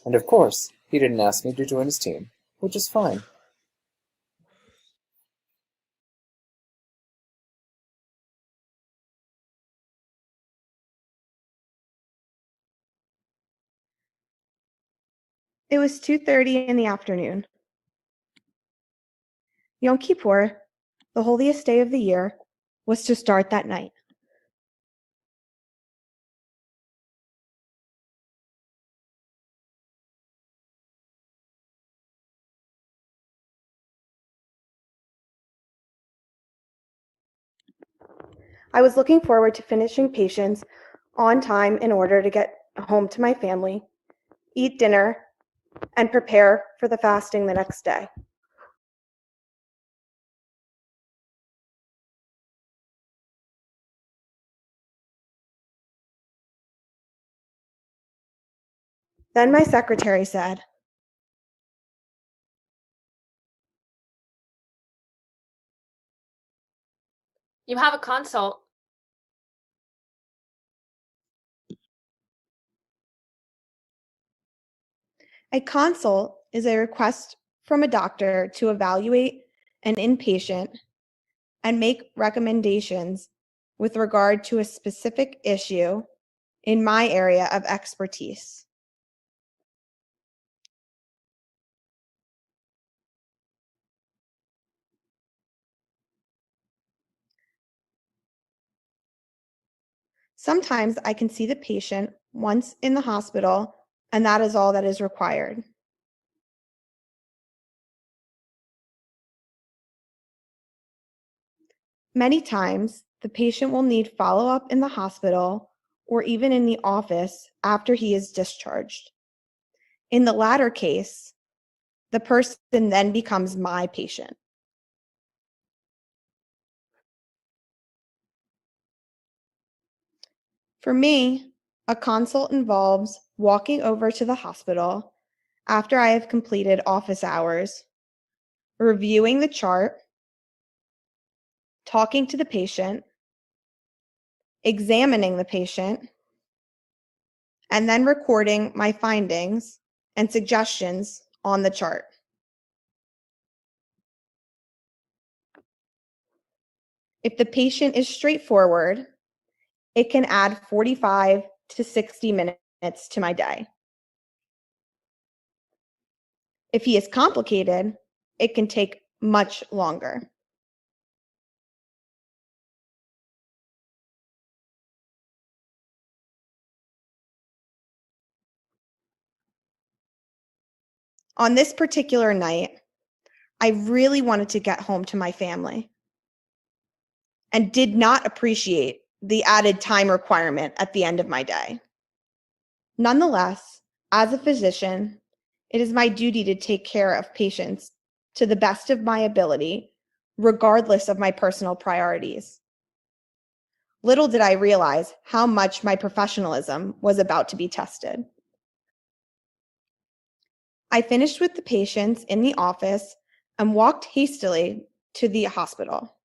And of course, he didn't ask me to join his team, which is fine. It was 2:30 in the afternoon. Yom Kippur, the holiest day of the year, was to start that night. I was looking forward to finishing patients on time in order to get home to my family, eat dinner, and prepare for the fasting the next day. Then my secretary said, You have a consult. a consult is a request from a doctor to evaluate an inpatient and make recommendations with regard to a specific issue in my area of expertise. Sometimes I can see the patient once in the hospital, and that is all that is required. Many times, the patient will need follow-up in the hospital or even in the office after he is discharged. In the latter case, the person then becomes my patient. For me, a consult involves walking over to the hospital after I have completed office hours, reviewing the chart, talking to the patient, examining the patient, and then recording my findings and suggestions on the chart. If the patient is straightforward, it can add 45 to 60 minutes to my day. If he is complicated, it can take much longer. On this particular night, I really wanted to get home to my family and did not appreciate the added time requirement at the end of my day. Nonetheless, as a physician, it is my duty to take care of patients to the best of my ability, regardless of my personal priorities. Little did I realize how much my professionalism was about to be tested. I finished with the patients in the office and walked hastily to the hospital.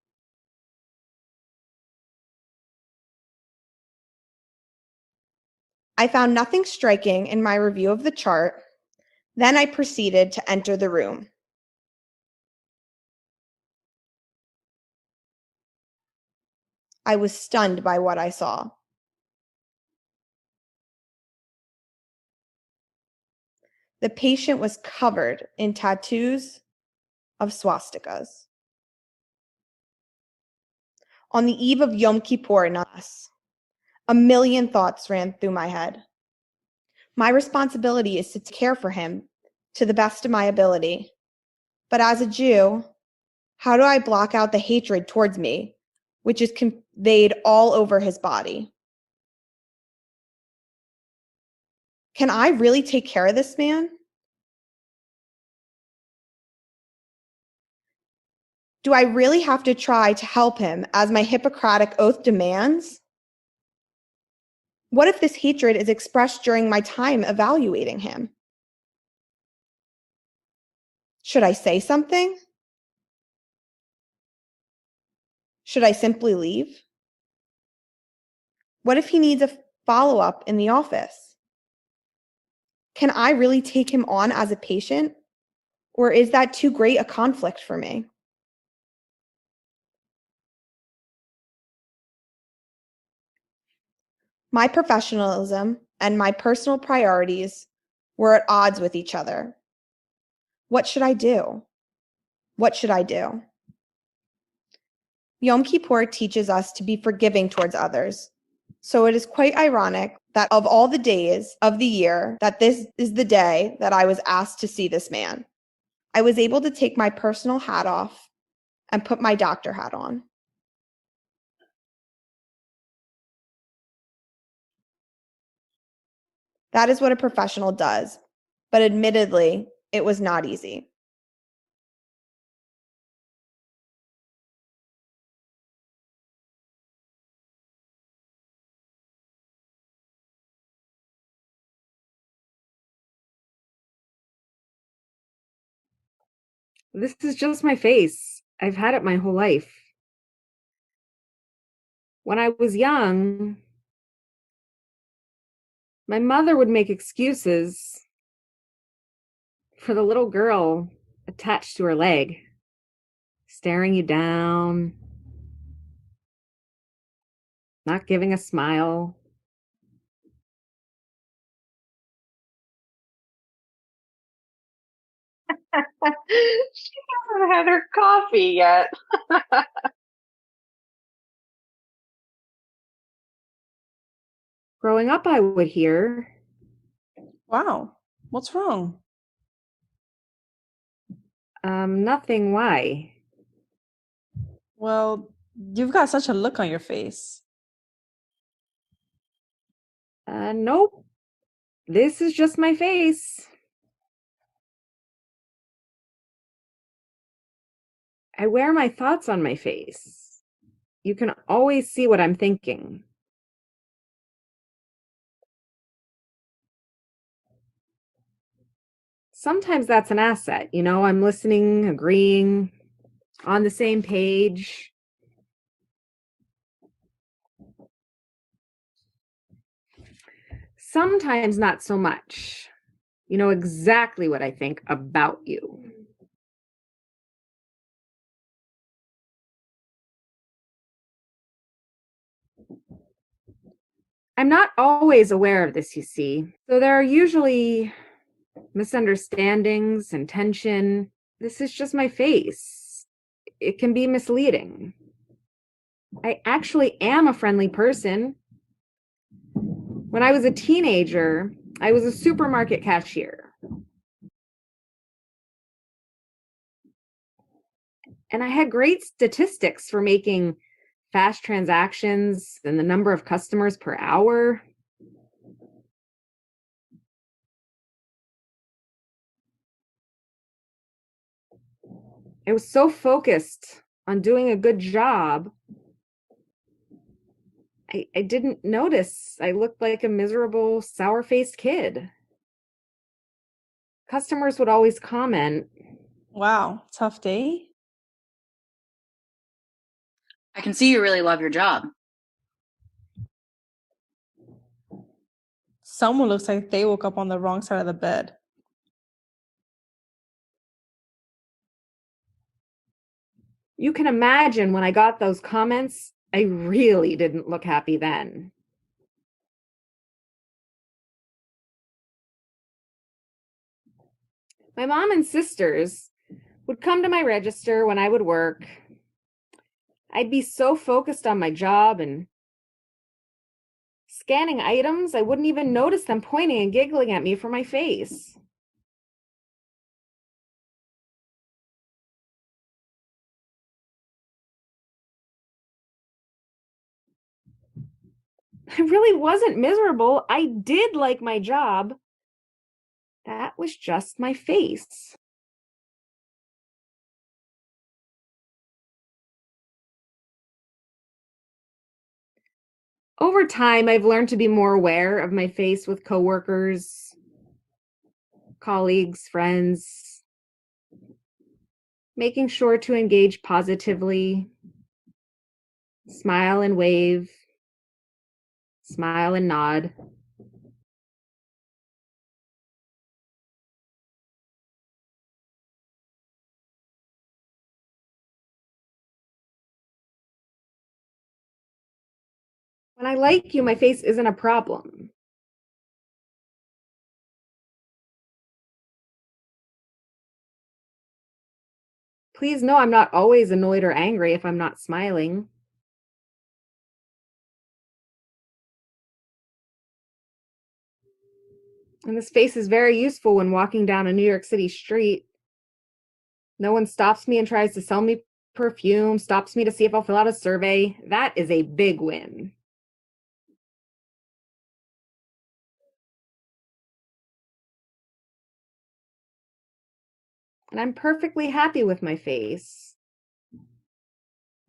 I found nothing striking in my review of the chart. Then I proceeded to enter the room. I was stunned by what I saw. The patient was covered in tattoos of swastikas. On the eve of Yom Kippur, a million thoughts ran through my head. My responsibility is to care for him to the best of my ability. But as a Jew, how do I block out the hatred towards me, which is conveyed all over his body? Can I really take care of this man? Do I really have to try to help him as my Hippocratic oath demands? What if this hatred is expressed during my time evaluating him? Should I say something? Should I simply leave? What if he needs a follow-up in the office? Can I really take him on as a patient? Or is that too great a conflict for me? My professionalism and my personal priorities were at odds with each other. What should I do? What should I do? Yom Kippur teaches us to be forgiving towards others. So it is quite ironic that of all the days of the year, that this is the day that I was asked to see this man. I was able to take my personal hat off and put my doctor hat on. That is what a professional does, but admittedly, it was not easy. This is just my face. I've had it my whole life. When I was young, my mother would make excuses for the little girl attached to her leg, staring you down, not giving a smile. She hasn't had her coffee yet. Growing up, I would hear, Wow, what's wrong? nothing, why? Well, you've got such a look on your face. Nope. This is just my face. I wear my thoughts on my face. You can always see what I'm thinking. Sometimes that's an asset. You know, I'm listening, agreeing, on the same page. Sometimes not so much. You know exactly what I think about you. I'm not always aware of this, you see. So there are usually misunderstandings and tension. This is just my face. It can be misleading. I actually am a friendly person. When I was a teenager, I was a supermarket cashier. And I had great statistics for making fast transactions and the number of customers per hour. I was so focused on doing a good job, I didn't notice I looked like a miserable, sour-faced kid. Customers would always comment, Wow, tough day? I can see you really love your job. Someone looks like they woke up on the wrong side of the bed. You can imagine when I got those comments, I really didn't look happy then. My mom and sisters would come to my register when I would work. I'd be so focused on my job and scanning items, I wouldn't even notice them pointing and giggling at me for my face. I really wasn't miserable. I did like my job. That was just my face. Over time, I've learned to be more aware of my face with coworkers, colleagues, friends, making sure to engage positively, smile and wave, smile and nod. When I like you, my face isn't a problem. Please know I'm not always annoyed or angry if I'm not smiling. And this face is very useful when walking down a New York City street. No one stops me and tries to sell me perfume, stops me to see if I'll fill out a survey. That is a big win. And I'm perfectly happy with my face.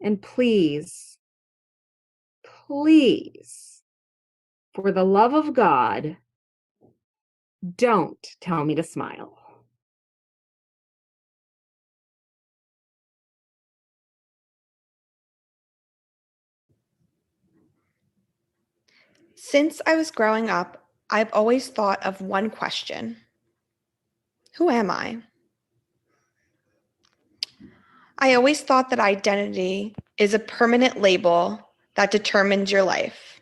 And please, please, for the love of God, don't tell me to smile. Since I was growing up, I've always thought of one question. Who am I? I always thought that identity is a permanent label that determines your life.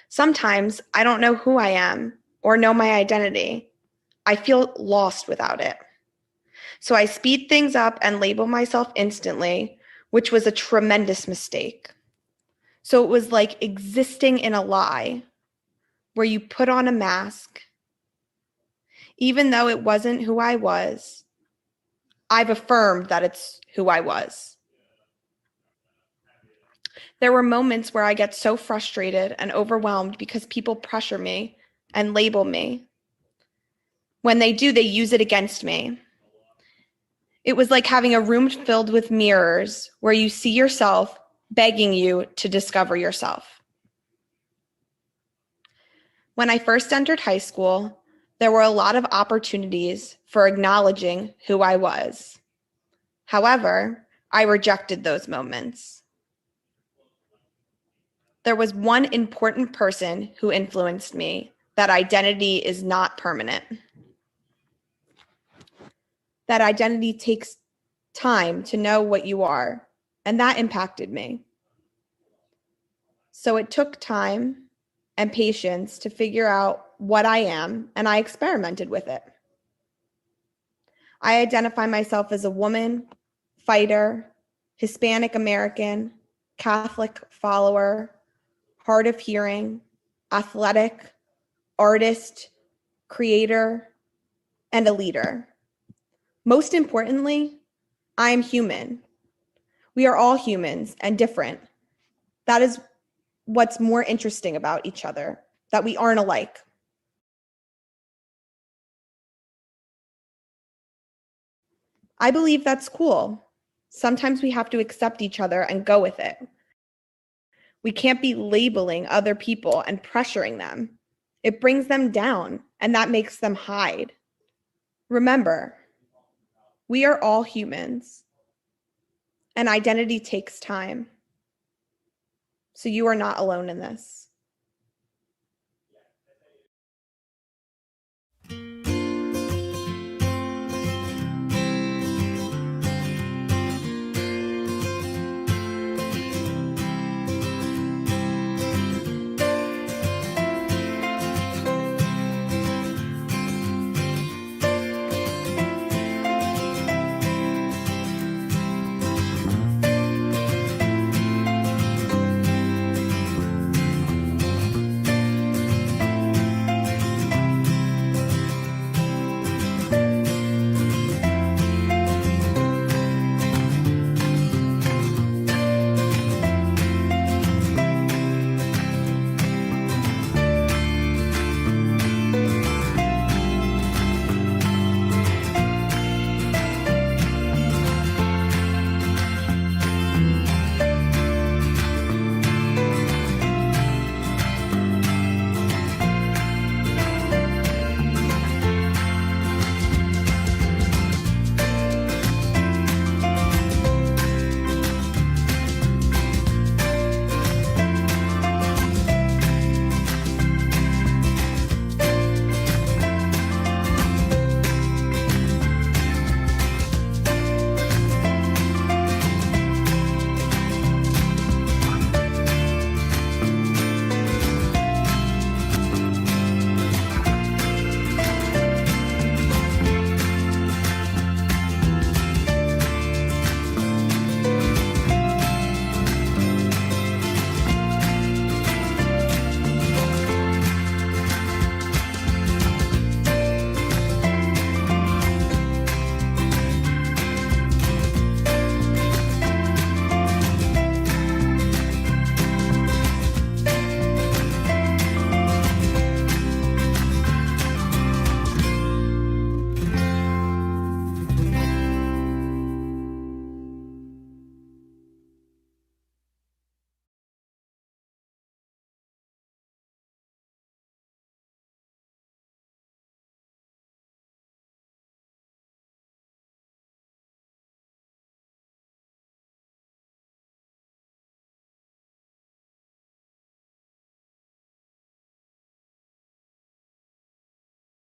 Sometimes I don't know who I am or know my identity. I feel lost without it. So I speed things up and label myself instantly, which was a tremendous mistake. So it was like existing in a lie where you put on a mask. Even though it wasn't who I was, I've affirmed that it's who I was. There were moments where I get so frustrated and overwhelmed because people pressure me and label me. When they do, they use it against me. It was like having a room filled with mirrors where you see yourself begging you to discover yourself. When I first entered high school, there were a lot of opportunities for acknowledging who I was. However, I rejected those moments. There was one important person who influenced me, that identity is not permanent. That identity takes time to know what you are, and that impacted me. So it took time and patience to figure out what I am, and I experimented with it. I identify myself as a woman, fighter, Hispanic American, Catholic follower, hard of hearing, athletic, artist, creator, and a leader. Most importantly, I am human. We are all humans and different. That is what's more interesting about each other, that we aren't alike. I believe that's cool. Sometimes we have to accept each other and go with it. We can't be labeling other people and pressuring them. It brings them down, and that makes them hide. Remember, we are all humans, and identity takes time. So you are not alone in this.